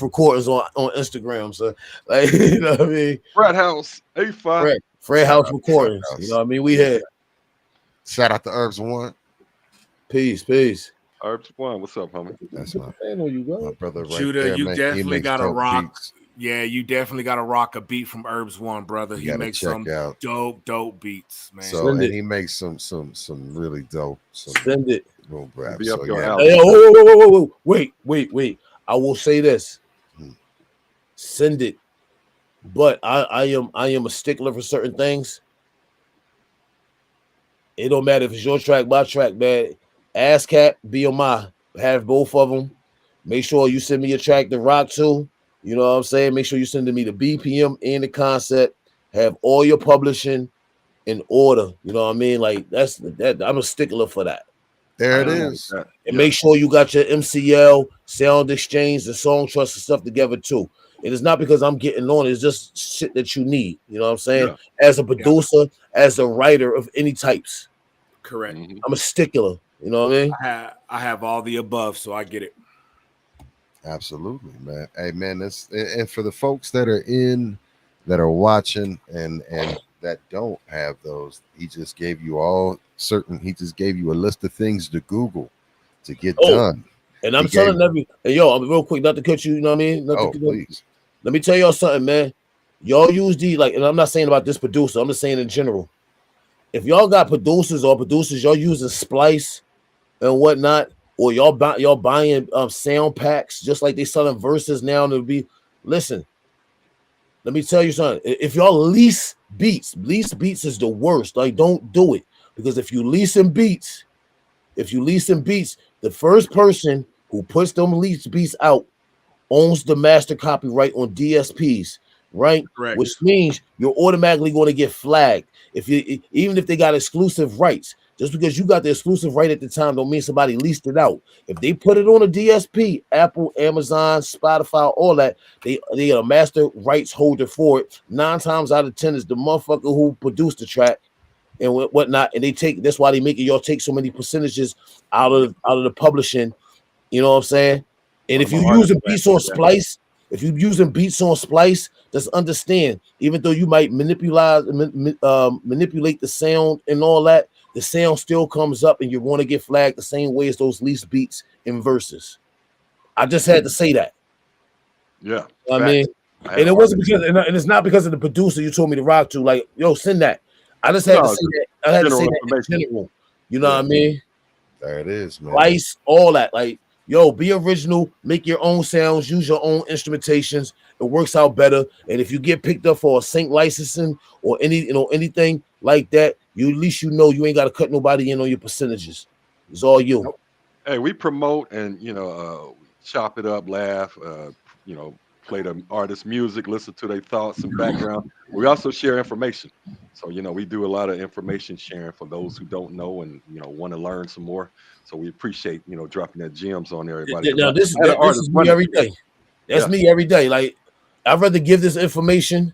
Recordings on Instagram. So, like, you know what I mean? Fred House, A5. Fred House Recordings. You know what I mean? We had. Shout out to Herbs One. Peace. Herbs One, what's up, homie? That's my brother right Judah, there, you man. definitely got to rock. Beats. Yeah, you definitely got to rock a beat from Herbs One, brother. He makes some out. dope beats, man. So and he makes some really dope. Send it. Boom rap. Be up So, your yeah. alley. Hey, wait. I will say this. Send it. But I am a stickler for certain things. It don't matter if it's your track, my track, man. ASCAP, BMI, have both of them. Make sure you send me a track to rock to. You know what I'm saying? Make sure you send me the BPM and the concept. Have all your publishing in order. You know what I mean? Like that. I'm a stickler for that. There it is. And make sure you got your MCL, Sound Exchange, and Song Trust and stuff together too. And it's not because I'm getting on, it's just shit that you need. You know what I'm saying? Yeah. As a producer, as a writer of any types. Correct. I'm a stickler. You know what I mean? I have all the above, so I get it. Absolutely, man. Hey, man, and for the folks that are watching and that don't have those, he just gave you all certain. He just gave you a list of things to Google to get done. And I'm He telling gave- I'm real quick, not to cut you. You know what I mean? Please. Let me tell y'all something, man. Y'all use these and I'm not saying about this producer. I'm just saying in general. If y'all got producers y'all using Splice and whatnot, or y'all buying sound packs just like they selling verses now to be. Listen, let me tell you something. If y'all lease beats is the worst. Like, don't do it, because if you leasing beats, the first person who puts them lease beats out owns the master copyright on DSPs, right? Correct. Which means you're automatically going to get flagged even if they got exclusive rights. Just because you got the exclusive right at the time don't mean somebody leased it out. If they put it on a DSP, Apple, Amazon, Spotify, all that, they are a master rights holder for it. 9 times out of 10 is the motherfucker who produced the track and whatnot. And that's why they make y'all take so many percentages out of the publishing. You know what I'm saying? And if you're using beats on Splice, just understand, even though you might manipulate the sound and all that, the sound still comes up and you're going to get flagged the same way as those least beats in verses. I just had to say that. Yeah. I mean, and it wasn't because, and it's not because of the producer you told me to rock to, like, yo, send that. I just had to say that. I had to say that in general. You know what I mean? There it is, man. Splice, all that. Like, yo, be original, make your own sounds, use your own instrumentations. It works out better. And if you get picked up for a sync licensing or anything like that, at least you know you ain't got to cut nobody in on your percentages. It's all you. Hey, we promote and chop it up, laugh, play the artist music, listen to their thoughts and background. We also share information. So, we do a lot of information sharing for those who don't know and, want to learn some more. So we appreciate, dropping that gems on everybody. Now, this is me every day. That's me every day. Like, I'd rather give this information.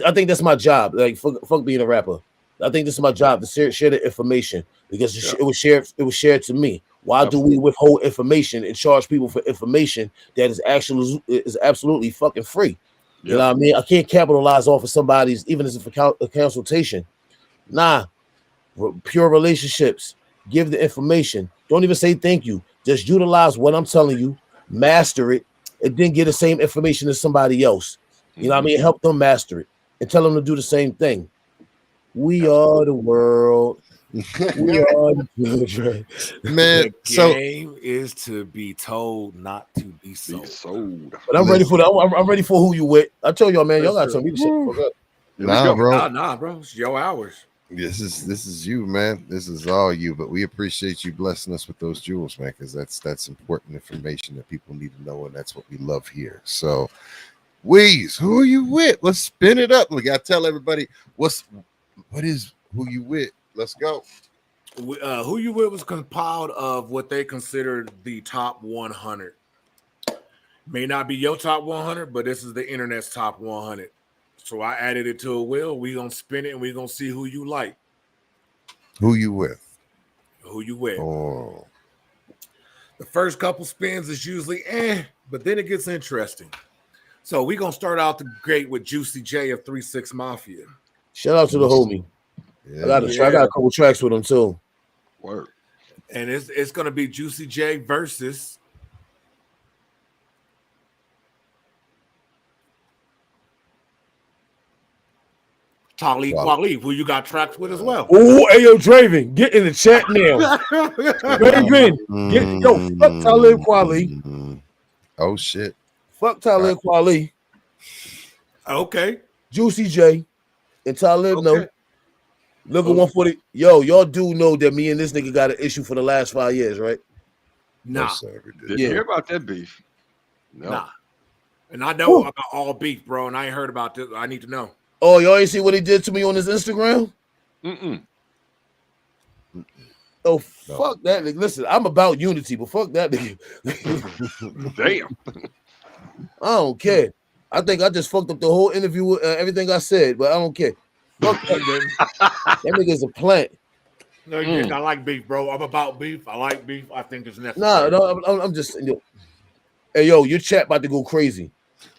I think that's my job. Like, fuck being a rapper. I think this is my job to share the information, because it was shared to me. Why do we withhold information and charge people for information that is absolutely fucking free? You know what I mean? I can't capitalize off of somebody's, even as a consultation. Nah, pure relationships. Give the information. Don't even say thank you. Just utilize what I'm telling you, master it, and then get the same information as somebody else. You know what I mean? Help them master it and tell them to do the same thing. We are the world. We are the children. Man, the game is to be told, not to be sold. But I'm ready for that. I'm ready for who you with. I told y'all, man, y'all got some shit. Nah, bro. Nah, bro. It's your hours. This is you, man. This is all you. But we appreciate you blessing us with those jewels, man, because that's important information that people need to know, and that's what we love here. So, Weeze, who are you with? Let's spin it up. We gotta tell everybody what is who you with. Let's go. Who You With was compiled of what they considered the top 100. May not be your top 100, but this is the internet's top 100. So I added it to a wheel. We're going to spin it and we're going to see who you like. Who you with? Who you with? Oh. The first couple spins is usually but then it gets interesting. So we're going to start out the great with Juicy J of 3-6 Mafia. Shout out to the homie. I got a couple tracks with him too. Word. And it's going to be Juicy J versus Talib Kweli, who you got tracks with as well. Oh, hey, yo, Draven, get in the chat now. Draven, fuck Talib Kweli. Oh, shit. Fuck Talib Kweli. Okay. Juicy J and Talib, no. Look at 140. Yo, y'all do know that me and this nigga got an issue for the last 5 years, right? Nah. Didn't hear about that beef. No. Nah. And I know about all beef, bro, and I ain't heard about this. I need to know. Oh, y'all ain't see what he did to me on his Instagram? Oh, fuck that nigga. Listen, I'm about unity, but fuck that nigga. Damn. I don't care. I think I just fucked up the whole interview with everything I said, but I don't care. Fuck that nigga. That nigga's a plant. No, I like beef, bro. I'm about beef. I like beef. I think it's necessary. No, I'm just. Hey, yo, your chat about to go crazy.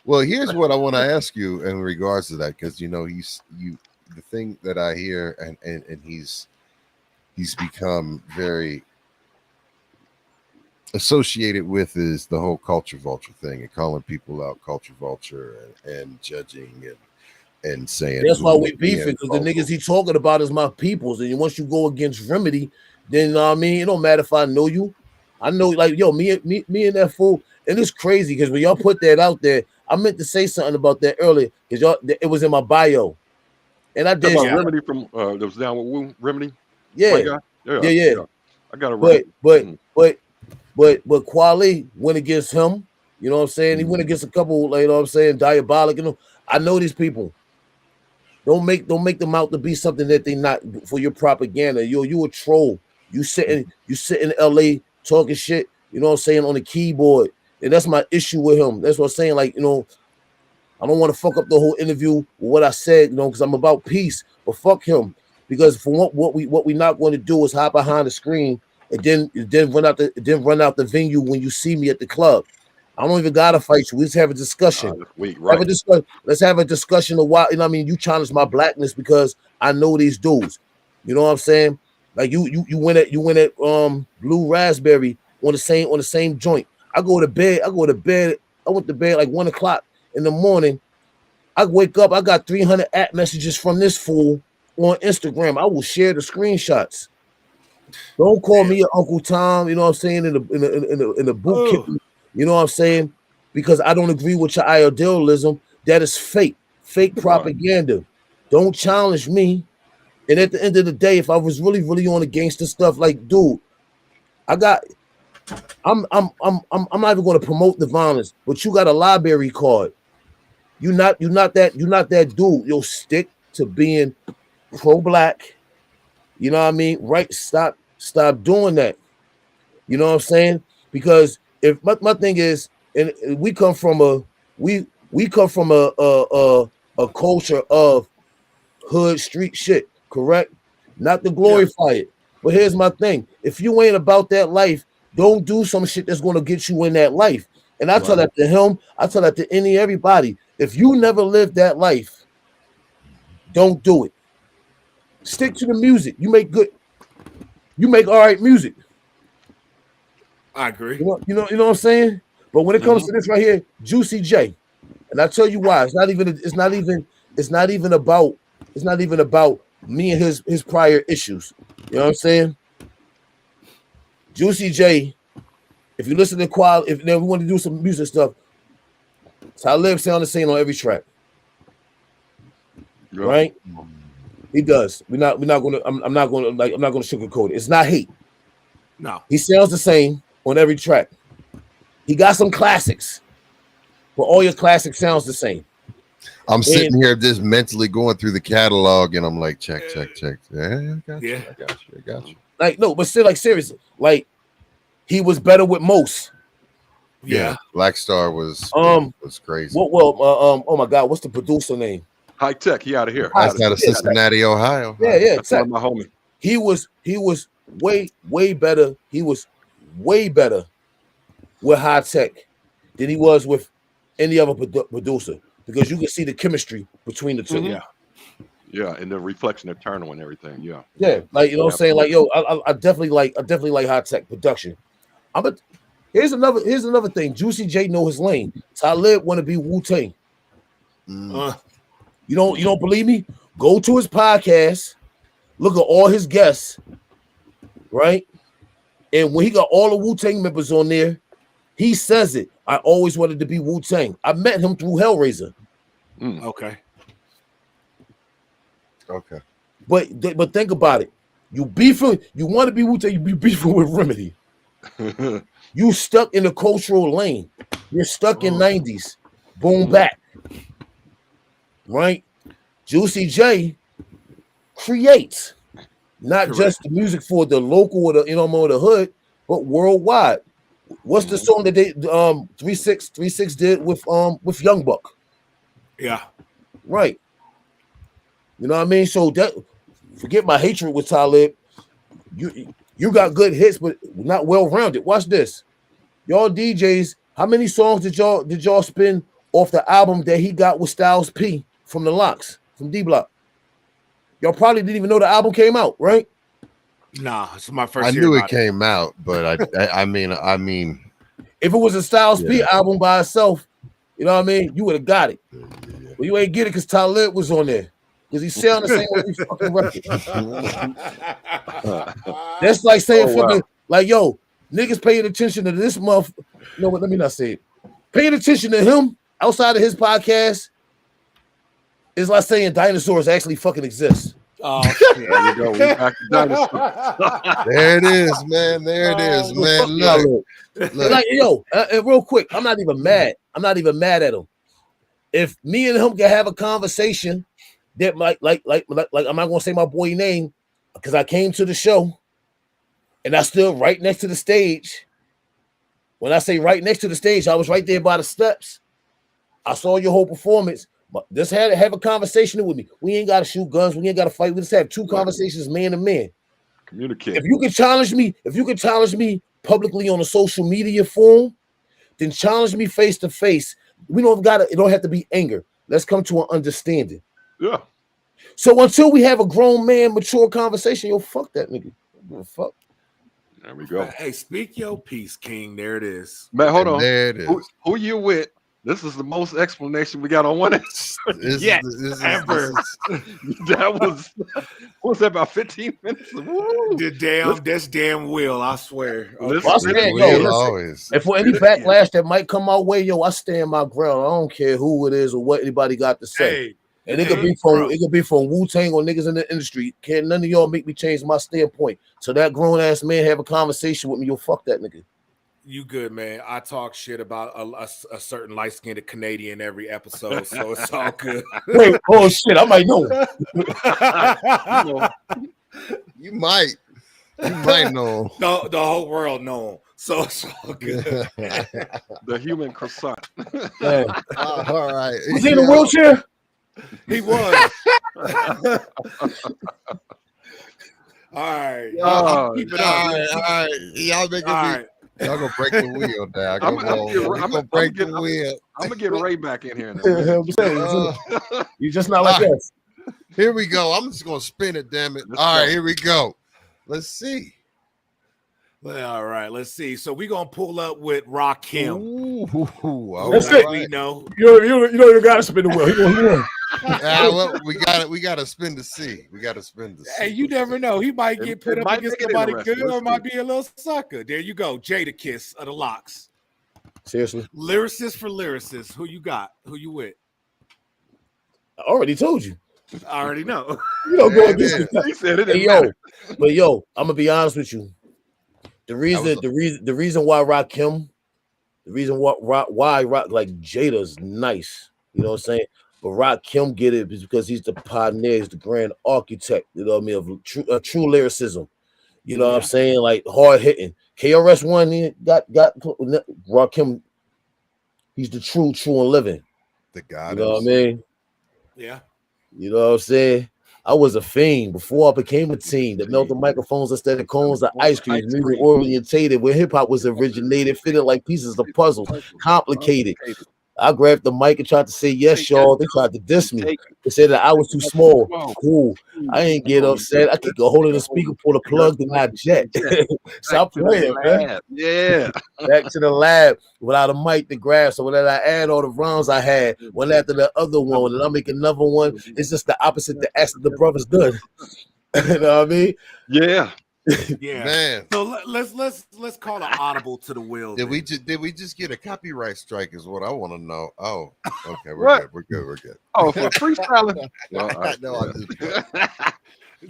Well, here's what I want to ask you in regards to that, because you the thing that I hear, and he's become very associated with, is the whole culture vulture thing and calling people out culture vulture and judging and saying that's why we who beefing, because the niggas he talking about is my peoples. And once you go against Remedy, then I mean, it don't matter if I know you. I know, like, yo, me and that fool. And it's crazy because when y'all put that out there, I meant to say something about that earlier because y'all, it was in my bio. And I did. About Remedy from that was down with Woo, Remedy. Yeah. White guy? Yeah. I got it right. But Kweli went against him. You know what I'm saying? He went against a couple, like, you know what I'm saying, Diabolic. You know, I know these people. Don't make them out to be something that they not for your propaganda. You a troll. You sit in LA talking shit, you know what I'm saying, on the keyboard. And that's my issue with him. That's what I'm saying. Like, you know, I don't want to fuck up the whole interview with what I said, you know, because I'm about peace. But fuck him. Because for what we not going to do is hide behind the screen and then run out the venue when you see me at the club. I don't even gotta fight you. We just have a discussion. Let's have a discussion of why. You know what I mean? You challenge my blackness because I know these dudes. You know what I'm saying? Like you went at Blue Raspberry on the same joint. I went to bed like 1 o'clock in the morning. I wake up, I got 300 @ messages from this fool on Instagram. I will share the screenshots. Don't call me Uncle Tom, you know what I'm saying, in the boot kick. You know what I'm saying? Because I don't agree with your idealism. That is fake propaganda. Don't challenge me. And at the end of the day, if I was really on the gangster stuff, like, dude, I'm not even going to promote the violence, but you got a library card. You're not that dude. You'll stick to being pro-black. You know what I mean? Right? Stop doing that. You know what I'm saying? Because if my thing is, and we come from a culture of hood street shit, correct? Not to glorify it, but here's my thing: if you ain't about that life, don't do some shit that's going to get you in that life. And I tell that to him. I tell that to everybody. If you never lived that life, don't do it. Stick to the music. You make all right music. I agree. You know what I'm saying? But when it comes to this right here, Juicy J, and I tell you why, it's not even about me and his prior issues. You know what I'm saying? Juicy J, if you listen to quality, if we want to do some music stuff, Talib sound the same on every track. Yep. Right? He does. I'm not gonna sugarcoat it. It's not hate. No. He sounds the same on every track. He got some classics, but all your classics sounds the same. I'm sitting here just mentally going through the catalog, and I'm like, check. Yeah, I got you. Like, no, but still, like, seriously, like, he was better with most. Yeah. Black Star was crazy. Oh my God, what's the producer name? High Tech. He out of here. That's out of Cincinnati, Ohio. Yeah, exactly. My homie. He was way better. He was way better with High Tech than he was with any other producer, because you can see the chemistry between the two. Yeah, and the reflection eternal and everything. Yeah, like, you know what I'm saying? Like, yo, I definitely like High Tech production. Here's another thing. Juicy J know his lane. Talib want to be Wu-Tang. You don't believe me? Go to his podcast, look at all his guests, right? And when he got all the Wu-Tang members on there, he says it. I always wanted to be Wu-Tang. I met him through Hellraiser. Okay. But think about it. You want to be Wu-Tang, you be beefing with Remedy. You stuck in the cultural lane. You're stuck in 90s. Boom back. Right? Juicy J creates not just the music for the local or the hood, but worldwide. What's the song that they 36 did with Young Buck? Yeah. Right. You know what I mean? So that, forget my hatred with Talib. You got good hits, but not well-rounded. Watch this. Y'all DJs, how many songs did y'all spin off the album that he got with Styles P from the Locks, from D Block? y'all probably didn't even know the album came out, right? Nah, it's my first. I year knew about it came out, but I mean, if it was a Styles P Yeah. album by itself, you know what I mean, you would have got it. But you ain't get it because Talib was on there. Because he's selling the same every fucking record. That's like saying fucking like, yo, niggas paying attention to this month. You know what? Let me not say it. Paying attention to him outside of his podcast is like saying dinosaurs actually fucking exist. Oh, There you go. We back to dinosaurs. there it is, man. There it is, man. Look. Like, yo, real quick, I'm not even mad. I'm not even mad at him. If me and him can have a conversation that like I'm not gonna say my boy name because I came to the show and I stood right next to the stage. When I say right next to the stage, I was right there by the steps. I saw your whole performance. But just have a conversation with me. We ain't gotta shoot guns, we ain't gotta fight. We just have two conversations man to man. Communicate. If you can challenge me publicly on a social media forum, then challenge me face to face. It don't have to be anger. Let's come to an understanding. Yeah. So until we have a grown man, mature conversation, yo, fuck that nigga. Fuck. There we go. Hey, speak your piece, King. There it is. Man, hold on. There it is. Who you with? This is the most explanation we got on one yet ever. That was what was that, about 15 minutes? Woo. That's damn Will, I swear. Listen, and for any backlash that might come our way, yo, I stand my ground. I don't care who it is or what anybody got to say. Hey, and it could be from Wu-Tang or niggas in the industry. Can't none of y'all make me change my standpoint. So that grown ass man have a conversation with me, yo, fuck that nigga. You good, man. I talk shit about a certain light-skinned Canadian every episode, so it's all good. Wait, oh shit, I might know. You might know. The whole world know him, so it's all good. The human croissant. All right. Was he in a wheelchair? He was. All right. Keep it up. All right. Y'all make it. Y'all gonna break the wheel now. I'm gonna break the wheel. I'm gonna get Ray back in here. You just not like us. Here we go. I'm just gonna spin it. Damn it! All right, here we go. Let's see. All right, let's see. So we're gonna pull up with Rakim. That's it. We know. You gotta spin the wheel. Well, we gotta spin to see. We gotta spin to see. Hey, you never know. He might get put up against somebody good, or Let's might be a little sucker. There you go, Jadakiss of the Locks. Seriously, lyricist for lyricist. Who you got? Who you with? I already told you. I already know. You don't go against me. He said it. But yo, I'm gonna be honest with you. The reason why Rakim, the reason why like Jada's nice, you know what I'm saying? But Rakim get it is because he's the pioneer, he's the grand architect, you know what I mean, of true lyricism. You know what I'm saying? Like hard hitting. KRS-One, he got Rakim. He's the true and living. The God. You know what I mean? Yeah. You know what I'm saying? I was a fiend before I became a teen that melted microphones instead of cones of ice cream, music orientated where hip hop was originated, fitted like pieces of puzzles, complicated. I grabbed the mic and tried to say yes, y'all. They tried to diss me. They said that I was too small. Cool. I ain't get upset. I could go hold of the speaker, pull the plug, then not jet. Stop playing, man. Yeah. Back to the lab without a mic to grab. So when I add all the rounds I had, one after the other one, and I make another one, it's just the opposite the action the brothers done. You know what I mean? Yeah. Yeah, man. So let's call an audible to the will. Did we just get a copyright strike? Is what I want to know. Oh, okay, we're good. Oh, for freestyling.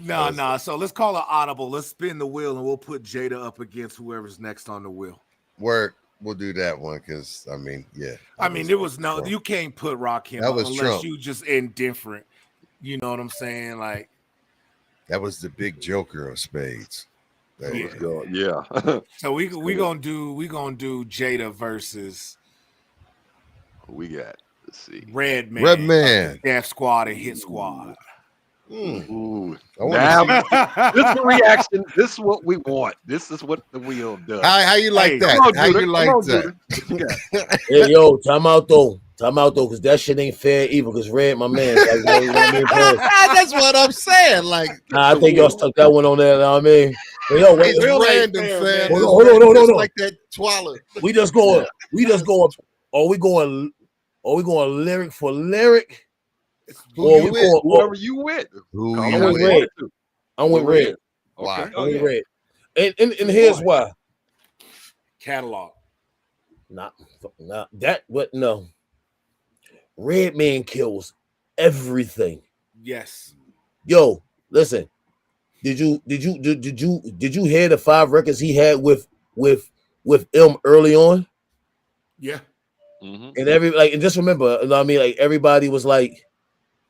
No. So let's call an audible. Let's spin the wheel and we'll put Jada up against whoever's next on the wheel. We'll do that one because I mean, yeah. There was no. You can't put Rakim That was unless Trump. you just indifferent. You know what I'm saying? Like. That was the big joker of spades. Yeah. So we gonna do Jada versus who we got. Let's see. Redman, Death Squad and Hit Squad. Ooh. Now, this is the reaction. This is what we want. This is what the wheel does. How you like that? How you like that? Hey, yo, time out though. Time out though, because that shit ain't fair either. Because Red, my man, like, you know what I mean? That's what I'm saying. Like, Nah, I think y'all stuck that one on there. You know what I mean? But yo, wait, it's real random, ain't fair, fam. man. Hold on, It's like that Twala. we just going. Are we going lyric for lyric? Who Or you we with? going? Whoever you with. Who Call you I'm them with with? Red. I'm with Red. Why? Okay. I'm with yeah. Red. And here's why. Catalog. Not that, but no. Redman kills everything. Yes. Yo, listen. Did you hear the 5 records he had with M early on? Yeah. Mhm. And and just remember, you know what I mean? Like everybody was like,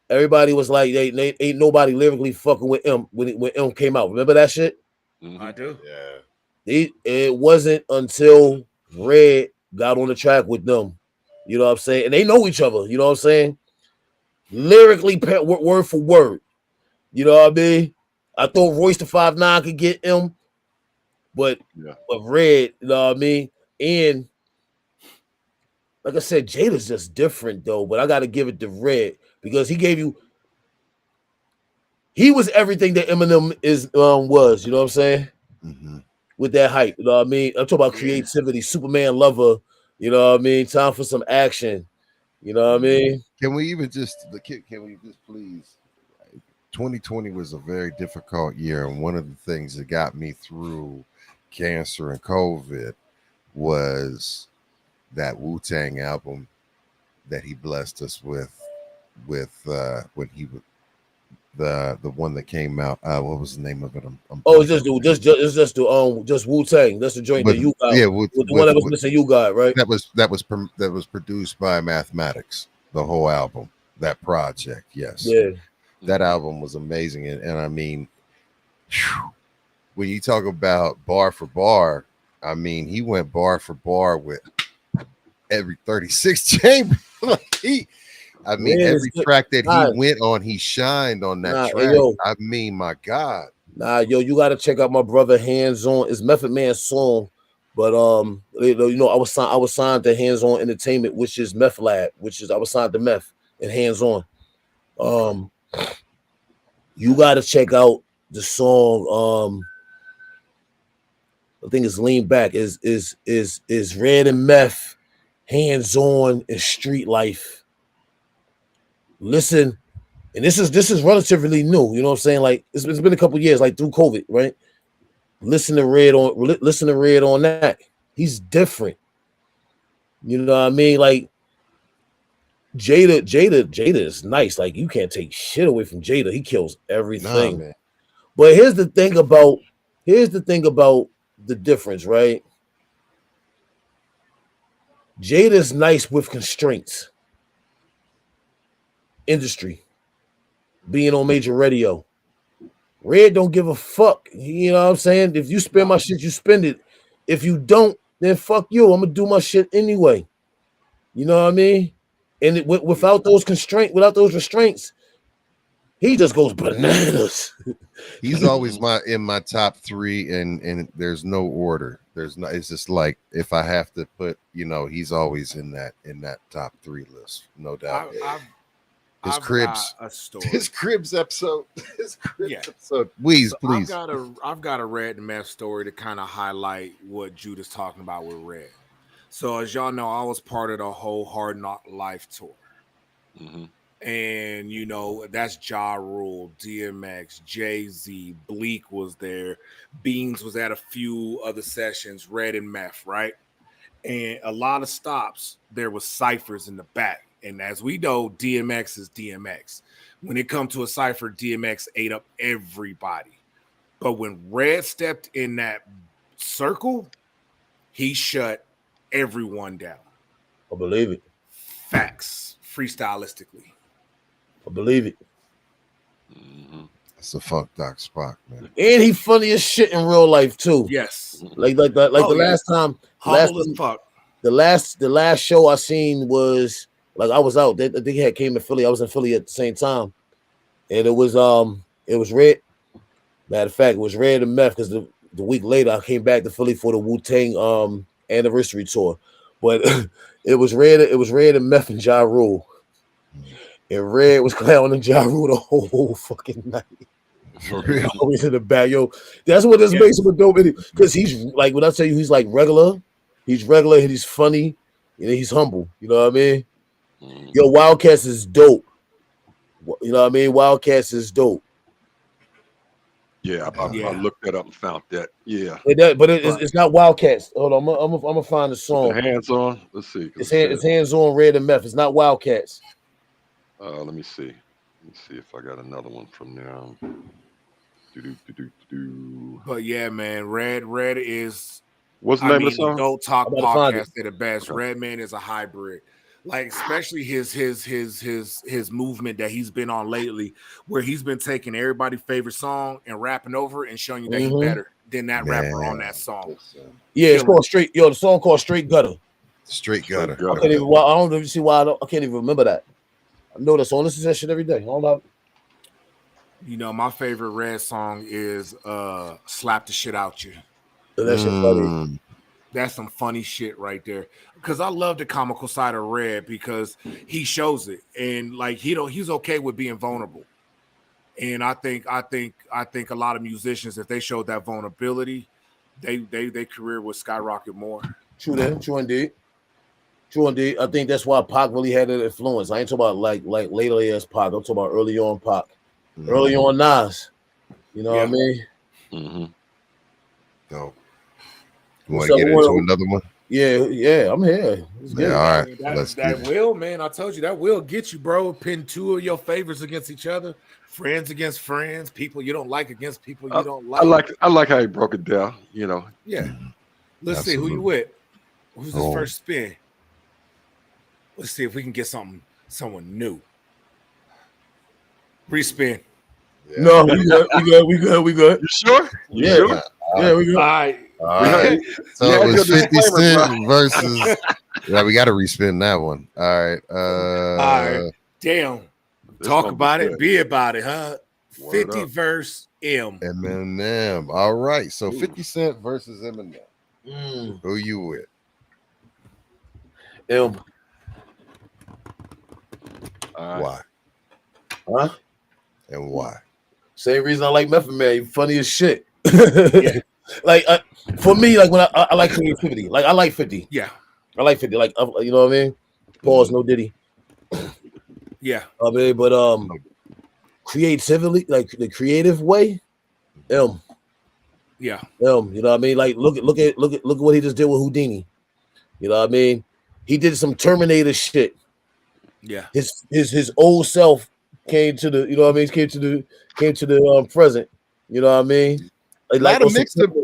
they ain't nobody lyrically fucking with M when M came out. Remember that shit? Mhm. I do. Yeah. It wasn't until Red got on the track with them. You know what I'm saying? And they know each other. You know what I'm saying? Lyrically, word for word. You know what I mean? I thought Royce the 5'9" could get him, but Red, you know what I mean? And like I said, Jada's just different though. But I got to give it to Red because he was everything that Eminem was. You know what I'm saying? Mm-hmm. With that hype, you know what I mean? I'm talking about creativity, Superman lover. You know what I mean? Time for some action. You know what I mean? Can we just please? 2020 was a very difficult year, and one of the things that got me through cancer and COVID was that Wu-Tang album that he blessed us with when he was the one that came out. What was the name of it? It's just Wu-Tang. That's the joint that you got. Yeah, the one that was missing. You got right. That was produced by Mathematics. The whole album, that project. Yes. Yeah. That album was amazing, and I mean, whew, when you talk about bar for bar, I mean, he went bar for bar with every 36 chamber. Every track that he went on, he shined on that track. I mean, my God. You got to check out my brother Hands On. It's Method Man's song, but you know, I was signed to Hands On Entertainment, which is Meth Lab, I was signed to Meth and Hands On. You got to check out the song. I think it's Lean Back. Is Red and Meth, Hands On, and Street Life. Listen, and this is relatively new. You know what I'm saying? Like it's been a couple years, like through COVID, right? Listen to Red on that. He's different. You know what I mean? Like Jada is nice. Like you can't take shit away from Jada. He kills everything. Man. But here's the thing about the difference, right? Jada's nice with constraints. Industry. Being on major radio. Red don't give a fuck. You know what I'm saying? If you spend my shit, you spend it. If you don't, then fuck you. I'm gonna do my shit anyway. You know what I mean? And without those restraints, he just goes bananas. He's always in my top 3, and there's no order. It's just like if I have to put, you know, he's always in that top 3 list, no doubt. His Cribs episode. Please. I've got a Red and Meth story to kind of highlight what Judah's talking about with Red. So as y'all know, I was part of the whole Hard Knock Life tour. Mm-hmm. And you know, that's Ja Rule, DMX, Jay-Z, Bleak was there, Beans was at a few other sessions, Red and Meth, right? And a lot of stops, there was ciphers in the back. And as we know, DMX is DMX. When it comes to a cipher, DMX ate up everybody. But when Red stepped in that circle, he shut everyone down. I believe it. Facts, freestylistically. I believe it. Mm-hmm. That's a Funk Doc Spock, man. And he funny as shit in real life too. Yes. Like the last time. Humble as fuck. The last show I seen was like I was out. They had came to Philly. I was in Philly at the same time, and it was Red. Matter of fact, it was Red and Meth because the week later I came back to Philly for the Wu-Tang anniversary tour. but it was Red. It was Red and Meth and Ja Rule, and Red was clowning Ja Rule the whole fucking night. For real. Always in the back, yo. That's what this makes him a dope because he's like when I tell you he's like regular. He's regular. And he's funny. And he's humble. You know what I mean? Yo, Wildcats is dope. You know what I mean? Wildcats is dope. Yeah, I looked that up and found that. Yeah, but it's not Wildcats. Hold on, I'm gonna find the song. Hands on. Let's see. It's hands on Red and Meth. It's not Wildcats. Let me see. Let me see if I got another one from them. But yeah, man, Red is. What's the name of the song? Adult Talk Podcast at the best. Redman is a hybrid. Like especially his movement that he's been on lately, where he's been taking everybody's favorite song and rapping over and showing you that he's better than that rapper on that song. Yeah, it's called Straight. Yo, the song called Straight Gutter. Straight Gutter. I don't even see why I can't even remember that. I know that song. Listen to that shit every day. Hold up. You know, my favorite Red song is "Slap the Shit Out You." That shit funny. That's some funny shit right there. Because I love the comical side of Red because he shows it and like he's okay with being vulnerable. And I think a lot of musicians, if they showed that vulnerability, their career would skyrocket more. True indeed. I think that's why Pac really had an influence. I ain't talking about like later as Pac. I'm talking about early on Pac. Early on Nas. You know what I mean? Mm-hmm. No. You want to get into another one? Yeah, I'm here. Yeah, all right. That will, man. I told you that will get you, bro. Pin two of your favorites against each other, friends against friends, people you don't like against people you don't like. I like how he broke it down. You know. Yeah. Let's see who you with. Who's this first spin? Let's see if we can get someone new. Respin. Yeah. No, we good. You sure? Yeah, sure? Yeah, we good. All right. So it was 50 Cent versus. Yeah, we got to respin that one. All right. All right. Damn. Talk about it. Be about it, huh? 50 verse M. Eminem. All right. So 50 Cent versus Eminem. Who you with? M. Why? Huh? And why? Same reason I like Method Man. You funny as shit. Like for me, like when I like creativity. Like I like 50. Yeah. I like 50. Like you know what I mean? Pause. No Diddy. Yeah. I mean, but creatively, like the creative way, M. Yeah. M. You know what I mean? Like look at what he just did with Houdini. You know what I mean? He did some Terminator shit. Yeah. His old self came to the, you know what I mean? Came to the present. You know what I mean? A lot of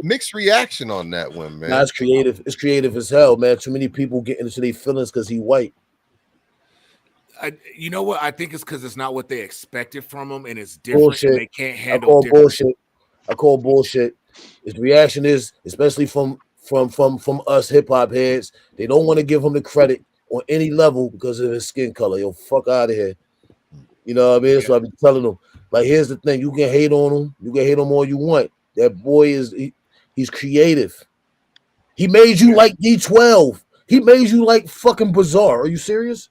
mixed reaction on that one, man. Nah, it's creative. It's creative as hell, man. Too many people get into their feelings because he white. You know what? I think it's because it's not what they expected from him, and it's different. Bullshit. And they can't handle I call bullshit. His reaction is, especially from us hip hop heads, they don't want to give him the credit on any level because of his skin color. Yo, fuck out of here. You know what I mean? So I've been telling them, like, here's the thing: you can hate on him, you can hate him all you want. That boy he's creative. He made you like D12. He made you like fucking Bizarre. Are you serious?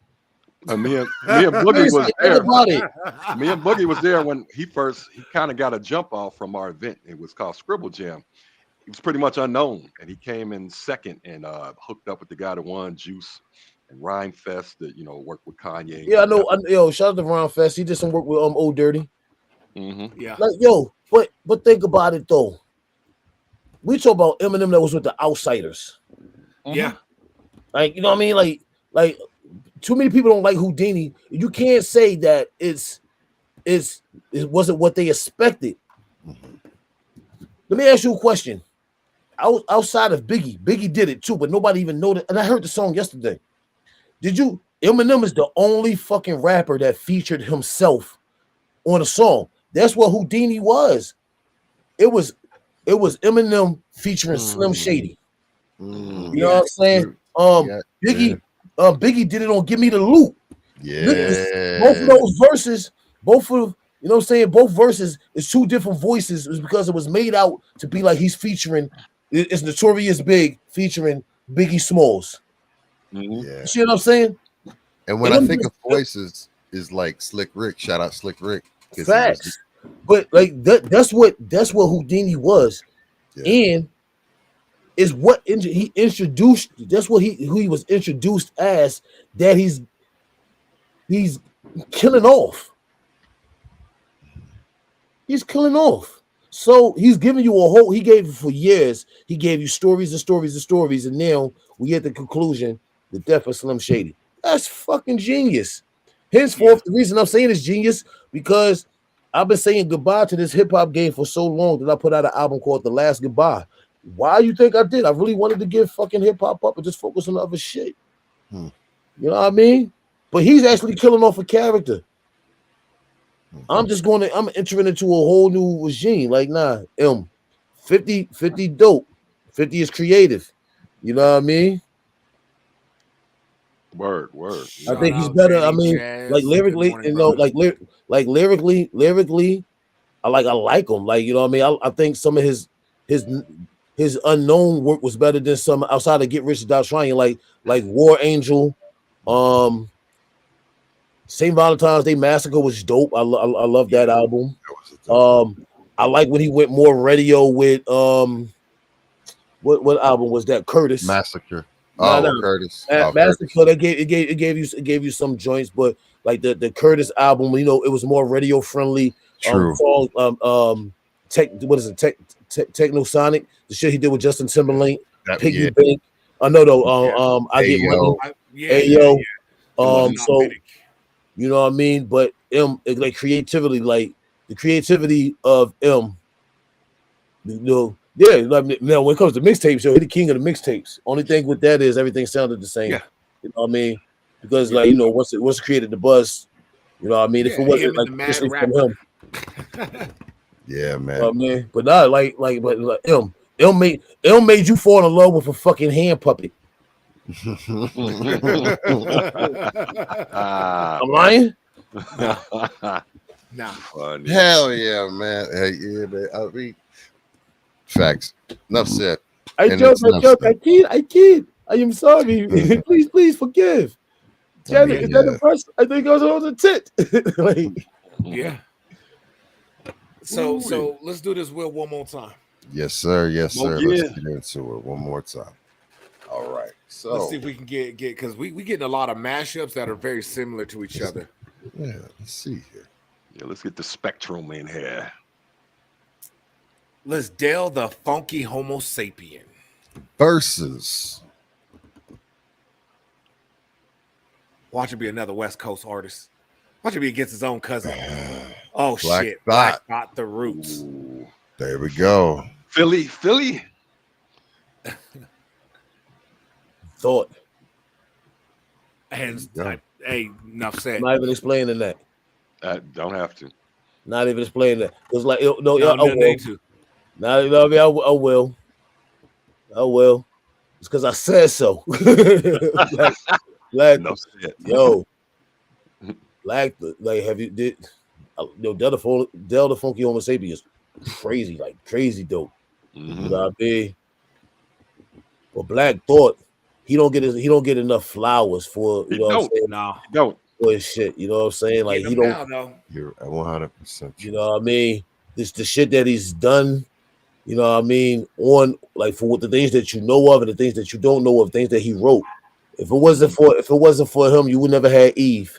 Me and Boogie was there. Me and Boogie was there when he kind of got a jump off from our event. It was called Scribble Jam. He was pretty much unknown, and he came in second and hooked up with the guy that won Juice and Rhyme Fest that worked with Kanye. Yeah, I know. Yo, shout out to Rhyme Fest. He did some work with Old Dirty. Mm-hmm. Yeah. Like, yo, but think about it though. We talk about Eminem that was with the Outsiders. Yeah. Like, you know what I mean? Like too many people don't like Houdini. You can't say that it wasn't what they expected. Let me ask you a question. Outside of Biggie did it too, but nobody even know that. And I heard the song yesterday. Eminem is the only fucking rapper that featured himself on a song. That's what Houdini was. It was Eminem featuring Slim Shady. You know what I'm saying? Biggie did it on Give Me the Loot. Yeah. Both of those verses, both verses is two different voices. It's because it was made out to be like he's featuring, it's Notorious Big featuring Biggie Smalls. Yeah. You see what I'm saying? And when And I them think just- of voices, is like Slick Rick. Shout out Slick Rick. 'cause he was Facts. But like that's what Houdini was. And is what he introduced. That's what who he was introduced as. That he's killing off. He's killing off. So he's giving you a whole. He gave you for years. He gave you stories and stories and stories, and now we get the conclusion: the death of Slim Shady. That's fucking genius. Henceforth, the reason I'm saying it's genius because I've been saying goodbye to this hip hop game for so long that I put out an album called The Last Goodbye. Why you think I did? I really wanted to give fucking hip hop up and just focus on other shit. You know what I mean? But he's actually killing off a character. I'm entering into a whole new regime. Like, nah, 50 dope. 50 is creative. You know what I mean? Word. I think he's better. I mean, like lyrically, lyrically, I like him. Like, you know what I mean? I think some of his unknown work was better than some outside of Get Rich or Die Trying, like War Angel, St. Valentine's Day Massacre was dope. I love that album. I like when he went more radio with what album was that? Curtis Massacre. Curtis. Massacre. That gave you some joints, but like the Curtis album, you know, it was more radio friendly. True. Technosonic, the shit he did with Justin Timberlake, Piggy Bank. I know though. I get money. Ayo. So you know what I mean, but like creativity, like the creativity of you know, like now when it comes to mixtapes, he's the king of the mixtapes. Only thing with that is everything sounded the same. You know what I mean? Because like, you know, once created the buzz, you know what I mean? If it wasn't like officially from him. Yeah, man. You know what I mean? But not like made you fall in love with a fucking hand puppet. I'm lying? Nah. Funny. Hell yeah, man. Hey, yeah, man. I mean, facts. Enough said. I kid. I am sorry. please forgive. Janet, is that the person? I think I was on the tit. Like, yeah. So let's do this Will one more time. Yes, sir. Yes, sir. yeah. Let's get into it one more time. All right. So Let's see if we can get because we getting a lot of mashups that are very similar to each other. yeah, let's see here. Yeah, let's get the spectrum in here. Let's Dale the Funky Homo Sapien Versus. Watch it be another West Coast artist. Watch it be against his own cousin. Oh Black shit! Thought. Black Thought the Roots. Ooh. There we go. Philly. thought. And hey, enough said. Not even explaining that. Don't have to. Not even explaining that. It's like I No will. need to. Now you know me. I will. It's because I said so. like, No shit. yo, like have you did? Del the Funky Homo Sapien is crazy, like crazy dope. Mhm. You know what I mean? But Black Thought, he don't get enough flowers for He what I'm don't. saying, No. for his shit. You know what I'm saying? Like he don't. You're 100%. You know what I mean? This the shit that he's done. You know what I mean? On like for what the things that you know of and the things that you don't know of, things that he wrote. If it wasn't for him, you would never had Eve.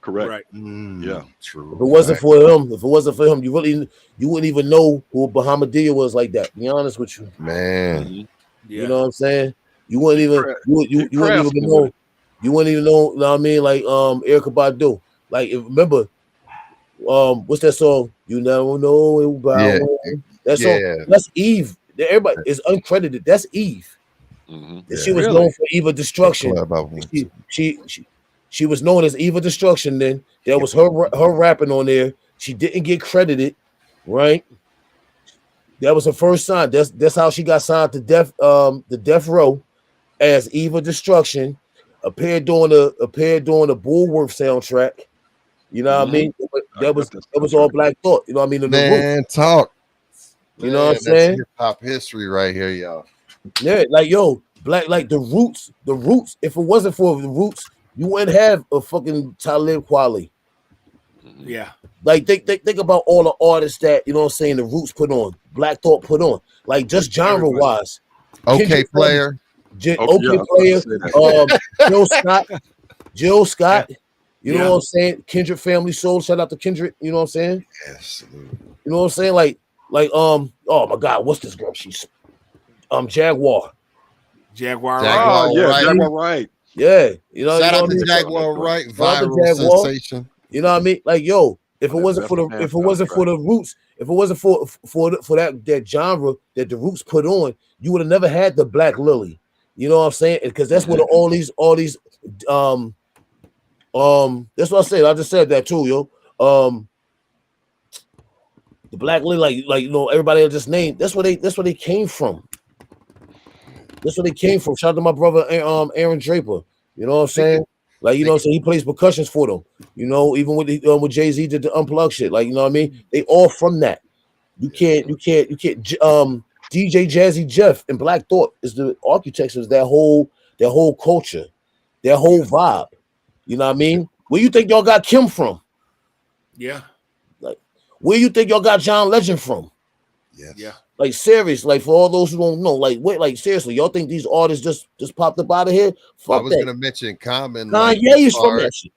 Correct. Right. Yeah. True. If it wasn't for him, you wouldn't even know who Bahamadia was like that. To be honest with you, Man. Mhm. Yeah. you know what I'm saying? You wouldn't even you wouldn't craftsman even know. with it. You wouldn't even know. You know what I mean? Like Erykah Badu. Like remember, what's that song? You never know about that song. Yeah. That's Eve. Everybody is uncredited. That's Eve. Mhm. And she was known for Eve of Destruction. She was known as Eve of Destruction. Then there was her rapping on there. She didn't get credited, right? That was her first sign. That's how she got signed to Death Row as Eve of Destruction. Appeared during the Bullworth soundtrack. You know what I mean? That was all Black Thought. You know what I mean? In the Man, talk. You know what I'm That's saying? hip hop history right here, y'all. Yeah, like yo, Black, like the Roots. The Roots. If it wasn't for the Roots, you wouldn't have a fucking Talib Kweli. Yeah. Like think about all the artists that you know what I'm saying the Roots put on, Black Thought put on, like just genre wise. Okay, player. Player. Jill Scott. You know what I'm saying? Kendrick Family Soul. Shout out to Kendrick. You know what I'm saying? Yes. You know what I'm saying? Like oh my God, what's this girl? She's Jaguar. Jaguar. Jaguar Wright. Yeah, you know. Shout you know out to Jaguar Wright, viral Jaguar. sensation. You know what I mean? Like, yo, if it wasn't for the Roots, if it wasn't for that genre that the Roots put on, you would have never had the Black Lily. You know what I'm saying? Because that's what all these that's what I said. I just said that too, yo. The Black Lily, like you know, everybody else just named. That's where they came from. That's where they came from. Shout out to my brother Aaron Draper. You know what I'm saying? Like, you know, so he plays percussions for them. You know, even with Jay-Z did the unplug shit. Like, you know what I mean? They all from that. You can't. DJ Jazzy Jeff and Black Thought is the architects of that whole culture, their whole vibe. You know what I mean? Where you think y'all got Kim from? Yeah. Like, where you think y'all got John Legend from? Yes. Yeah. Like, serious. Like, for all those who don't know, like, wait, like, seriously, y'all think these artists just popped up out of here? Fuck I was that. gonna mention Common. Kanye is from that shit.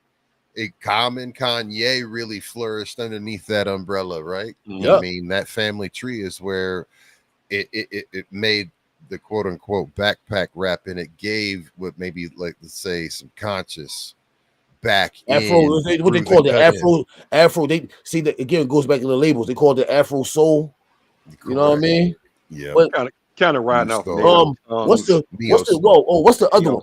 Common Kanye really flourished underneath that umbrella, right? Yeah. I mean, that family tree is where it made the quote unquote backpack rap, and it gave what maybe like let's say some conscious back Afro, what they call the Afro. They see that again. It goes back to the labels. They call it the Afro soul. You know what I mean? Yeah. Kind of riding off. What's the other one?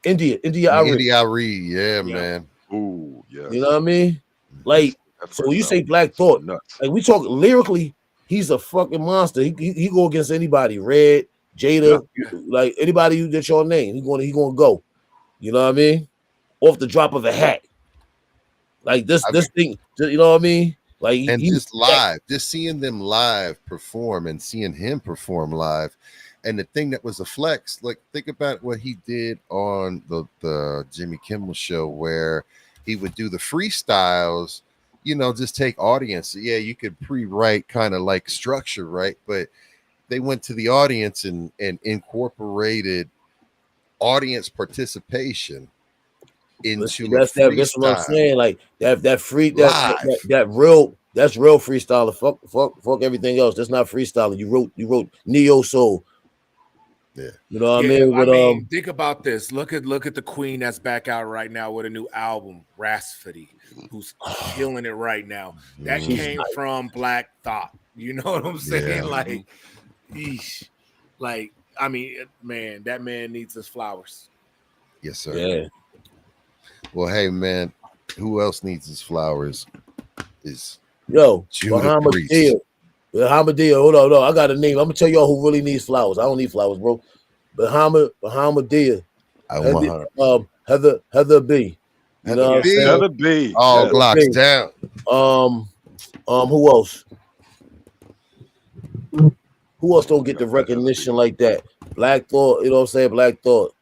India Ari. Yeah, man. Ooh, yeah. You know what I mean? Like, so when you say Black Thought, like we talk lyrically, he's a fucking monster. He go against anybody. Red, Jada, like anybody that your name, he gonna go. You know what I mean? Off the drop of a hat. Like this thing, you know what I mean? Like, and just live, just seeing them live perform and seeing him perform live. And the thing that was a flex, like think about what he did on the Jimmy Kimmel show, where he would do the freestyles, you know, just take audience. Yeah, you could pre-write kind of like structure, right? But they went to the audience and incorporated audience participation into that's what I'm saying. Like that real freestyler. Fuck everything else. That's not freestyling. You wrote Neo Soul. Yeah. You know what I mean? But, think about this. Look at the queen that's back out right now with a new album, Rhapsody, who's killing it right now. That came from Black Thought. You know what I'm saying? Yeah. Like, eesh. Like, I mean, man, that man needs his flowers. Yes, sir. Yeah. Well, hey, man, who else needs his flowers? Is Bahama Dia. Hold on, I got a name. I'm gonna tell y'all who really needs flowers. I don't need flowers, bro. Bahama Dia. Heather B. You know what I'm saying? Heather B. All blocks down. Who else? Who else don't get the recognition like that? Black Thought, you know what I'm saying? Black Thought.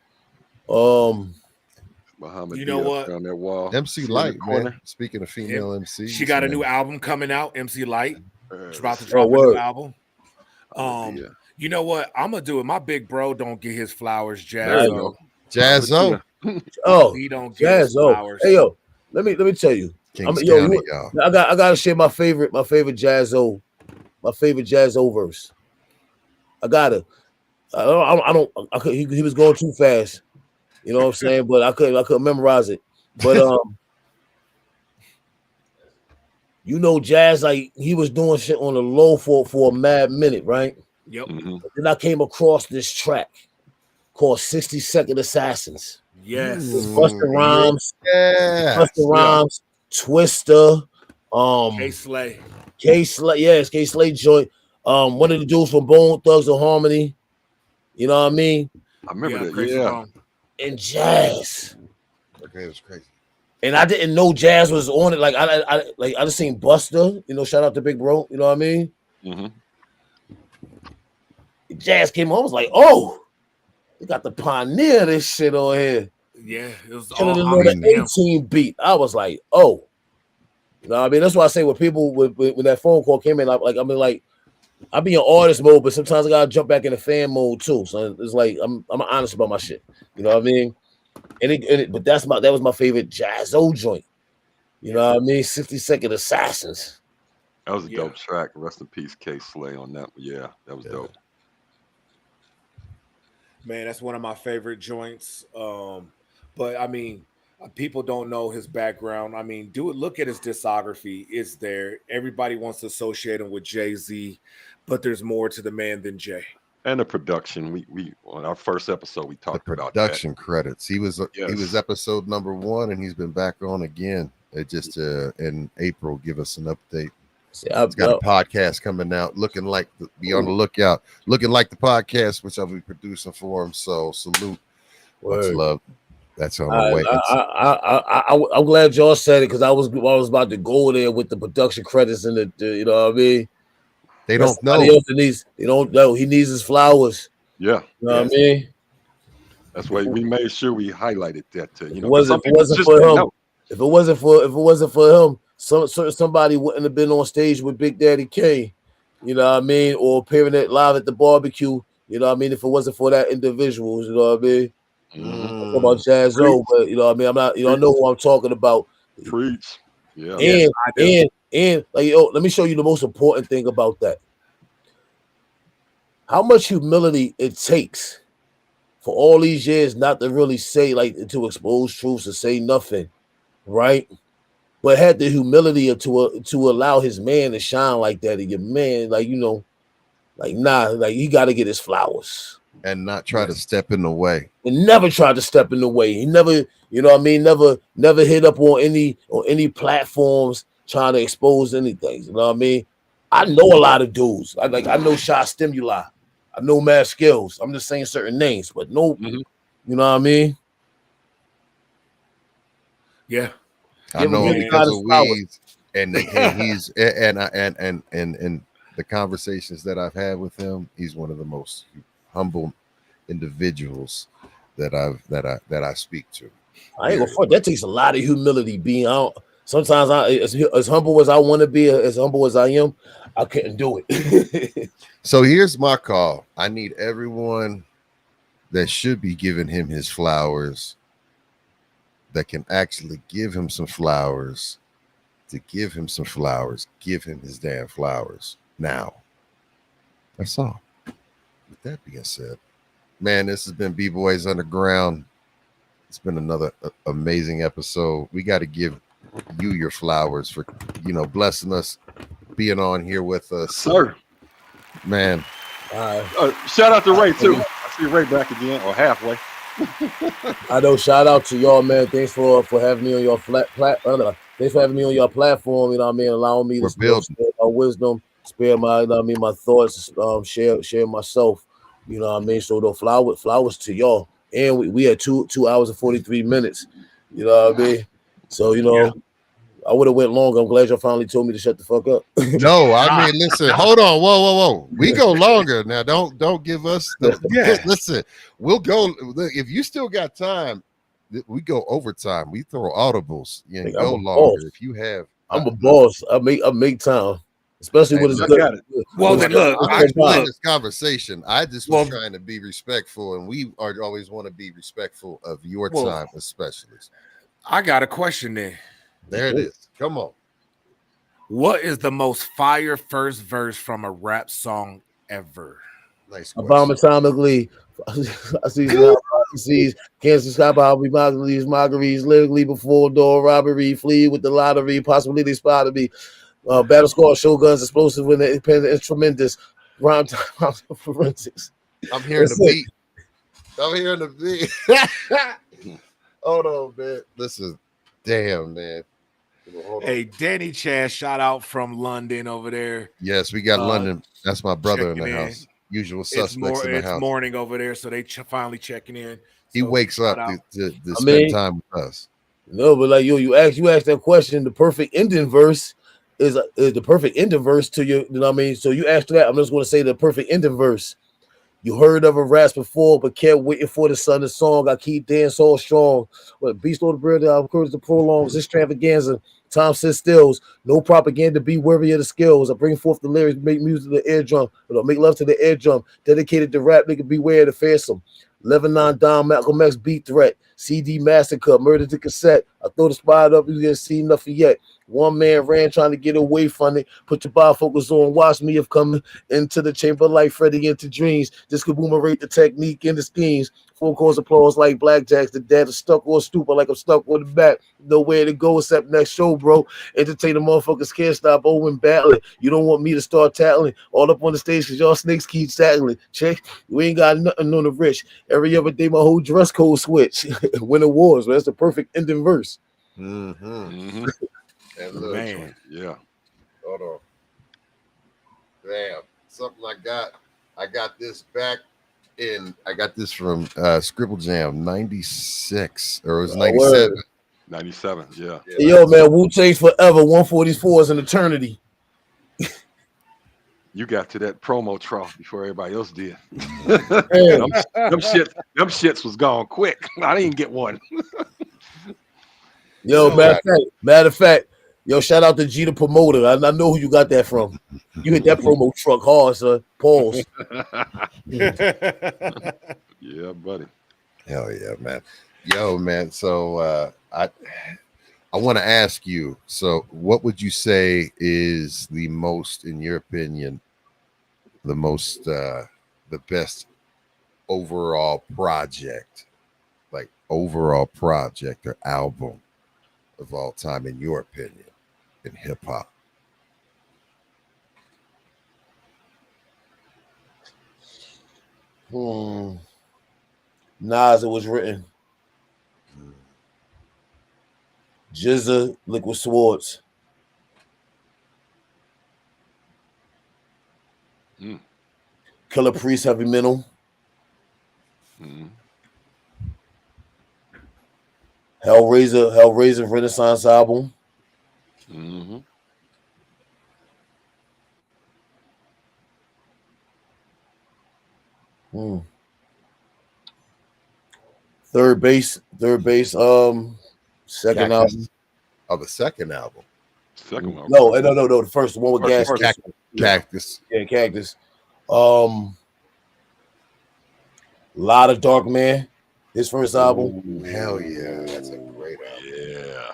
Muhammad, you know what? On that wall. MC Light, man. Speaking of female MCs, she got a new album coming out. MC Light. She's about to drop a new album. You know what? I'm gonna do it. My big bro don't get his flowers, Jazzo. Jazzo. He don't get his flowers. Hey yo, let me tell you. I gotta share my favorite Jazzo verse. I gotta. He was going too fast. You know what I'm saying? But I couldn't memorize it. But you know, Jazz, like he was doing shit on the low for a mad minute, right? Yep. Mm-hmm. Then I came across this track called 60-Second Assassins. Yes. Busta Rhymes. Yeah. Busta Rhymes, Twister, K-Slay. Yes, K-Slay joint. One of the dudes from Bone Thugs and Harmony. You know what I mean? I remember that. Yeah. And Jazz. Okay, it was crazy. And I didn't know Jazz was on it. Like I just seen Buster. You know, shout out to Big Bro. You know what I mean? Mm-hmm. Jazz came on. I was like, oh, They got the pioneer of this shit on here. Yeah, it was Killing all the homage to him. 18 beat. I was like, oh. You know what I mean? That's why I say when people when that phone call came in, I be in artist mode, but sometimes I gotta jump back into fan mode too. So it's like I'm honest about my shit. You know what I mean? But that was my favorite Jazzo joint. You know what I mean? 60-Second Assassins. That was a dope track. Rest in peace, K Slay on that. Yeah, that was dope. Man, that's one of my favorite joints. But I mean, people don't know his background. I mean, look at his discography. It's there. Everybody wants to associate him with Jay-Z, but there's more to the man than Jay. And the production. We on our first episode we talked about production that. credits. He was episode number 1, and he's been back on again. It just in April. Give us an update. It's got a podcast coming out, be on the lookout, looking like the podcast, which I'll be producing for him. So salute, much love. That's on the way. I'm glad y'all said it because I was about to go there with the production credits and the you know what I mean. They don't know. They don't know. He needs his flowers. Yeah, you know what I mean. That's why we made sure we highlighted that. If it wasn't for him, somebody wouldn't have been on stage with Big Daddy Kane, you know what I mean, or appearing live at the barbecue, you know what I mean, if it wasn't for that individual, you know what I mean. I'm talking about Jazzo, but you know what I mean, I'm not, I know who I'm talking about. Preach. Yeah. And like, let me show you the most important thing about that. How much humility it takes for all these years not to really say, to expose truths or say nothing, right? But had the humility to allow his man to shine like that, and your man, he got to get his flowers and not try to step in the way. And never tried to step in the way. He never, you know what I mean, never hit up on any platforms trying to expose anything. You know what I mean? I know a lot of dudes. I know Shot Stimuli. I know Mad Skills. I'm just saying certain names, but no, you know what I mean? Yeah. I know him because of Weeds, and he's and the conversations that I've had with him, he's one of the most humble individuals that I speak to. I ain't gonna front. That takes a lot of humility. Being out sometimes, as humble as I want to be, as humble as I am, I couldn't do it. So here's my call. I need everyone that should be giving him his flowers, that can actually give him some flowers, to give him some flowers, give him his damn flowers now. That's all. With that being said, man, this has been B-Boys Underground. It's been another amazing episode. We got to give you your flowers for, blessing us, being on here with us. Sir. Man. Shout out to Ray, too. I see Ray back again, or halfway. I know. Shout out to y'all, man. Thanks for having me on your thanks for having me on your platform. You know what I mean? Allowing me to share my wisdom, spare my, my thoughts, share myself. You know what I mean? So the flowers to y'all. And we had 2 hours and 43 minutes. You know what I mean? So I would have went longer. I'm glad y'all finally told me to shut the fuck up. No, I mean, listen, hold on, whoa. We go longer now. Don't give us listen. We'll go if you still got time. We go overtime. We throw audibles. Go longer if you have. I'm a boss. I make time, especially when it's good. Well, then look, I like this conversation. I just was trying to be respectful, and we always want to be respectful of your time, especially. I got a question there. There it is. Come on. What is the most fire first verse from a rap song ever? Nice. Abomatomically, I see Cancer Sky, I'll be margaritas, lyrically before door robbery, flee with the lottery, possibly they spotted me. Battle score, shoguns, explosive with the independent instrumentous, rhyme time forensics. I'm hearing the beat. Hold on, man. Listen, damn, man. Hey, Danny Chaz, shout out from London over there. Yes, we got London. That's my brother in the house. Usual suspects in the house. It's morning over there, so they finally checking in. He wakes up to spend time with us. No, but you asked that question. The perfect ending verse is the perfect ending verse to you. You know what I mean? So you asked that. I'm just going to say the perfect ending verse. You heard of a raps before, but kept waiting for the sun and song. I keep dance all strong. But beast on the bridge, I encourage the prolongs, extravaganza. Time sits stills, no propaganda, be wary of the skills. I bring forth the lyrics, make music to the eardrum, make love to the eardrum. Dedicated to rap, nigga, beware of the fearsome. 11-9 Dom, Malcolm X beat threat. CD massacre, murder to cassette. I throw the spot up, you didn't see nothing yet. One man ran trying to get away from it. Put your bifocals on, watch me of coming into the chamber like Freddy into dreams. This could boomerate the technique and the schemes. Full course applause like blackjacks. The dad is stuck or stupid like I'm stuck on the back. Nowhere to go except next show, bro. Entertain the motherfuckers can't stop Owen battling. You don't want me to start tattling all up on the stage because y'all snakes keep tattling. Check, we ain't got nothing on the rich. Every other day my whole dress code switch. Win awards, that's the perfect ending verse. Mm-hmm. Man, yeah. Hold on. Damn. Something I got this back in. I got this from Scribble Jam 96, or it was 97. 97, yeah. Yo, man, Wu-Tang forever. 144 is an eternity. You got to that promo trough before everybody else did. them shits was gone quick. I didn't get one. Yo, matter of fact, yo, shout out to G the promoter. I know who you got that from. You hit that promo truck hard, son. Pause. Yeah, buddy. Hell yeah, man. Yo, man. So I want to ask you. So, what would you say is the most, in your opinion, the best overall project, like overall project or album of all time, in your opinion, in hip hop? Nas, It Was Written. Jizza, Liquid Swords. Killer Priest, Heavy Mental. Hellraiser Renaissance album. Third base, second album. Oh, the second album. Second one. No, the first one with Gas. Cactus. Yeah, Cactus. Lot of Dark Man, his first album. Hell yeah, that's a great album. Yeah.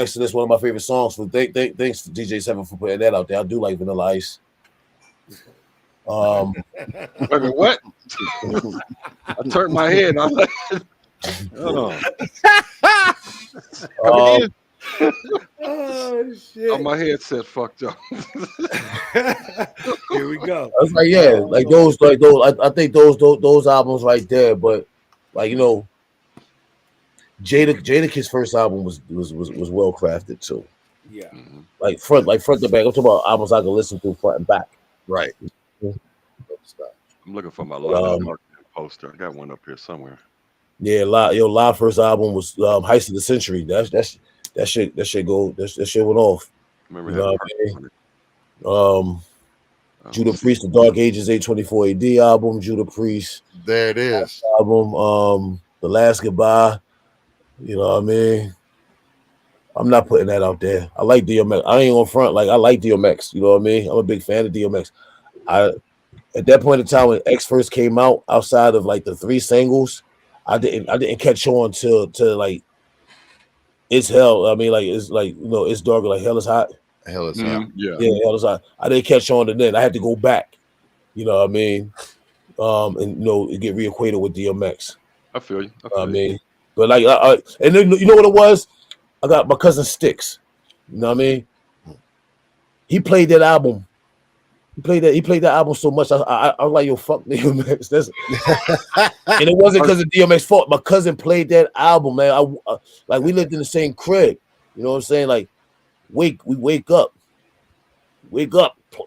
Actually, that's one of my favorite songs. So thanks to DJ Seven for putting that out there. I do like Vanilla Ice. Wait a minute, what? I turned my head. I'm like, hold on. Oh shit! Oh, my headset fucked up. Here we go. I was like, yeah, like those. I think those albums right there. But like, you know, Jadakiss first album was well crafted too. Yeah. Like front to back. I'm talking about albums I can listen to front and back. Right. I'm looking for my live poster. I got one up here somewhere. Yeah, live first album was Heist of the Century. That shit went off. Remember you know that? What I mean? Judah Priest, The Dark Ages, 824 AD album. Judah Priest. There it is. Album. The Last Goodbye. You know what I mean? I'm not putting that out there. I like DMX. I ain't on front. Like, I like DMX. You know what I mean? I'm a big fan of DMX. At that point in time when X first came out, outside of like the 3 singles, I didn't catch on to like It's Hell. I mean, like, it's like, you know, It's Dark, like Hell Is Hot. Hell Is Hot. Yeah, Hell Is Hot. I didn't catch on to then. I had to go back. You know what I mean? And you know, get reacquainted with DMX. I feel you. I mean, but like, and then you know what it was? I got my cousin Sticks. You know what I mean? He played that album. He played that album so much. I was like, yo, fuck DMX. And it wasn't because of DMX's fault. My cousin played that album, man. Like, we lived in the same crib. You know what I'm saying? Like, we wake up.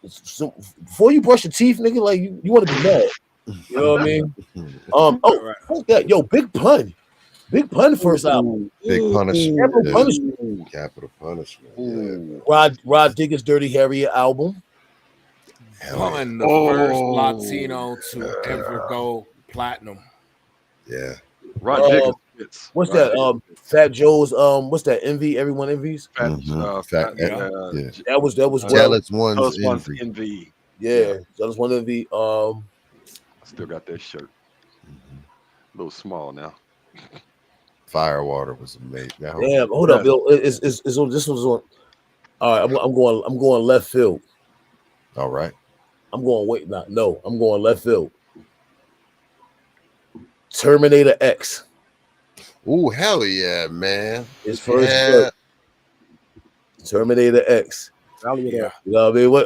So, before you brush your teeth, nigga, like you want to be mad. You know what I mean? Fuck that. Yo, Big Pun first album. Big Punishment. Capital Punishment. Yeah. Rod Digger's Dirty Harriet album. Won the first Latino to ever go platinum. Yeah. Ron Jacobs hits. What's Ron that? Jacobs hits. Fat Joe's. What's that? Envy. Everyone envies. That was Jealous One's Jealous One's Envy. Envy. Yeah, Jealous One envy. I still got that shirt. A little small now. Firewater was amazing. Damn, hold up, Bill. It's on. This one's on. All right, I'm going left field. All right. I'm going I'm going left field. Terminator X. Oh, hell yeah, man. His first book. Terminator X. Yeah. You know what I mean? What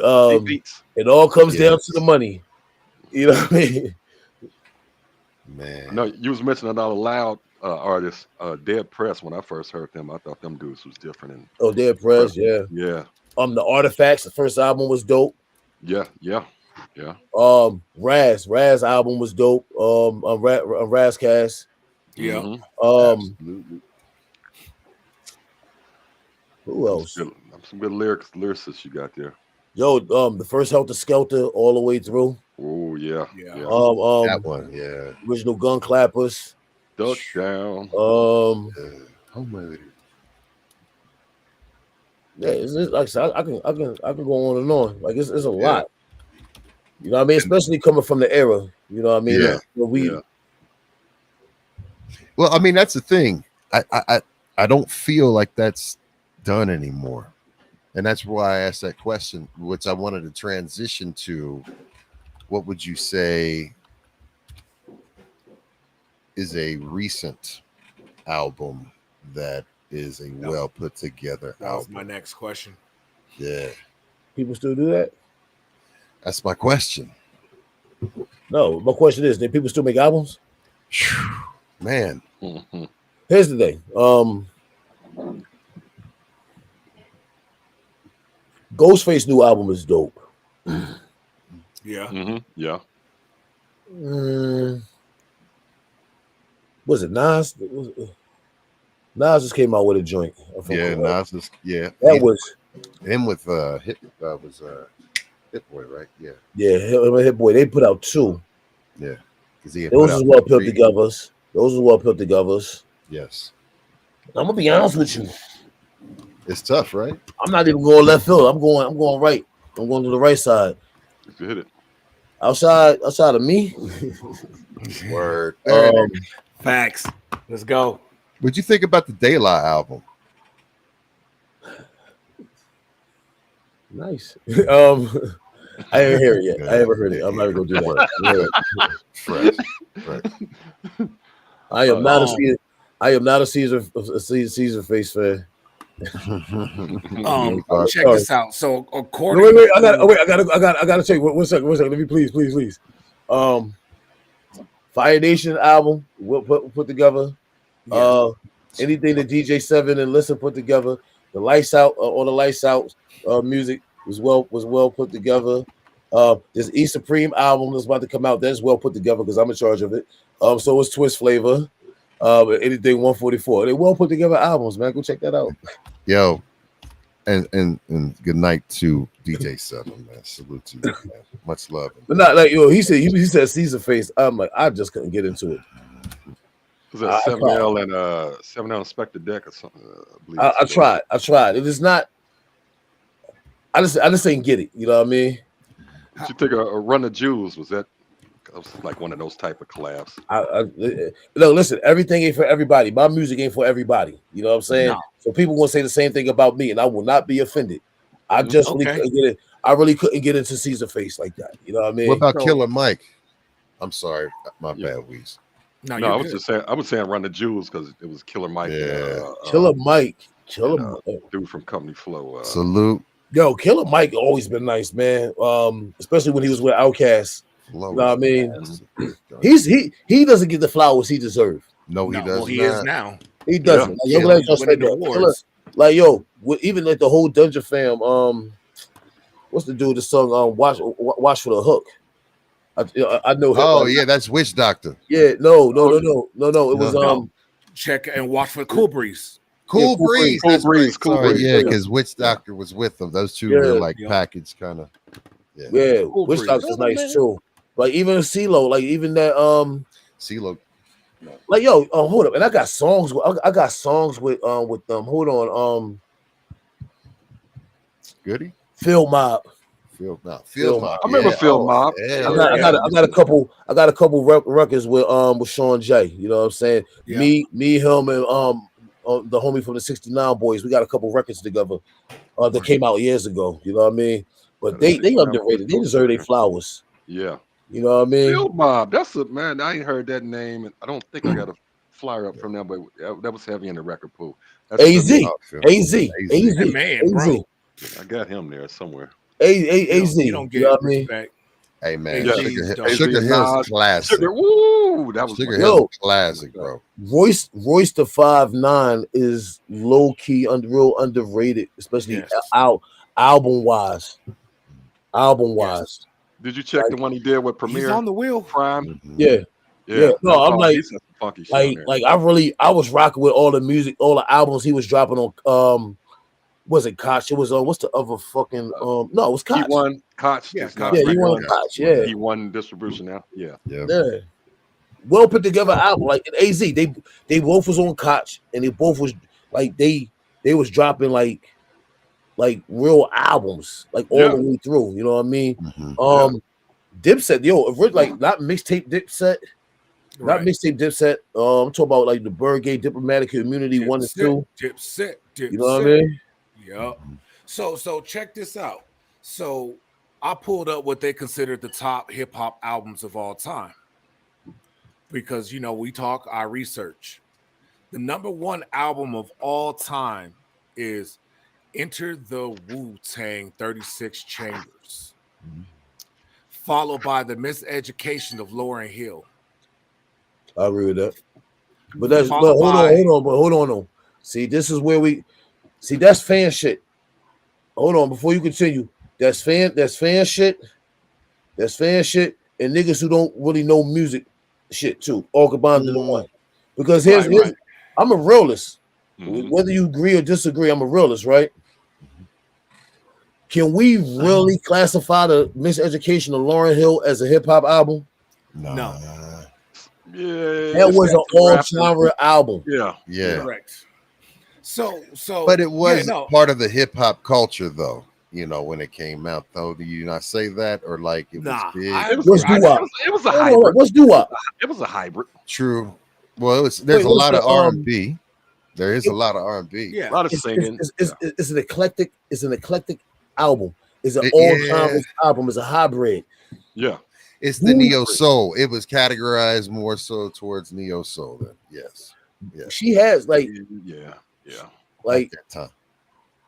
it all comes down to the money. You know what I mean? Man. No, you was mentioning all the loud artists, Dead Press. When I first heard them, I thought them dudes was different. And Oh, Dead Press, yeah. yeah, The Artifacts, the first album was dope. yeah. Raz album was dope. Razcast. Yeah. Absolutely. Who else? Some good lyricists you got there. Yo, the first Helter Skelter all the way through. Oh yeah. That one, yeah. Original Gun Clappers. Duck down. Yeah, it's like I said, I can go on and on. Like it's a lot. You know what I mean? Especially coming from the era. You know what I mean? Yeah. Well, I mean, that's the thing. I don't feel like that's done anymore. And that's why I asked that question, which I wanted to transition to. What would you say is a recent album that is a well put together That was album? my next question. Yeah. People still do that? That's my question. No, my question is, do people still make albums? Man. Here's the thing. Ghostface new album is dope. Yeah. Yeah. Was it Nas? Nas just came out with a joint. Yeah, Nas is, That was him with Hit Boy, right? Yeah. Yeah, him and Hit Boy. They put out two. Yeah. Those Those is well put together. Yes. I'm gonna be honest with you. It's tough, right? I'm not even going left field. I'm going right. I'm going to the right side. You hit it. Outside of me. Word. Facts. Let's go. What'd you think about the De La album? Nice. I haven't heard it yet. I haven't heard it. I'm not gonna do that. Fresh. I am not a Caesar face fan. Check this out. So according wait, I gotta check. One second. Let me please. Fire Nation album we'll put together. Anything that DJ Seven and Listen put together. The Lights Out on the Lights Out music was well put together. This E Supreme album that's about to come out, that's well put together because I'm in charge of it. So is Twist Flavor. Anything 144. They well put together albums, man. Go check that out. Yo, and good night to DJ Seven, man. Salute to you, man. Much love. But not like he said Caesar face. I'm like, I just couldn't get into it. Was that 7L and 7L Inspector Deck or something? I tried. It is not. I just ain't get it. You know what I mean? Did you take a Run of Jewels? Was that like one of those type of collabs? No, listen, everything ain't for everybody. My music ain't for everybody. You know what I'm saying? No. So people gonna say the same thing about me, and I will not be offended. I just really couldn't get it. I really couldn't get into Caesar face like that. You know what I mean? What about Killer Mike? I'm sorry, my bad, Weez. No, I was just saying. I was saying Run the Jewels because it was Killer Mike. Yeah. Killer Mike. Dude from Company Flow. Salute. Yo, Killer Mike always been nice, man. Especially when he was with Outkast. You know what I mean? He doesn't get the flowers he deserves. No, he doesn't. Well, he is now. He doesn't. Yeah. Like, glad y'all said that. Like, yo, even like the whole Dungeon fam. What's the dude? The song Watch for the Hook. I know him. Oh yeah, that's Witch Doctor. Yeah, no. It was check and watch for Cool Breeze. Cool Breeze. Cool Breeze. Yeah, because Witch Doctor was with them. Those two were like packaged kind of. Yeah, Cool Witch Breeze. Doctor's is nice too. Like even CeeLo, like even that CeeLo. like yo, hold up, and I got songs. I got songs with them. Hold on, Goody. Phil Mob. Field Mob. Mob. I remember Phil Mob. Yeah, I got a couple records with Sean J. You know what I'm saying? Yeah. Me, him, and the homie from the 69 Boys. We got a couple records together that came out years ago. You know what I mean? But they underrated. They deserve their flowers. Yeah. You know what I mean? Phil Mob. That's a man. I ain't heard that name, and I don't think I got a flyer up from them, but that was heavy in the record pool. That's AZ. Man, bro. I got him there somewhere. AZ. You don't get respect. Hey man, Yeah. Sugar Hill's classic. Woo, that was Sugar Hill's classic, bro. Royce the 5'9" is low key real underrated, especially album wise. Did you check the one he did with Premier? He's on the wheel. Prime. Yeah. No, I'm like, he's some funky shit on there. I was rocking with all the music, all the albums he was dropping on. Was it Koch? It was what's the other fucking no, it was Koch. He won Koch. Yeah, he won Koch. Yeah, he won distribution now. Yeah. Well put together album. Like in AZ, they both was on Koch, and they both was like they was dropping like real albums, like all the way through. You know what I mean? Dipset, like not mixtape Dipset. Not mixtape Dipset. I'm talking about like the Birdgate Diplomatic Community Dipset, 1 and 2. Dipset. You know what I mean? Yep. So check this out. So I pulled up what they considered the top hip hop albums of all time. Because I research. The number one album of all time is Enter the Wu-Tang 36 Chambers. Followed by The Miseducation of Lauryn Hill. I agree with that. But that's hold on though. See, this is where that's fan shit. Hold on, before you continue. That's fan shit. That's fan shit. And niggas who don't really know music shit too. All combined into one. Because here's I'm a realist. Whether you agree or disagree, I'm a realist, right? Can we really classify the Miseducation of Lauryn Hill as a hip-hop album? No. Yeah. That was an all-genre album. Yeah. Correct. So but it was part of the hip hop culture though, when it came out though. Do you not say that? Or like it was big? It was a hybrid. What's doo-wop? It was a hybrid. True. Well, there's a lot of R&B. There is a lot of R&B. Yeah. A lot of singing. It's an eclectic album. It's an all-time album. It's a hybrid. Yeah. It's the neo soul. It was categorized more so towards neo soul then. Yes. Yeah. She has like Like that time.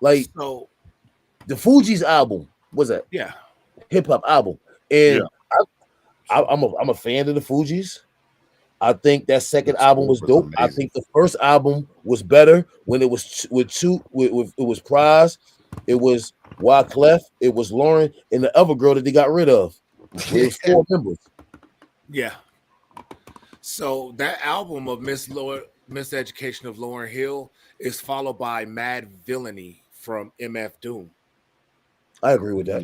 Like the Fugees album. What's that? Yeah. Hip hop album. And I'm a fan of the Fugees. I think that second album was dope. Amazing. I think the first album was better when it was it was Prize, it was Wyclef, it was Lauren, and the other girl that they got rid of. It was 4 members. Yeah. So that album of Miseducation of Lauryn Hill is followed by Mad Villainy from MF Doom. I agree with that.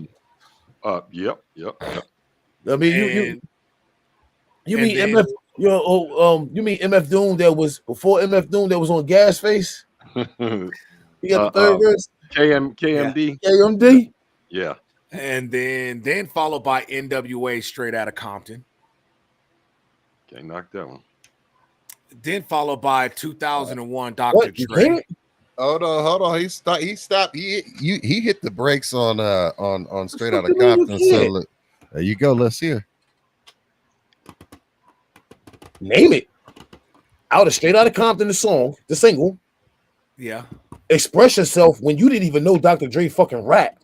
Yep. I mean, you mean MF? You mean MF Doom that was before MF Doom that was on Gasface? You got the third verse. KMD. KMD. Yeah. And then followed by NWA Straight Outta Compton. Can't knock that one. Then followed by 2001 Dr. Dre. Hold on. He stopped. He hit the brakes on Straight Outta Compton. So look, there you go. Let's hear. Name it. Straight Outta Compton, the song, the single. Yeah. Express Yourself when you didn't even know Dr. Dre fucking rap.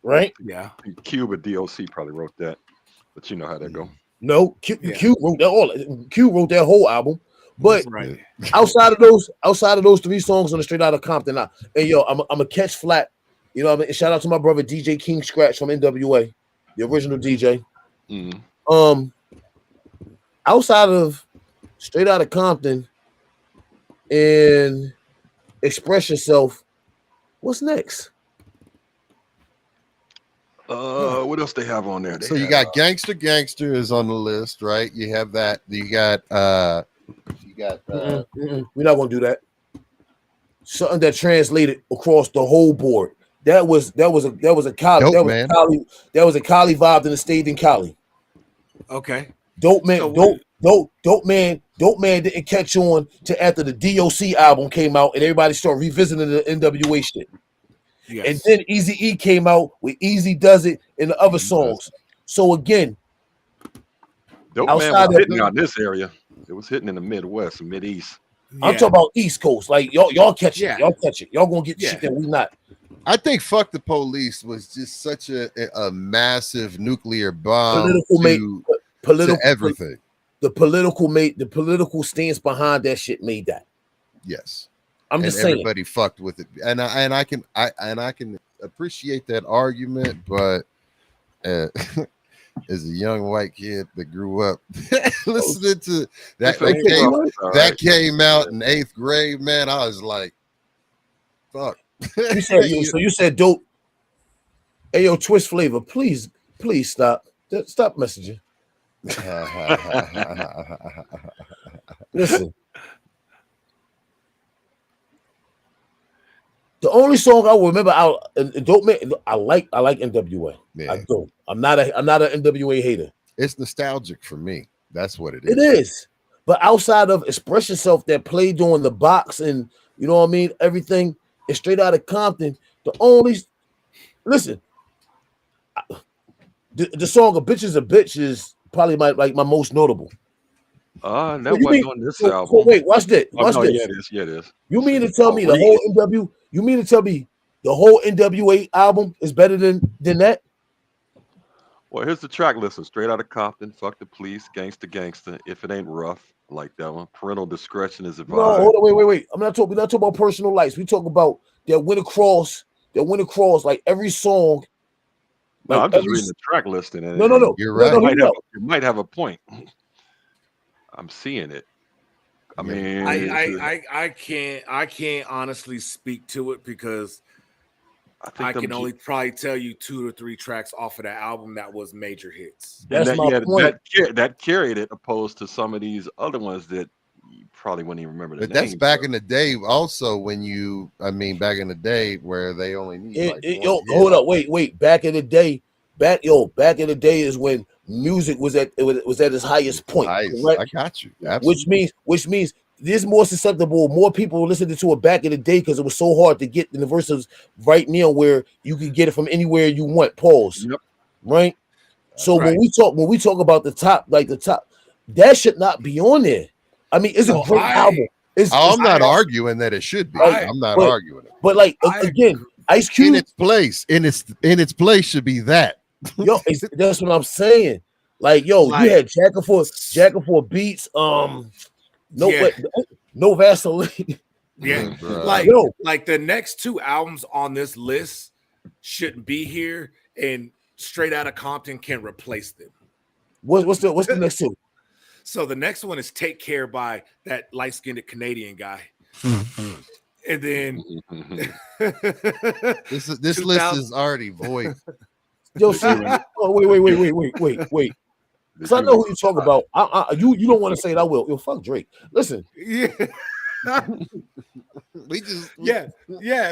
Right? Yeah. Cuba DOC probably wrote that, but you know how that go. No, Q wrote that Q wrote that whole album. But right. outside of those 3 songs on the Straight Outta Compton, and I'm a catch flat. You know what I mean? Shout out to my brother DJ King Scratch from NWA, the original DJ. Mm-hmm. Outside of Straight Outta Compton and Express Yourself, what's next? What else they have on there? So you got Gangster is on the list, right? You have that. You got We're not gonna do that. Something that translated across the whole board. That was a Cali. Dope Man. That was a Cali vibe and it stayed in Cali. Okay. Dope Man. So Dope Man didn't catch on to after the DOC album came out and everybody started revisiting the NWA shit. Yes. And then Eazy-E came out with Easy Does It and the other songs. So again, Dope Man outside was of hitting out this area. It was hitting in the Midwest and Mid-East. I'm talking about East Coast. Like y'all catch it. Yeah. Y'all catch it. Y'all gonna get shit that we not. I think "Fuck the Police" was just such a massive nuclear bomb to everything. The political stance behind that shit made that. Yes, I'm just saying. Everybody fucked with it, and I can appreciate that argument, but as a young white kid that grew up listening to that came out in 8th grade, man, I was like, fuck. You said dope. Hey, yo, Twist Flavor, please stop messaging. Listen, the only song I will remember out Dope Man, I like NWA. Yeah. I do. I'm not an NWA hater. It's nostalgic for me. That's what it is. It is. But outside of Express Yourself that played during the box and you know what I mean, everything is straight out of Compton. The song "A Bitch Is a Bitch" is probably my most notable. That wasn't on this album. Wait, watch this. Watch this. Yeah, it is. You mean to tell me the whole NWA album is better than that? Well, here's the track list: Straight Outta Compton, Fuck the Police, Gangsta, If It Ain't Rough, I like that one. Parental Discretion is advised. No, hold on, wait. We're not talking about Personal Lights. We talk about that went across like every song. No, I'm just reading the track list and No. You're right. You might have a point. I'm seeing it. I mean, I can't honestly speak to it because I can only probably tell you 2 or 3 tracks off of that album that was major hits. That's my point. That carried it, opposed to some of these other ones that you probably wouldn't even remember. But that's back in the day. Also, back in the day where they only need. Hold up, wait. Back in the day is when music was at its highest point. I got you. Absolutely. Which means this more susceptible. More people listening to it back in the day because it was so hard to get in the verses right now where you could get it from anywhere you want. Pause. Yep. Right. So when we talk about the top, that should not be on there. I mean, it's a great album. I'm not arguing that it should be. I'm not arguing it. But again, Ice Cube in its place should be that. Yo, that's what I'm saying. You had Jackafor Beats, no Vaseline. Yeah, like the next 2 albums on this list shouldn't be here, and Straight Outta Compton can replace them. What's the next 2? So the next one is "Take Care" by that light-skinned Canadian guy. And then this list is already void. Yo, see, wait. Because I know who you talk about. You don't want to say it. I will. Yo, fuck Drake. Listen. Yeah.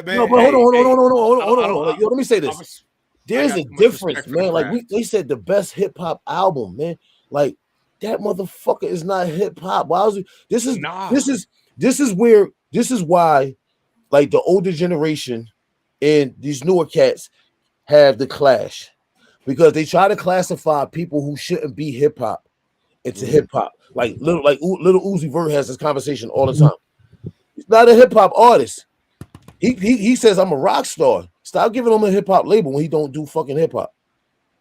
man. No, but hold on. Yo, let me say this. There's a difference, man. They said the best hip hop album, man. Like that motherfucker is not hip hop. This is why, like the older generation and these newer cats have the clash because they try to classify people who shouldn't be hip hop into hip hop. Like little Uzi Vert has this conversation all the time. He's not a hip hop artist. He says I'm a rock star. Stop giving him a hip hop label when he don't do fucking hip hop.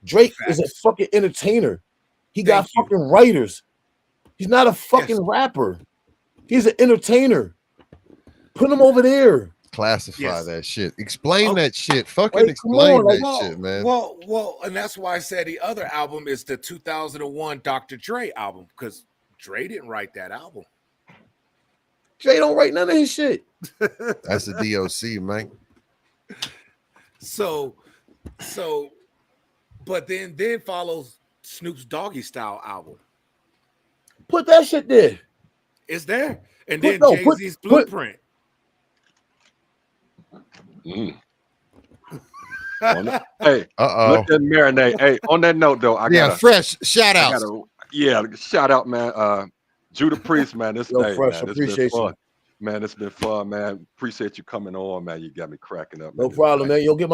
Drake is a fucking entertainer. He got fucking writers. He's not a fucking rapper. He's an entertainer. Put him over there. Classify that shit. Explain that shit. Fucking explain that shit, man. Well, and that's why I said the other album is the 2001 Dr. Dre album because Dre didn't write that album. Dre don't write none of his shit. That's the DOC, man. So But then follows Snoop's Doggy Style album. Put that shit there. It's there. And Put- then no, Jay-Z's put- Blueprint. Hey, let that marinate. Hey, on that note though, I got fresh shout outs. Shout out, man. Judah Priest, man. This Yo, day, Fresh, man. It's appreciate been you. fun. Man, it's been fun, man. Appreciate you coming on, man. You got me cracking up. No man. problem, man. Yo, get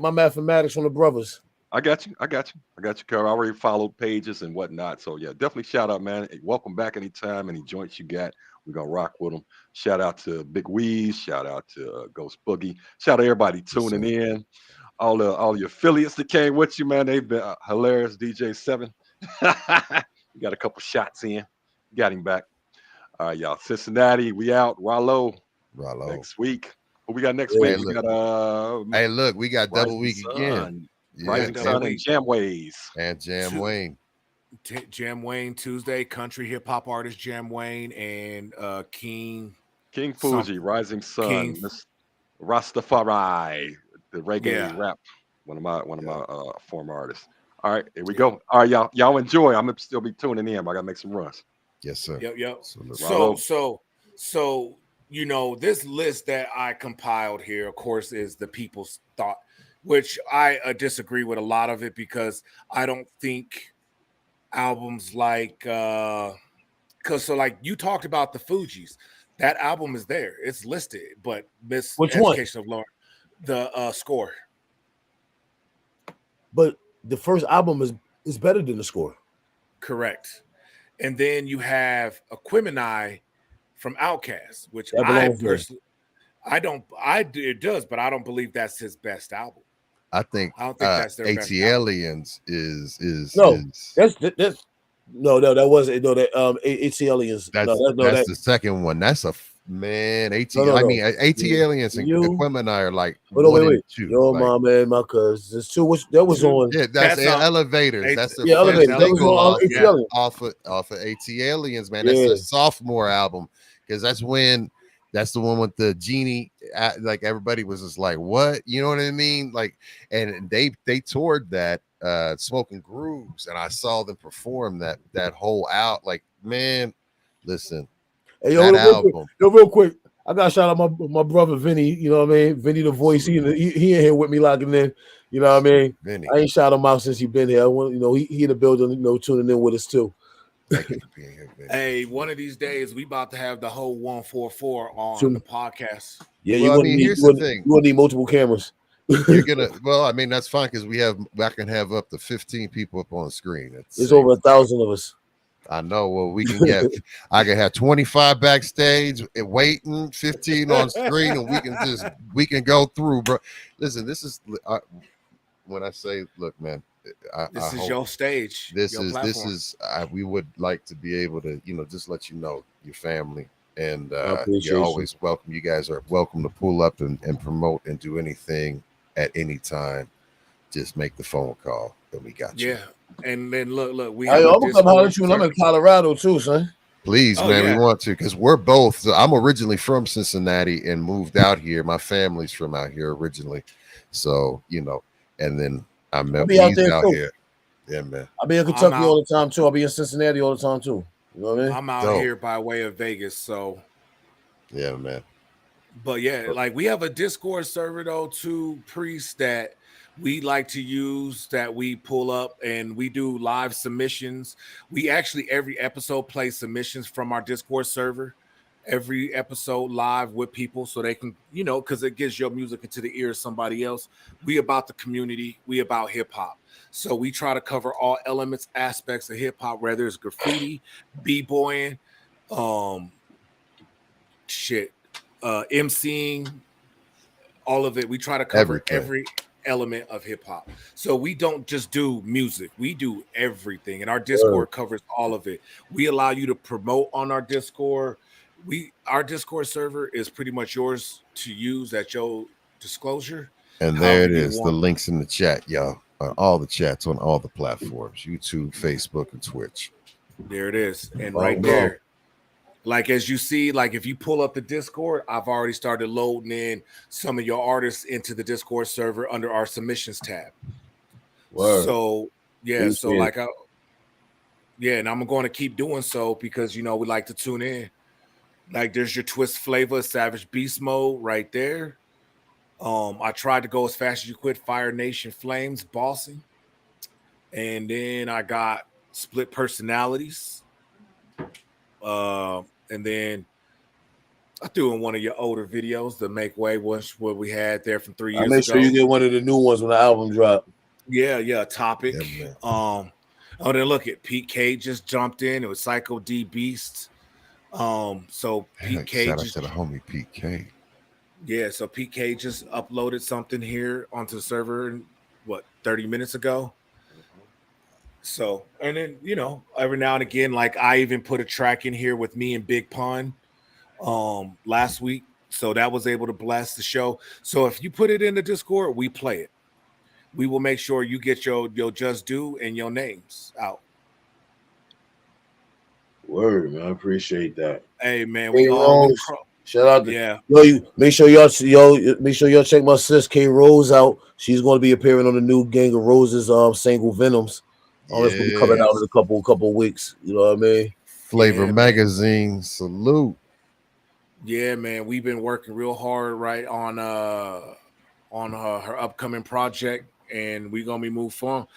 my mathematics from the brothers. I got you, Carl. I already followed pages and whatnot. So yeah, definitely shout out, man. Hey, welcome back anytime. Any joints you got, we're gonna rock with them. Shout out to Big Weez. Shout out to Ghost Boogie. Shout out to everybody tuning in. All your affiliates that came with you, man. They've been hilarious. DJ7. We got a couple shots in. Got him back. All right, y'all. Cincinnati, we out. Rollo. Next week. What we got next week? We got hey, look, we got double week Sun. again. Rising Sun and Jamways. And Jam Wayne. Jam Wayne Tuesday, country hip hop artist Jam Wayne and King Fuji, Rising Sun, King. Miss Rastafari, the reggae Yeah. rap. One of my former artists. All right, here we go. All right, y'all enjoy. I'm gonna still be tuning in, but I gotta make some runs. Yes, sir. Yep. Rollo. So you know, this list that I compiled here, of course, is the people's thought, which I disagree with a lot of it because I don't think albums like because like you talked about the Fugees, that album is there, it's listed, but Which one? Miseducation of Lauren, the Score. But the first album is better than the Score. Correct. And then you have Aquemini from Outkast, which That I belongs there. personally, it does, but I don't believe that's his best album. I think I don't think that's their best ATLians is No, is that's no, that wasn't no that ATLians. that's the second one. That's a man. I No. mean, ATLians and You- Aquemini are like Oh, no, one and wait. two. Yo, like, my man, my cuz. There's two. Which that was on. yeah, that's That's on- Elevators. That's the Yeah, first Elevators. That was single on off, ATLians. off of ATLians, man. That's Yeah. the sophomore album because that's the one with the genie. Like everybody was just like, "What?" You know what I mean? Like, and they toured that Smoking Grooves, and I saw them perform that whole out. Like, man, listen, Hey, that album. real quick. I got to shout out my brother Vinny. You know what I mean? Vinny the voice. He in here with me locking in. You know what I mean? Vinny, I ain't shout him out since he been here. I want, he in the building. Tuning in with us too. thank you for being here, Vinny. Hey, one of these days we about to have the whole 144 on Soon. the podcast. Yeah, Well, I mean, here's the thing. You wouldn't need multiple cameras. You're gonna. Well, I mean, that's fine because I can have up to 15 people up on the screen. There's over 1,000 of us. I know. Well, we can get. I can have 25 backstage waiting, 15 on screen, and we can go through, bro. Listen, this is when I say, look, man. This is your stage. This your is platform. we would like to be able to, just let you know your family, and appreciate you're you. always welcome. You guys are welcome to pull up and promote and do anything at any time. Just make the phone call, and we got you. Yeah. And then look, we Hey, have I'm a gonna come holler at Discord you, and I'm in server. Colorado too, son. Please, Oh, man, yeah. we want to because we're both. So I'm originally from Cincinnati and moved out here. My family's from out here originally, so and then I met be out Weez there out too. here. Yeah, man. I'll be in Kentucky out. all the time too. I'll be in Cincinnati all the time too. You know what I mean? I'm out Dope. here by way of Vegas, so Yeah, man. but yeah, like we have a Discord server though, too, Priest, that we like to use, that we pull up and we do live submissions. We actually every episode play submissions from our Discord server. Every episode live with people so they can, because it gets your music into the ear of somebody else. We about the community, we about hip hop. So we try to cover all elements, aspects of hip hop, whether it's graffiti, b-boying, MCing, all of it. We try to cover Everything. every element of hip hop. So we don't just do music, we do everything. And our Discord covers all of it. We allow you to promote on our Discord. Our Discord server is pretty much yours to use at your disclosure. And there it However you is. The want. links in the chat, y'all. On all the chats on all the platforms: YouTube, Facebook, and Twitch. There it is. And Oh, right bro. there, like as you see, like if you pull up the Discord, I've already started loading in some of your artists into the Discord server under our submissions tab. Word. So yeah, so Appreciate like and I'm going to keep doing so because we like to tune in. Like there's your Twist Flavor Savage Beast Mode right there. I tried to go as fast as you quit. Fire Nation Flames bossing, and then I got Split Personalities. And then I threw in one of your older videos, the Make Way, was what we had there from 3 years ago. Make sure you get one of the new ones when the album drop. Yeah, Topic. Yeah, Oh, then look at Pete K just jumped in. It was Psycho D Beast. So Pete K shout out just to the homie Pete K. Yeah, so Pete K just uploaded something here onto the server 30 minutes ago. So, and then every now and again, like I even put a track in here with me and Big Pun last week. So that was able to blast the show. So if you put it in the Discord, we play it. We will make sure you get your just due and your names out. Word, man. I appreciate that. Hey man, shout out to yeah. You make sure y'all check my sis K Rose out. She's going to be appearing on the new Gang of Roses single Venoms. It's going to be coming out in a couple weeks. You know what I mean? Flavor Magazine, salute. Yeah, man, we've been working real hard on her upcoming project, and we're gonna be moving forward.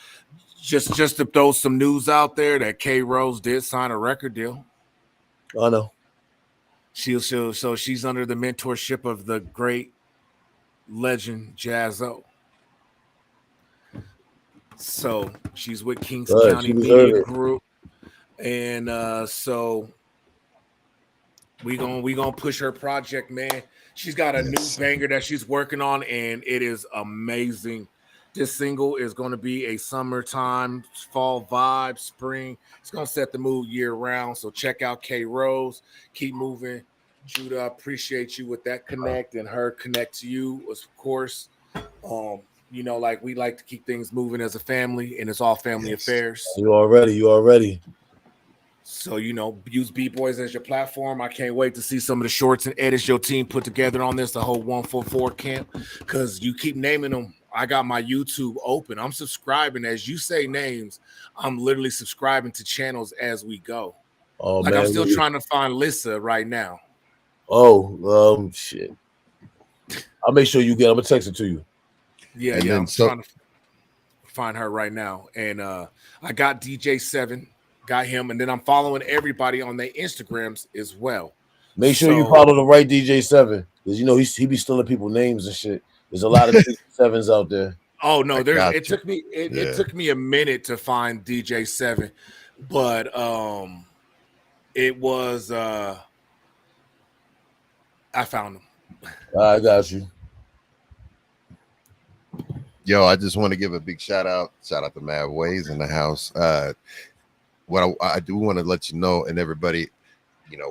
Just to throw some news out there that K Rose did sign a record deal. I know. So she's under the mentorship of the great legend Jaz-O. So she's with Kings County Media Group, and so we gonna push her project, man. She's got a new banger that she's working on, and it is amazing. This single is going to be a summertime, fall vibe, spring. It's going to set the mood year round. So check out K Rose. Keep moving. Judah, I appreciate you with that connect, and her connect to you, of course. Like we like to keep things moving as a family, and it's all family affairs. You already. So, use B-Boys as your platform. I can't wait to see some of the shorts and edits your team put together on this, the whole 144 camp, because you keep naming them. I got my YouTube open. I'm subscribing. As you say names, I'm literally subscribing to channels as we go. Oh, like, man. I'm still trying to find Lissa right now. Oh, shit. I'll make sure you get it. I'm going to text it to you. Yeah, I'm trying to find her right now. And I got DJ7. Got him, and then I'm following everybody on their Instagrams as well. Make sure you follow the right DJ7, because he be stealing people's names and shit. There's a lot of DJ7s out there. Oh no, it took me a minute to find DJ7, but it was I found him. I got you. Yo, I just want to give a big shout out to Mad Ways in the house. What I do want to let you know, and everybody,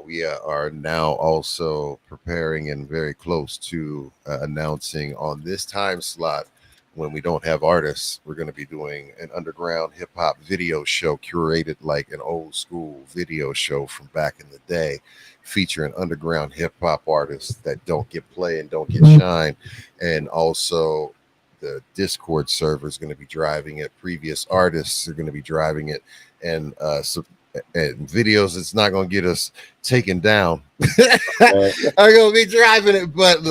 we are now also preparing and very close to announcing on this time slot when we don't have artists, we're going to be doing an underground hip hop video show curated like an old school video show from back in the day, featuring underground hip hop artists that don't get play and don't get shine. And also the Discord server is going to be driving it. Previous artists are going to be driving it. And videos, it's not gonna get us taken down. I'm gonna be driving it, but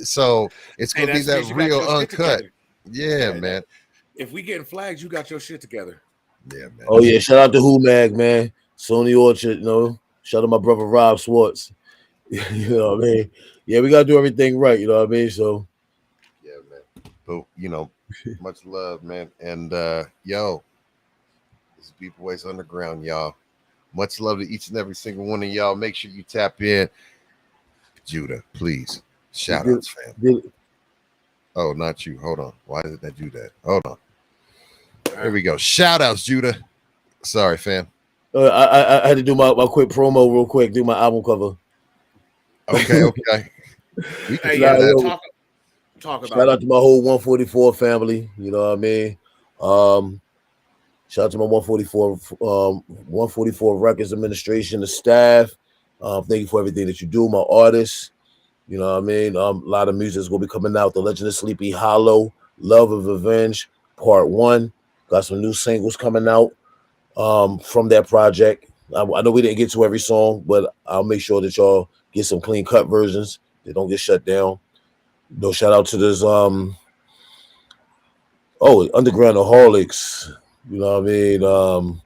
so it's gonna be that real uncut. Yeah, man. If we getting flags, you got your shit together. Yeah, man. Oh yeah, shout out to Who Mag, man. Sony Orchard, shout out to my brother Rob Swartz. You know what I mean? Yeah, we gotta do everything right, you know what I mean? So yeah, man. But much love, man. And this is B-Boys Underground, y'all. Much love to each and every single one of y'all. Make sure you tap in. Judah, please. Shout outs, fam. Oh, not you. Hold on. Why did I do that? Hold on. There we go. Shout outs, Judah. Sorry, fam. I had to do my quick promo real quick, do my album cover. Okay. Talk about shout out to my whole 144 family. You know what I mean? Shout out to my 144 Records administration, the staff. Thank you for everything that you do, my artists. You know what I mean? A lot of music is going to be coming out. The Legend of Sleepy Hollow, Love of Revenge, Part 1. Got some new singles coming out from that project. I know we didn't get to every song, but I'll make sure that y'all get some clean cut versions. They don't get shut down. No, shout out to this Undergroundaholics. You know what I mean?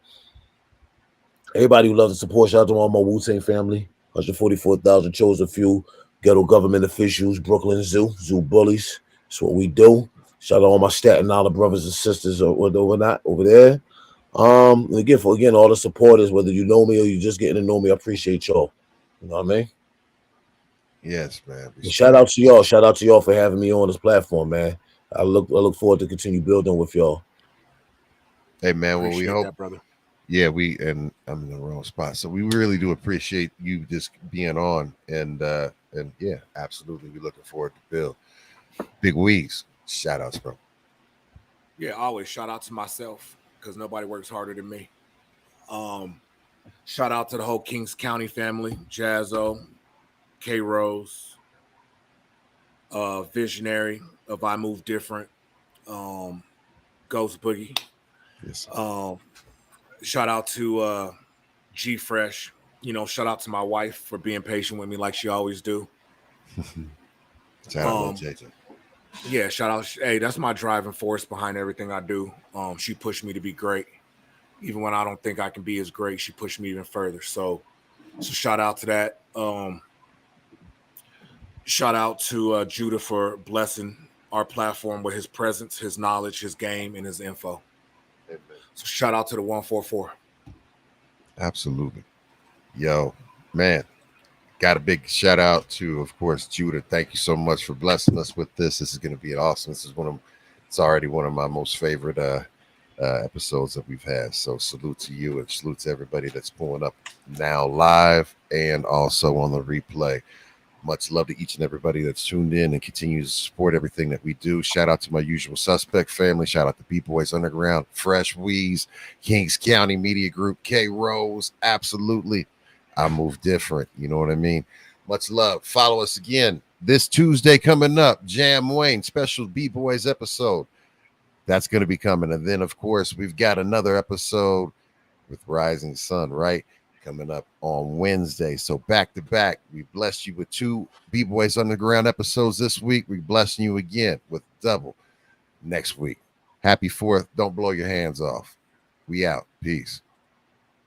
Everybody who loves to support, shout out to all my Wu-Tang family. 144,000 chosen few, ghetto government officials, Brooklyn Zoo bullies. That's what we do. Shout out to all my Staten Island brothers and sisters over there. And again, all the supporters, whether you know me or you just getting to know me, I appreciate y'all. You know what I mean? Yes, man. Shout out to y'all. Shout out to y'all for having me on this platform, man. I look forward to continue building with y'all. Hey, man. Well, we hope, that, brother. Yeah, and I'm in the wrong spot, so we really do appreciate you just being on, and yeah, absolutely, we're looking forward to Bill. Big Weez, shout outs, bro. Yeah, always shout out to myself because nobody works harder than me. Shout out to the whole Kings County family, Jazzo, K Rose, Visionary of I Move Different, Ghost Boogie. Yes. Shout out to G Fresh. You know, shout out to my wife for being patient with me like she always do. Shout out to JJ. Yeah, shout out. Hey, that's my driving force behind everything I do. She pushed me to be great. Even when I don't think I can be as great, she pushed me even further. So shout out to that. Shout out to Judah for blessing our platform with his presence, his knowledge, his game, and his info. Amen. So shout out to the 144. Absolutely. Yo, man, got a big shout out to, of course, Judah. Thank you so much for blessing us with this. This is going to be awesome. It's already one of my most favorite episodes that we've had. So salute to you and salute to everybody that's pulling up now live and also on the replay. Much love to each and everybody that's tuned in and continues to support everything that we do. Shout out to my usual suspect family. Shout out to B-Boys Underground, Fresh Weez, Kings County Media Group, K Rose. Absolutely. I Move Different. You know what I mean? Much love. Follow us again this Tuesday coming up. Jam Wayne special B-Boys episode. That's going to be coming. And then, of course, we've got another episode with Rising Sun, right? Coming up on Wednesday. So back to back, we blessed you with 2 B-Boys Underground episodes this week. We blessing you again with double next week. Happy 4th. Don't blow your hands off. We out. Peace.